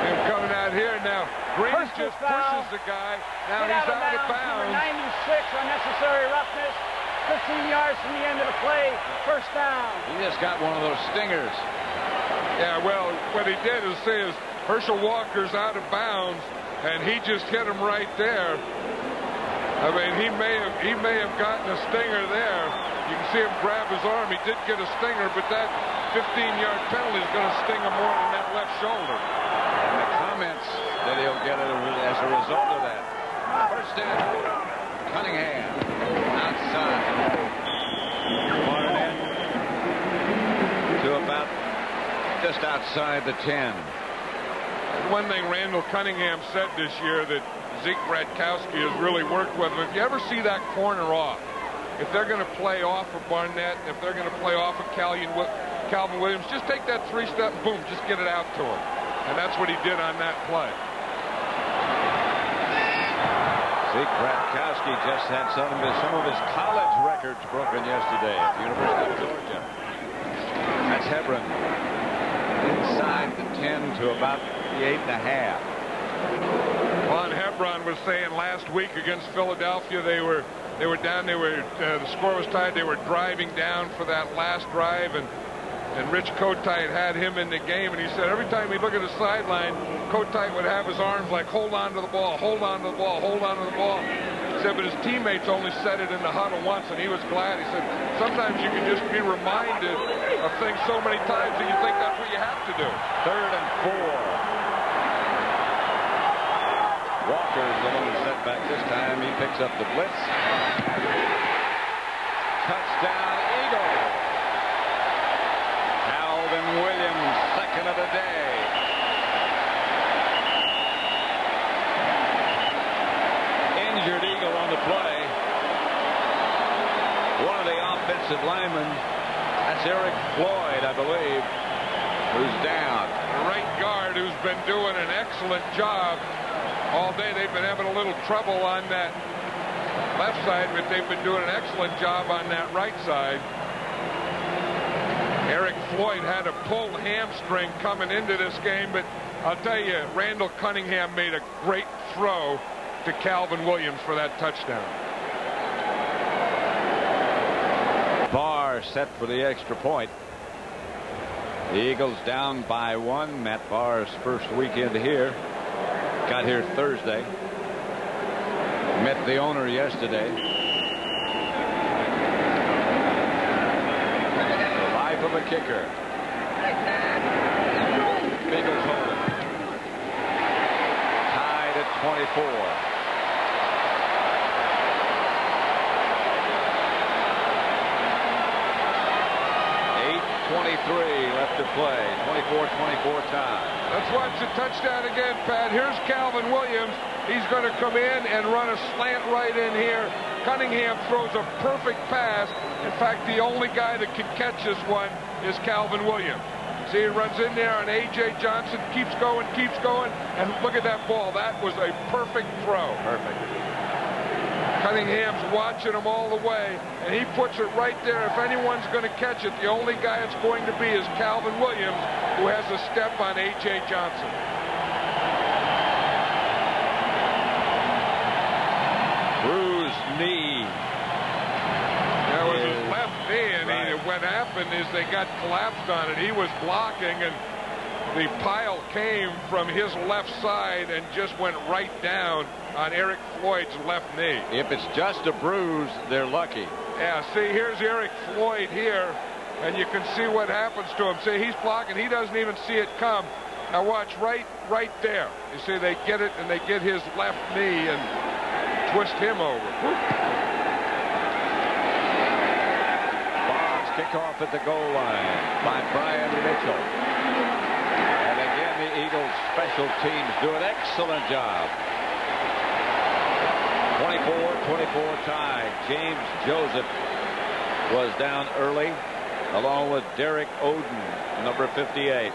Him coming out here now. Green just pushes the guy. Now he's out of bounds. Number 96, unnecessary roughness. 15 yards from the end of the play. First down. He just got one of those stingers. Yeah, well, what he did is Herschel Walker's out of bounds, and he just hit him right there. I mean, he may have gotten a stinger there. You can see him grab his arm. He did get a stinger, but that 15-yard penalty is going to sting him more than that left shoulder. And the comments that he'll get as a result of that. First down, Cunningham outside. Barnett to about just outside the 10. One thing Randall Cunningham said this year that Zeke Bratkowski has really worked with him. If you ever see that corner off, if they're going to play off of Barnett, if they're going to play off of Calvin Williams, just take that three-step, boom, just get it out to him. And that's what he did on that play. Zeke Bratkowski just had some of his college records broken yesterday at the University of Georgia. That's Hebron. Inside the 10 to about the 8.5. Von Hebron was saying last week against Philadelphia they were down. The score was tied. They were driving down for that last drive, and Rich Kotite had him in the game. And he said every time he'd look at the sideline, Kotite would have his arms like, hold on to the ball, hold on to the ball, hold on to the ball. He said, but his teammates only said it in the huddle once, and he was glad. He said sometimes you can just be reminded of things so many times that you think that's what you have to do. 3rd and 4. Walker's a little setback this time. He picks up the blitz. Touchdown, Eagles. Calvin Williams, second of the day. Injured Eagle on the play. One of the offensive linemen, that's Eric Floyd, I believe, who's down. The right guard who's been doing an excellent job. All day they've been having a little trouble on that left side, but they've been doing an excellent job on that right side. Eric Floyd had a pulled hamstring coming into this game, but I'll tell you, Randall Cunningham made a great throw to Calvin Williams for that touchdown. Barr set for the extra point. The Eagles down by 1. Matt Barr's first weekend here. Got here Thursday. Met the owner yesterday. The life of a kicker. Eagles hold it. Tied at 24. 8:23 left to play. 24-24 tie. Let's watch the touchdown again, Pat. Here's Calvin Williams. He's going to come in and run a slant right in here. Cunningham throws a perfect pass. In fact, the only guy that can catch this one is Calvin Williams. See, he runs in there, and A.J. Johnson keeps going, and look at that ball. That was a perfect throw. Perfect. Cunningham's watching him all the way, and he puts it right there. If anyone's going to catch it, the only guy it's going to be is Calvin Williams, who has a step on A.J. Johnson. Bruised knee. That was his left knee, and what happened is they got collapsed on it. He was blocking, and the pile came from his left side and just went right down on Eric Floyd's left knee. If it's just a bruise, they're lucky. Yeah, see, here's Eric Floyd here, and you can see what happens to him. See, he's blocking. He doesn't even see it come. Now watch right there. You see, they get it, and they get his left knee and twist him over. Boggs kickoff at the goal line by Brian Mitchell. And again, the Eagles special teams do an excellent job. 24-24 tie. James Joseph was down early, along with Derek Oden, number 58.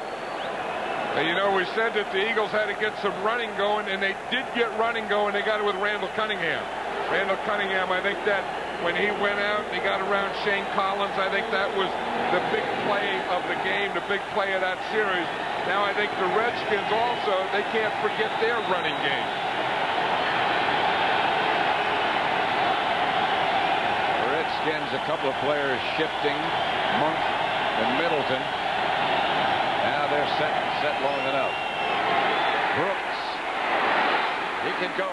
And you know, we said that the Eagles had to get some running going, and they did get running going. They got it with Randall Cunningham. Randall Cunningham, I think that when he went out and he got around Shane Collins, I think that was the big play of the game, the big play of that series. Now I think the Redskins also, they can't forget their running game. A couple of players shifting, Monk and Middleton. Now they're set long enough. Brooks, he can go.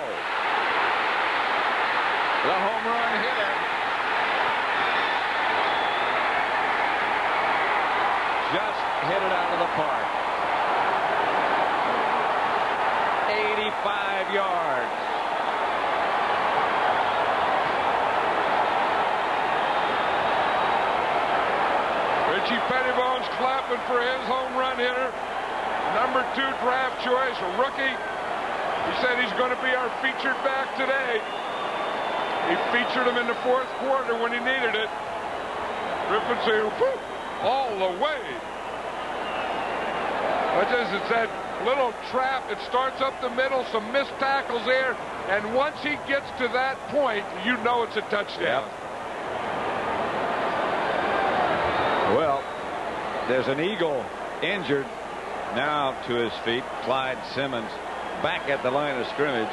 The home run hitter. Just hit it out of the park. 85 yards. Richie Pettibone's clapping for his home run hitter. Number 2 draft choice, a rookie. He said he's going to be our featured back today. He featured him in the 4th quarter when he needed it. Griffin said, whoop, all the way. It's that little trap. It starts up the middle, some missed tackles there, and once he gets to that point, you know it's a touchdown. Yep. Well, there's an Eagle injured now to his feet. Clyde Simmons back at the line of scrimmage.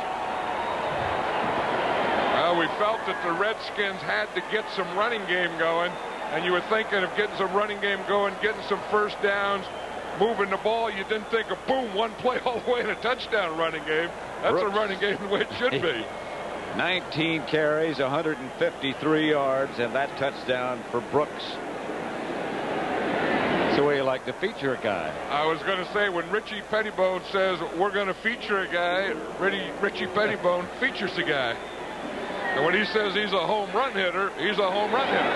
Well, we felt that the Redskins had to get some running game going, and you were thinking of getting some running game going, getting some first downs, moving the ball. You didn't think of, boom, one play all the way in a touchdown running game. That's Brooks. A running game the way it should be. 19 carries, 153 yards, and that touchdown for Brooks. That's the way you like to feature a guy. I was going to say, when Richie Pettibone says we're going to feature a guy, Richie Pettibone features a guy. And when he says he's a home run hitter, he's a home run hitter.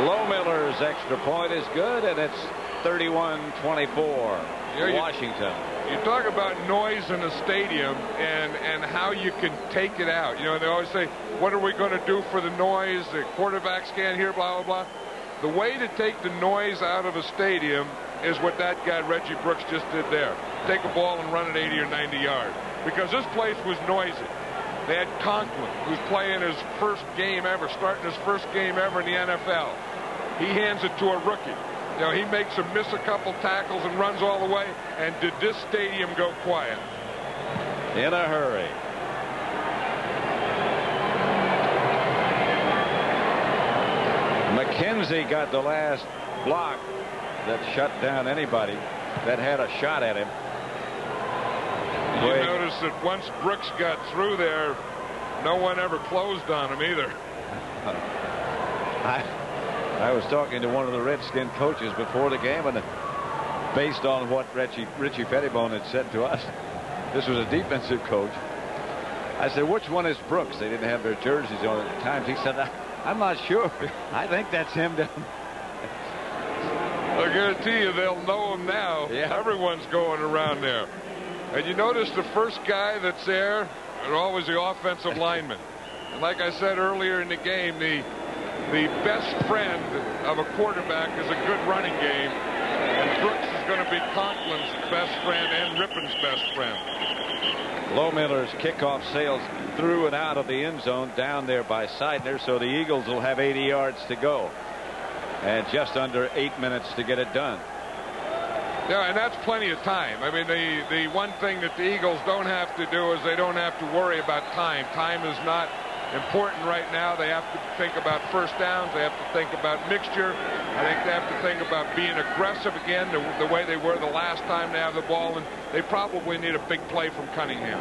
Lohmiller's extra point is good, and it's 31-24. Washington. You talk about noise in a stadium and how you can take it out. You know, they always say, what are we going to do for the noise? The quarterbacks can't hear, blah, blah, blah. The way to take the noise out of a stadium is what that guy, Reggie Brooks, just did there. Take a ball and run it 80 or 90 yards. Because this place was noisy. They had Conklin, who's playing his first game ever, starting his first game ever in the NFL. He hands it to a rookie. You know, he makes him miss a couple tackles and runs all the way. And did this stadium go quiet? In a hurry. McKenzie got the last block that shut down anybody that had a shot at him. You notice that once Brooks got through there, no one ever closed on him either. I was talking to one of the Redskin coaches before the game, and based on what Richie Pettibone had said to us, this was a defensive coach. I said, which one is Brooks? They didn't have their jerseys on at the time. He said, I'm not sure. I think that's him down. I guarantee you they'll know him now. Yeah. Everyone's going around there. And you notice the first guy that's there are always the offensive lineman. And like I said earlier in the game, the best friend of a quarterback is a good running game. And Brooks is going to be Conklin's best friend and Rippon's best friend. Lohmiller's kickoff sails through and out of the end zone down there by Seidner, so the Eagles will have 80 yards to go and just under 8 minutes to get it done. Yeah, and that's plenty of time. I mean, the one thing that the Eagles don't have to do is they don't have to worry about time. Time is not important right now. They have to think about first downs. They have to think about mixture. I think they have to think about being aggressive again the way they were the last time they have the ball, and they probably need a big play from Cunningham.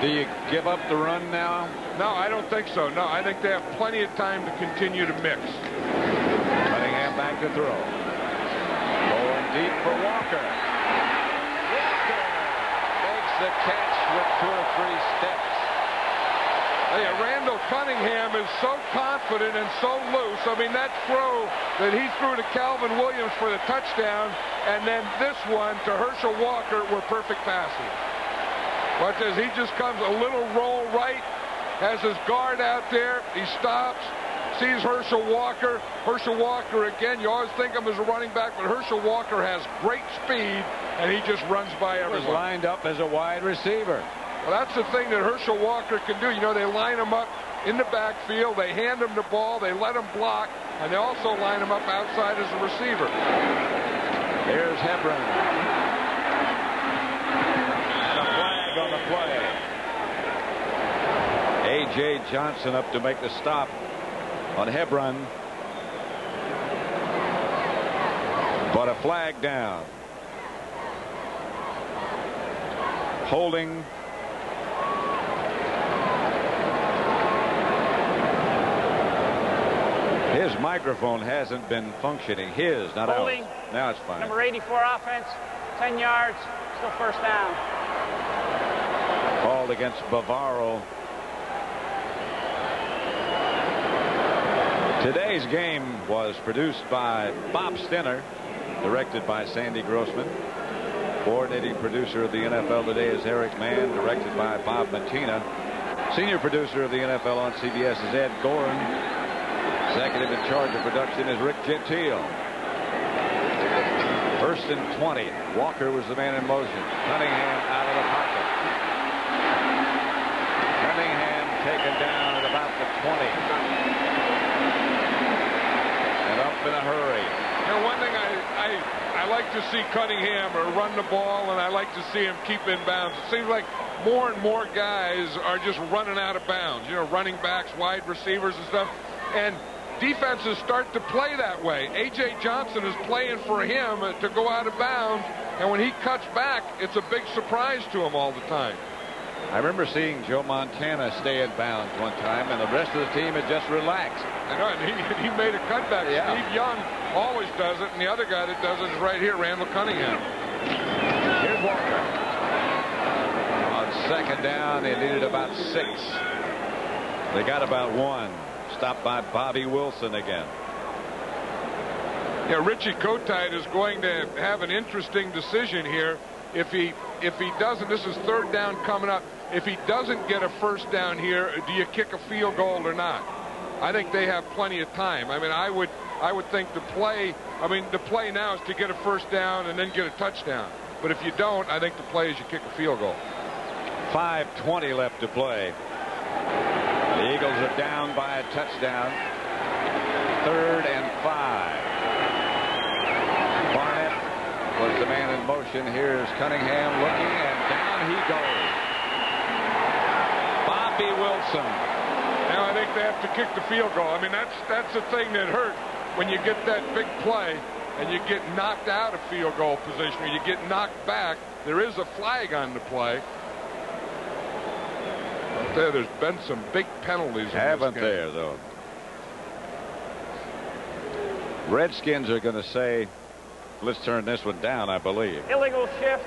Do you give up the run now? No, I don't think so. No, I think they have plenty of time to continue to mix. Cunningham back to throw. Going deep for Walker. Walker makes the catch with 2 or 3 steps. Randall Cunningham is so confident and so loose. I mean, that throw that he threw to Calvin Williams for the touchdown, and then this one to Herschel Walker were perfect passes. Watch as he just comes a little roll right, has his guard out there. He stops, sees Herschel Walker. Herschel Walker, again, you always think of him as a running back, but Herschel Walker has great speed, and he just runs by everyone. He was lined up as a wide receiver. Well, that's the thing that Herschel Walker can do. You know, they line him up in the backfield. They hand him the ball. They let him block. And they also line him up outside as a receiver. Here's Hebron. And a flag on the play. A.J. Johnson up to make the stop on Hebron. But a flag down. Holding. His microphone hasn't been functioning. His, not holding. ours. Now it's fine. Number 84 offense, 10 yards, still first down. Called against Bavaro. Today's game was produced by Bob Stenner, directed by Sandy Grossman. Coordinating producer of the NFL Today is Eric Mann, directed by Bob Matina. Senior producer of the NFL on CBS is Ed Gorin. Executive in charge of production is Rick Gentile. 1st and 20. Walker was the man in motion. Cunningham out of the pocket. Cunningham taken down at about the 20. And up in a hurry. You know, one thing I like to see Cunningham run the ball, and I like to see him keep in bounds. It seems like more and more guys are just running out of bounds. You know, running backs, wide receivers and stuff. And defenses start to play that way. A.J. Johnson is playing for him to go out of bounds, and when he cuts back, it's a big surprise to him all the time. I remember seeing Joe Montana stay in bounds one time, and the rest of the team had just relaxed. I know, and he made a cutback. Yeah. Steve Young always does it, and the other guy that does it is right here, Randall Cunningham. Here's Walker. On 2nd down, they needed about 6. They got about 1. Stopped by Bobby Wilson again. Yeah, Richie Kotite is going to have an interesting decision here. If he doesn't, this is 3rd down coming up. If he doesn't get a first down here, do you kick a field goal or not? I think they have plenty of time. I mean, I would think the play now is to get a first down and then get a touchdown. But if you don't, I think the play is you kick a field goal. 5:20 left to play. The Eagles are down by a touchdown. 3rd and 5. Barnett was the man in motion. Here's Cunningham looking, and down he goes. Bobby Wilson. Now I think they have to kick the field goal. I mean, that's the thing that hurt when you get that big play and you get knocked out of field goal position or you get knocked back. There is a flag on the play. There's been some big penalties. Haven't there, though? Redskins are going to say, let's turn this one down, I believe. Illegal shift,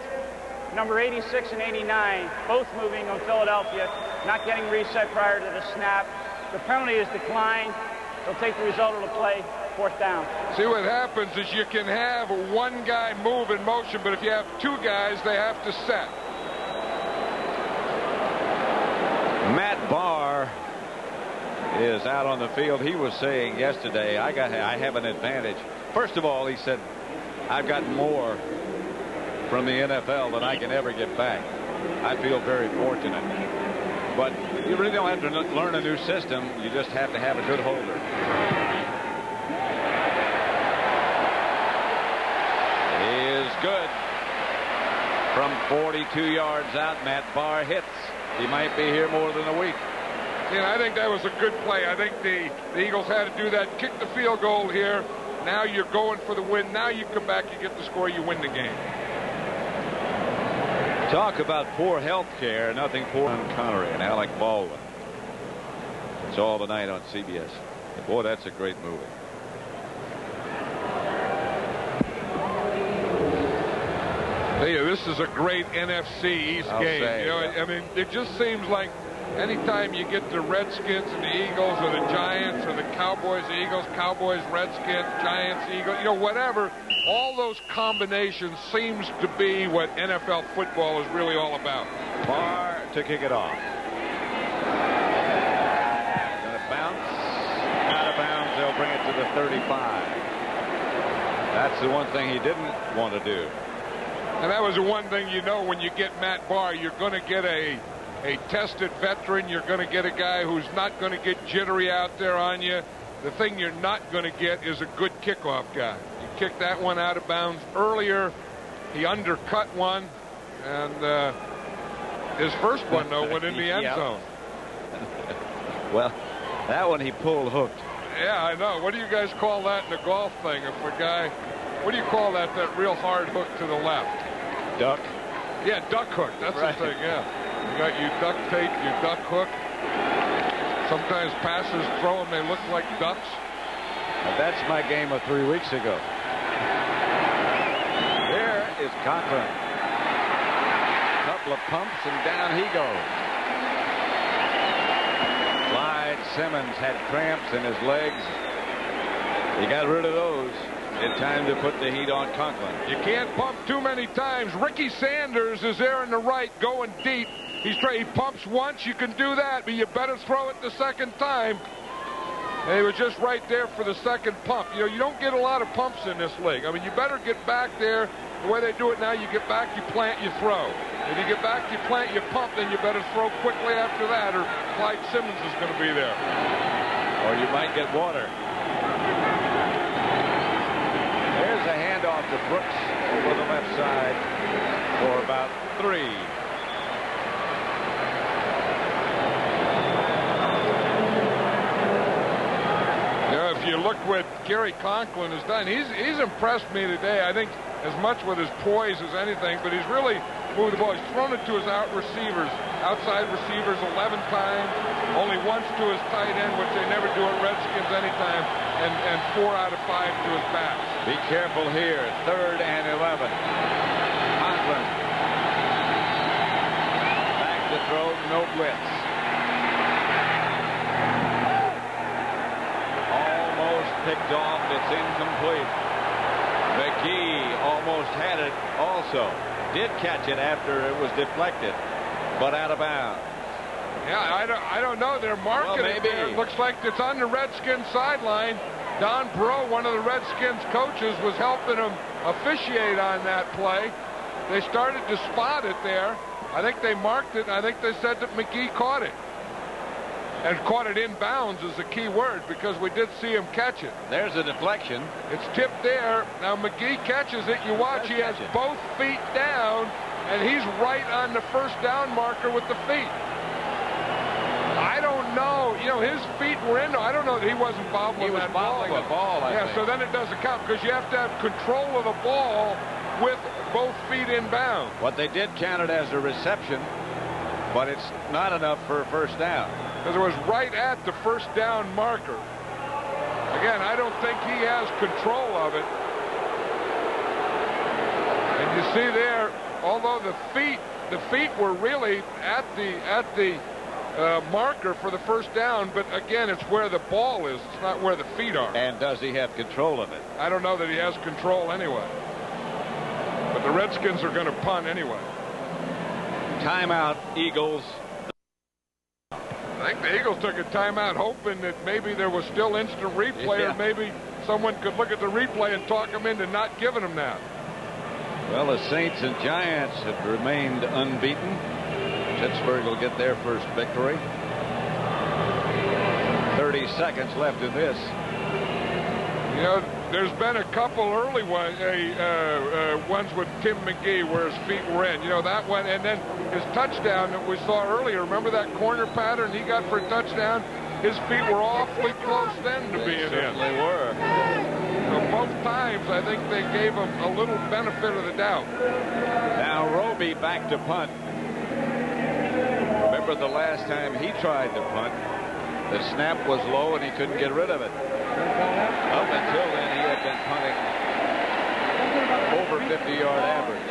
number 86 and 89, both moving on Philadelphia, not getting reset prior to the snap. The penalty is declined. They'll take the result of the play, 4th down. See, what happens is you can have one guy move in motion, but if you have 2 guys, they have to set. Matt Barr is out on the field. He was saying yesterday, I have an advantage. First of all, he said, I've gotten more from the NFL than I can ever get back. I feel very fortunate. But you really don't have to learn a new system. You just have to have a good holder. He is good. From 42 yards out, Matt Barr hits. He might be here more than a week. I think that was a good play. I think the Eagles had to do that, kick the field goal here. Now you're going for the win. Now you come back, you get the score, you win the game. Talk about poor health care. Nothing poor on Connery and Alec Baldwin. It's all tonight on CBS. Boy, that's a great movie. Hey, this is a great NFC East game. I mean, it just seems like anytime you get the Redskins and the Eagles or the Giants or the Cowboys, the Eagles, Cowboys, Redskins, Giants, Eagles, whatever, all those combinations seems to be what NFL football is really all about. Barr to kick it off. Going to bounce. Out of bounds. They'll bring it to the 35. That's the one thing he didn't want to do. And that was the one thing when you get Matt Barr, you're going to get a tested veteran. You're going to get a guy who's not going to get jittery out there on you. The thing you're not going to get is a good kickoff guy. He kicked that one out of bounds earlier. He undercut one. And his first one, though, went in the end zone. Well, that one he pulled hooked. Yeah, I know. What do you guys call that in the golf thing? If a guy, what do you call that real hard hook to the left? Duck. Yeah, duck hook. That's right. The thing, yeah. You got your duct tape, your duck hook. Sometimes passers throw them, they look like ducks. Now that's my game of 3 weeks ago. There is Conklin. Couple of pumps and down he goes. Clyde Simmons had cramps in his legs. He got rid of those. It's time to put the heat on Conklin. You can't pump too many times. Ricky Sanders is there in the right going deep. He pumps once, you can do that, but you better throw it the second time. And he was just right there for the second pump. You don't get a lot of pumps in this league. I mean, you better get back there. The way they do it now, you get back, you plant, you throw. If you get back, you plant, you pump, then you better throw quickly after that, or Clyde Simmons is going to be there. Or you might get water. There's a handoff to Brooks over the left side for about 3. If you look what Gary Conklin has done, he's impressed me today. I think as much with his poise as anything, but he's really moved the ball. He's thrown it to his outside receivers 11 times, only once to his tight end, which they never do at Redskins anytime, and 4 out of 5 to his back. Be careful here. 3rd and 11. Conklin. Back to throw, no blitz. Picked off, it's incomplete. McGee almost had it also. Did catch it after it was deflected, but out of bounds. Yeah, I don't know. They're marking it there. It looks like it's on the Redskins sideline. Don Breaux, one of the Redskins coaches, was helping him officiate on that play. They started to spot it there. I think they marked it, and I think they said that McGee caught it. And caught it in bounds is the key word, because we did see him catch it. There's a deflection. It's tipped there. Now McGee catches it. You watch, he has both feet down, and he's right on the first down marker with the feet. I don't know. His feet were in. I don't know that he wasn't bobbling that ball. He was bobbling the ball, I think. So then it doesn't count, because you have to have control of the ball with both feet in bounds. What they did count it as a reception, but it's not enough for a first down. Because it was right at the first down marker. Again, I don't think he has control of it. And you see there, although the feet were really at the marker for the first down, but again, it's where the ball is. It's not where the feet are. And does he have control of it? I don't know that he has control anyway. But the Redskins are going to punt anyway. Timeout, Eagles. I think the Eagles took a timeout hoping that maybe there was still instant replay, or maybe someone could look at the replay and talk him into not giving him that. Well, the Saints and Giants have remained unbeaten. Pittsburgh will get their first victory. 30 seconds left in this. You know, there's been a couple early ones with Tim McGee where his feet were in. You know, that one, and then his touchdown that we saw earlier. Remember that corner pattern he got for a touchdown? His feet were awfully close then to being in. Certainly were. So both times, I think they gave him a little benefit of the doubt. Now Roby back to punt. Remember the last time he tried to punt, the snap was low and he couldn't get rid of it. Up until then, he had been punting over 50-yard average.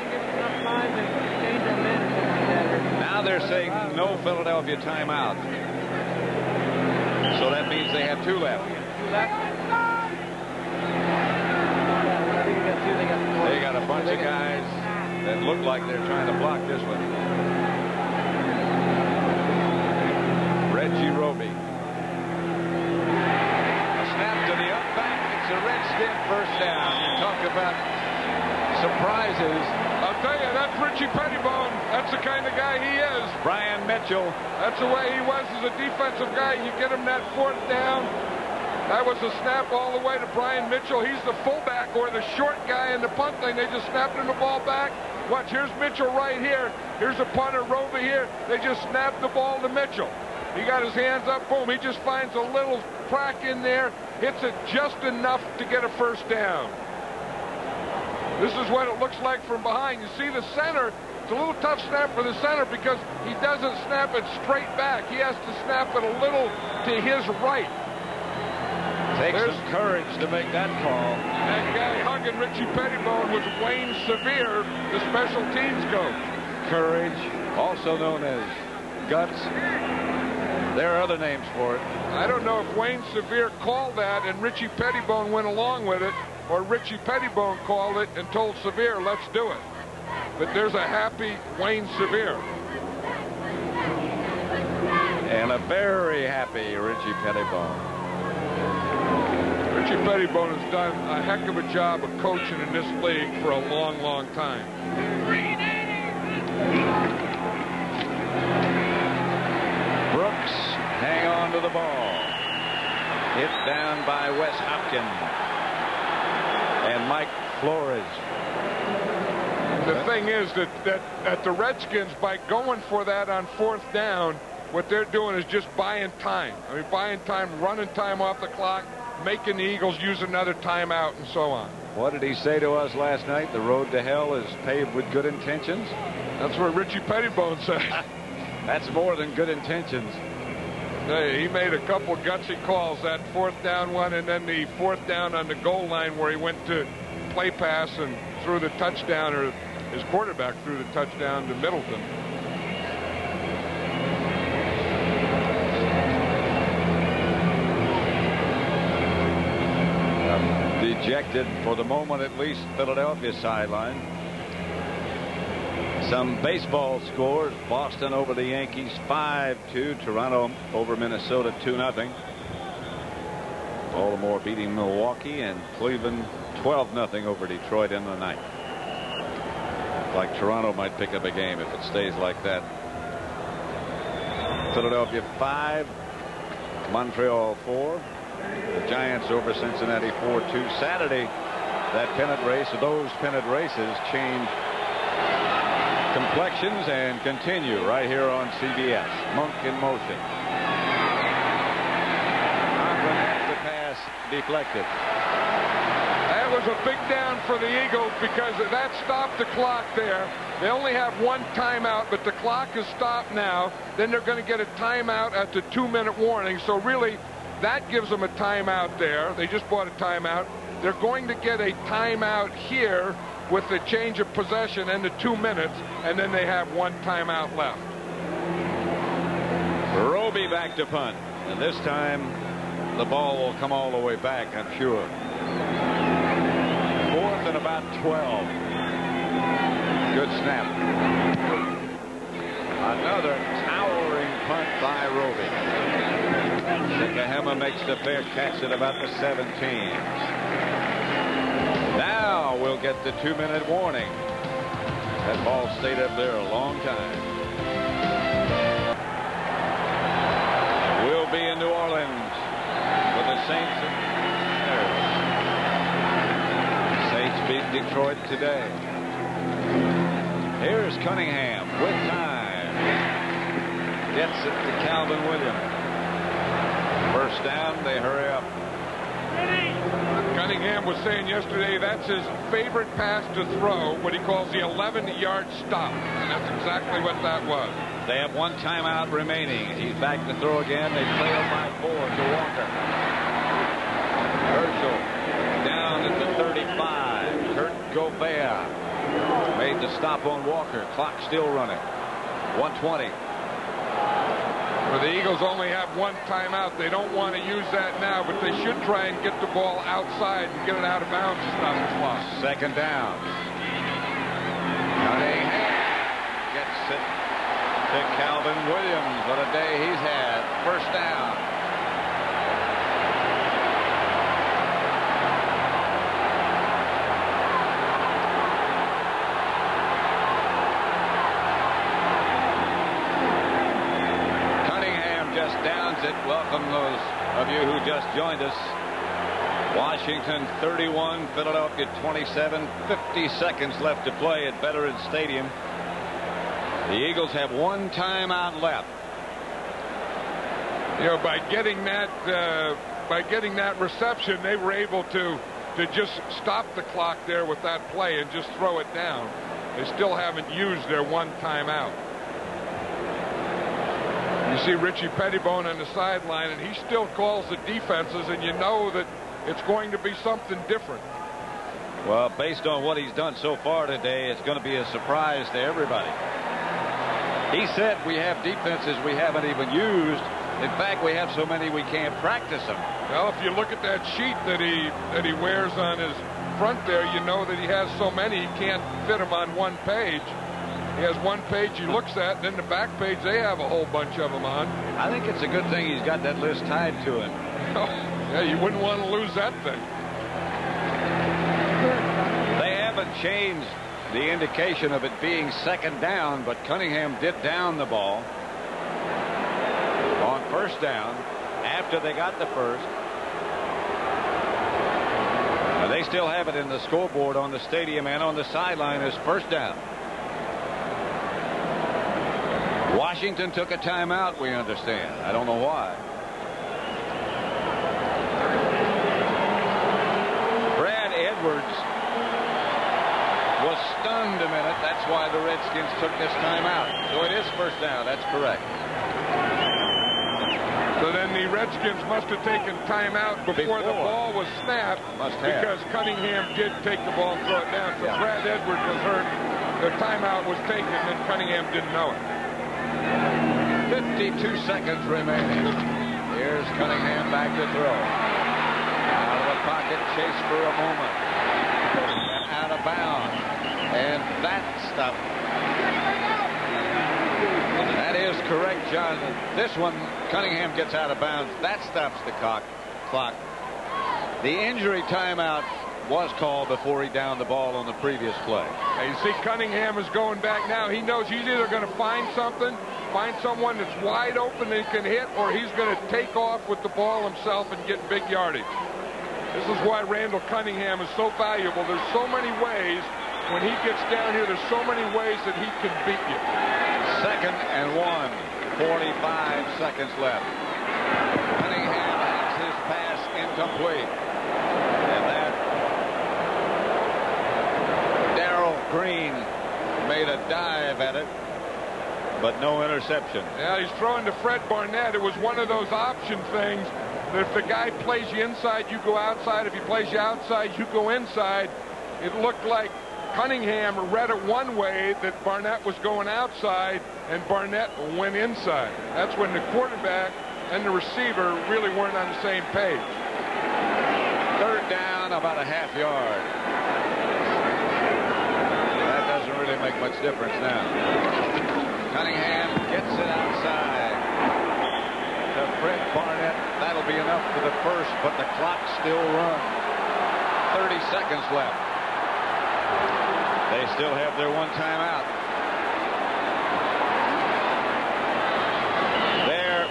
Now they're saying no Philadelphia timeout. So that means they have 2 left. They got a bunch of guys that look like they're trying to block this one. Reggie Roby. A snap to the up back. It's a Redskin first down. You talk about surprises. I'll tell you, that's Richie Pettibone. That's the kind of guy he is. Brian Mitchell. That's the way he was as a defensive guy. You get him that 4th down. That was a snap all the way to Brian Mitchell. He's the fullback or the short guy in the punt thing. They just snapped him the ball back. Watch, here's Mitchell right here. Here's a punter, Roby here. They just snapped the ball to Mitchell. He got his hands up, boom. He just finds a little crack in there, hits it just enough to get a first down. This is what it looks like from behind. You see the center. It's a little tough snap for the center because he doesn't snap it straight back. He has to snap it a little to his right. Takes some courage to make that call. That guy hugging Richie Pettibone was Wayne Sevier, the special teams coach. Courage, also known as guts. There are other names for it. I don't know if Wayne Sevier called that and Richie Pettibone went along with it, or Richie Pettibone called it and told Sevier, let's do it. But there's a happy Wayne Sevier. And a very happy Richie Pettibone. Richie Pettibone has done a heck of a job of coaching in this league for a long, long time. Brooks hang on to the ball. Hit down by Wes Hopkins and Mike Flores. The thing is that the Redskins, by going for that on 4th down, what they're doing is just buying time. I mean, buying time, running time off the clock, making the Eagles use another timeout, and so on. What did he say to us last night? The road to hell is paved with good intentions. That's what Richie Pettibone said. That's more than good intentions. He made a couple gutsy calls, that 4th down one, and then the 4th down on the goal line where he went to play pass and threw the touchdown, or his quarterback threw the touchdown to Middleton. Dejected, for the moment at least, Philadelphia sideline. Some baseball scores. Boston over the Yankees 5-2. Toronto over Minnesota 2-0. Baltimore beating Milwaukee, and Cleveland 12-0 over Detroit in the night. Like Toronto might pick up a game if it stays like that. Philadelphia 5, Montreal 4. The Giants over Cincinnati 4-2. Saturday, that pennant race, those pennant races change complexions and continue right here on CBS. Monk in motion. Conklin has the pass deflected. That was a big down for the Eagles because that stopped the clock there. They only have 1 timeout, but the clock is stopped now. Then they're going to get a timeout at the 2-minute warning. So really, that gives them a timeout there. They just bought a timeout. They're going to get a timeout here with the change of possession and the 2 minutes, and then they have 1 timeout left. Roby back to punt, and this time the ball will come all the way back, I'm sure. 4th and about 12. Good snap. Another towering punt by Roby. Sikahema makes the fair catch at about the 17. get the 2-minute warning. That ball stayed up there a long time. We'll be in New Orleans with the Saints. Saints beat Detroit today. Here's Cunningham with time. Gets it to Calvin Williams. First down, they hurry up. Cunningham was saying yesterday that's his favorite pass to throw, what he calls the 11-yard stop. And that's exactly what that was. They have one timeout remaining. He's back to throw again. They trail by 4 to Walker. Herschel down at the 35. Kurt Gobert made the stop on Walker. Clock still running. 1:20. Well, the Eagles only have one timeout. They don't want to use that now, but they should try and get the ball outside and get it out of bounds to stop the clock. Second down. Cunningham gets it to Calvin Williams. What a day he's had. First down. Welcome those of you who just joined us. Washington 31, Philadelphia 27, 50 seconds left to play at Veterans Stadium. The Eagles have one timeout left. You know, by getting that reception, they were able to just stop the clock there with that play and just throw it down. They still haven't used their one timeout. You see Richie Pettibone on the sideline, and he still calls the defenses, and you know that it's going to be something different. Well, based on what he's done so far today, it's going to be a surprise to everybody. He said we have defenses we haven't even used. In fact, we have so many we can't practice them. Well, if you look at that sheet that he wears on his front there, you know that he has so many he can't fit them on one page. He has one page he looks at, and then the back page they have a whole bunch of them on. I think it's a good thing he's got that list tied to him. Yeah, you wouldn't want to lose that thing. They haven't changed the indication of it being second down, but Cunningham did down the ball on first down after they got the first. Now, they still have it in the scoreboard on the stadium and on the sideline as first down. Washington took a timeout, we understand. I don't know why. Brad Edwards was stunned a minute. That's why the Redskins took this timeout. So it is first down. That's correct. So then the Redskins must have taken timeout before the ball was snapped, because Cunningham did take the ball and throw it down. So Brad Edwards was hurt. The timeout was taken, and Cunningham didn't know it. 52 seconds remaining. Here's Cunningham back to throw. Out of the pocket, chase for a moment. And out of bounds. And that stuff. That is correct, John. This one, Cunningham gets out of bounds. That stops the clock. The injury timeout was called before he downed the ball on the previous play. Now you see Cunningham is going back now. He knows he's either going to find someone that's wide open that he can hit, or he's going to take off with the ball himself and get big yardage. This is why Randall Cunningham is so valuable. There's so many ways when he gets down here, there's so many ways that he can beat you. Second and 1, 45 seconds left. Cunningham has his pass incomplete. And that Darrell Green made a dive at it, but no interception. Yeah, he's throwing to Fred Barnett. It was one of those option things that if the guy plays you inside, you go outside. If he plays you outside, you go inside. It looked like Cunningham read it one way, that Barnett was going outside, and Barnett went inside. That's when the quarterback and the receiver really weren't on the same page. Third down, about a half yard. That doesn't really make much difference now. Cunningham gets it outside to Fred Barnett. That'll be enough for the first, but the clock still runs. 30 seconds left. They still have their one timeout. There,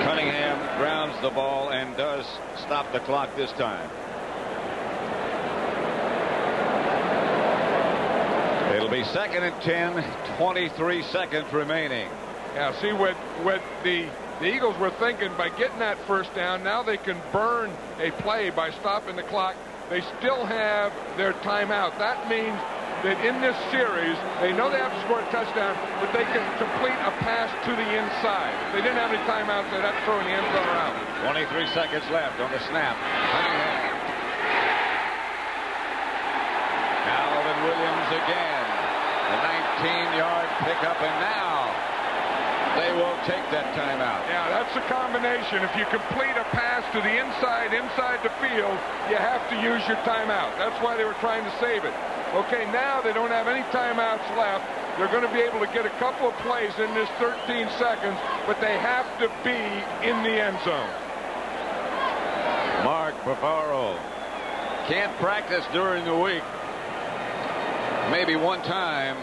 Cunningham grounds the ball and does stop the clock this time. It'll be 2nd and 10, 23 seconds remaining. Yeah, see what the Eagles were thinking by getting that first down. Now they can burn a play by stopping the clock. They still have their timeout. That means that in this series, they know they have to score a touchdown, but they can complete a pass to the inside. If they didn't have any timeouts, they'd have to throw in the end zone or out. 23 seconds left on the snap. Calvin Williams again. The 19-yard pickup, and now they will take that timeout. Yeah, that's a combination. If you complete a pass to the inside the field, you have to use your timeout. That's why they were trying to save it. Okay, now they don't have any timeouts left. They're going to be able to get a couple of plays in this 13 seconds, but they have to be in the end zone. Mark Bavaro can't practice during the week. Maybe one time,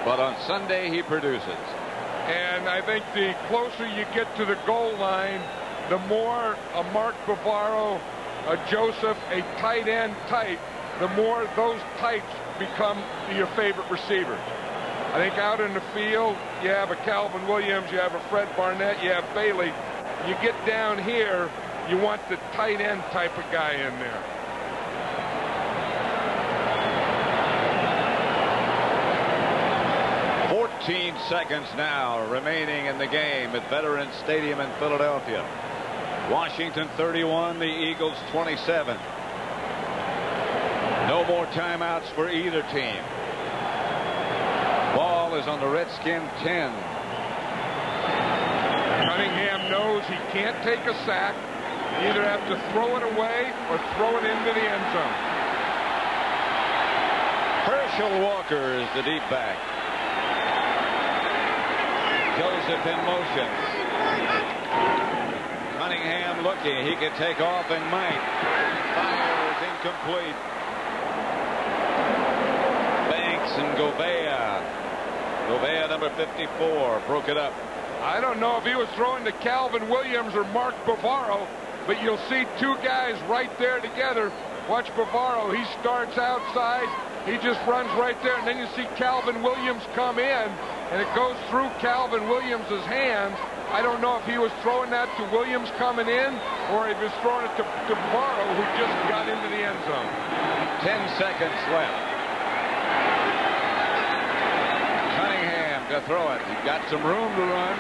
but on Sunday he produces. And I think the closer you get to the goal line, the more a Mark Bavaro, a Joseph, a tight end type, the more those types become your favorite receivers. I think out in the field, you have a Calvin Williams, you have a Fred Barnett, you have Bailey. You get down here, you want the tight end type of guy in there. Seconds now remaining in the game at Veterans Stadium in Philadelphia. Washington 31, the Eagles 27. No more timeouts for either team. Ball is on the Redskin 10. Cunningham knows he can't take a sack. You either have to throw it away or throw it into the end zone. Herschel Walker is the deep back. Joseph in motion. Cunningham looking. He can take off and might. Fires incomplete. Banks and Govea. Govea, number 54, broke it up. I don't know if he was throwing to Calvin Williams or Mark Bavaro, but you'll see two guys right there together. Watch Bavaro. He starts outside. He just runs right there, and then you see Calvin Williams come in, and it goes through Calvin Williams' hands. I don't know if he was throwing that to Williams coming in, or if he was throwing it to Bavaro, who just got into the end zone. 10 seconds left. Cunningham to throw it. He's got some room to run.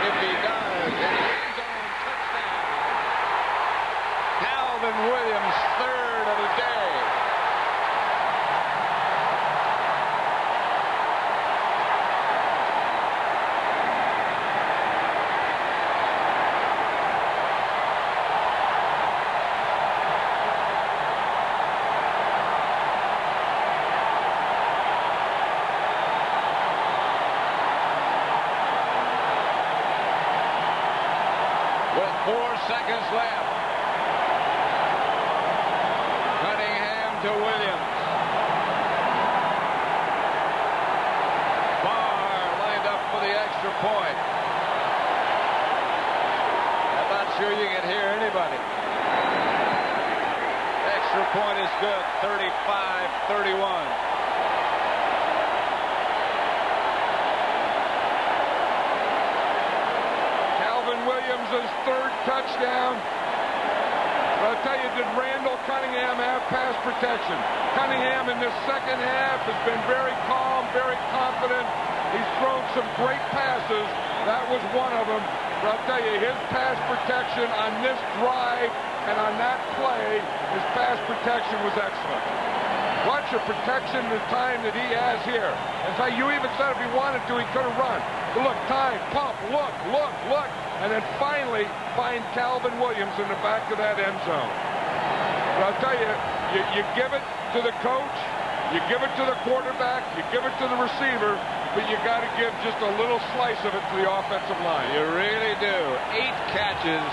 If he does, end zone touchdown. Calvin Williams, third of the day. Seconds left. Cunningham to Williams. Barr lined up for the extra point. I'm not sure you can hear anybody. Extra point is good. 35-31. Williams' third touchdown. But I'll tell you, did Randall Cunningham have pass protection? Cunningham in this second half has been very calm, very confident. He's thrown some great passes. That was one of them. But I'll tell you, his pass protection on this drive and on that play, his pass protection was excellent. Watch the protection the time that he has here. In fact, you even said if he wanted to, he could have run. But look, time, pump, look. And then finally find Calvin Williams in the back of that end zone. But I'll tell you, you give it to the coach, you give it to the quarterback, you give it to the receiver, but you got to give just a little slice of it to the offensive line. You really do. 8 catches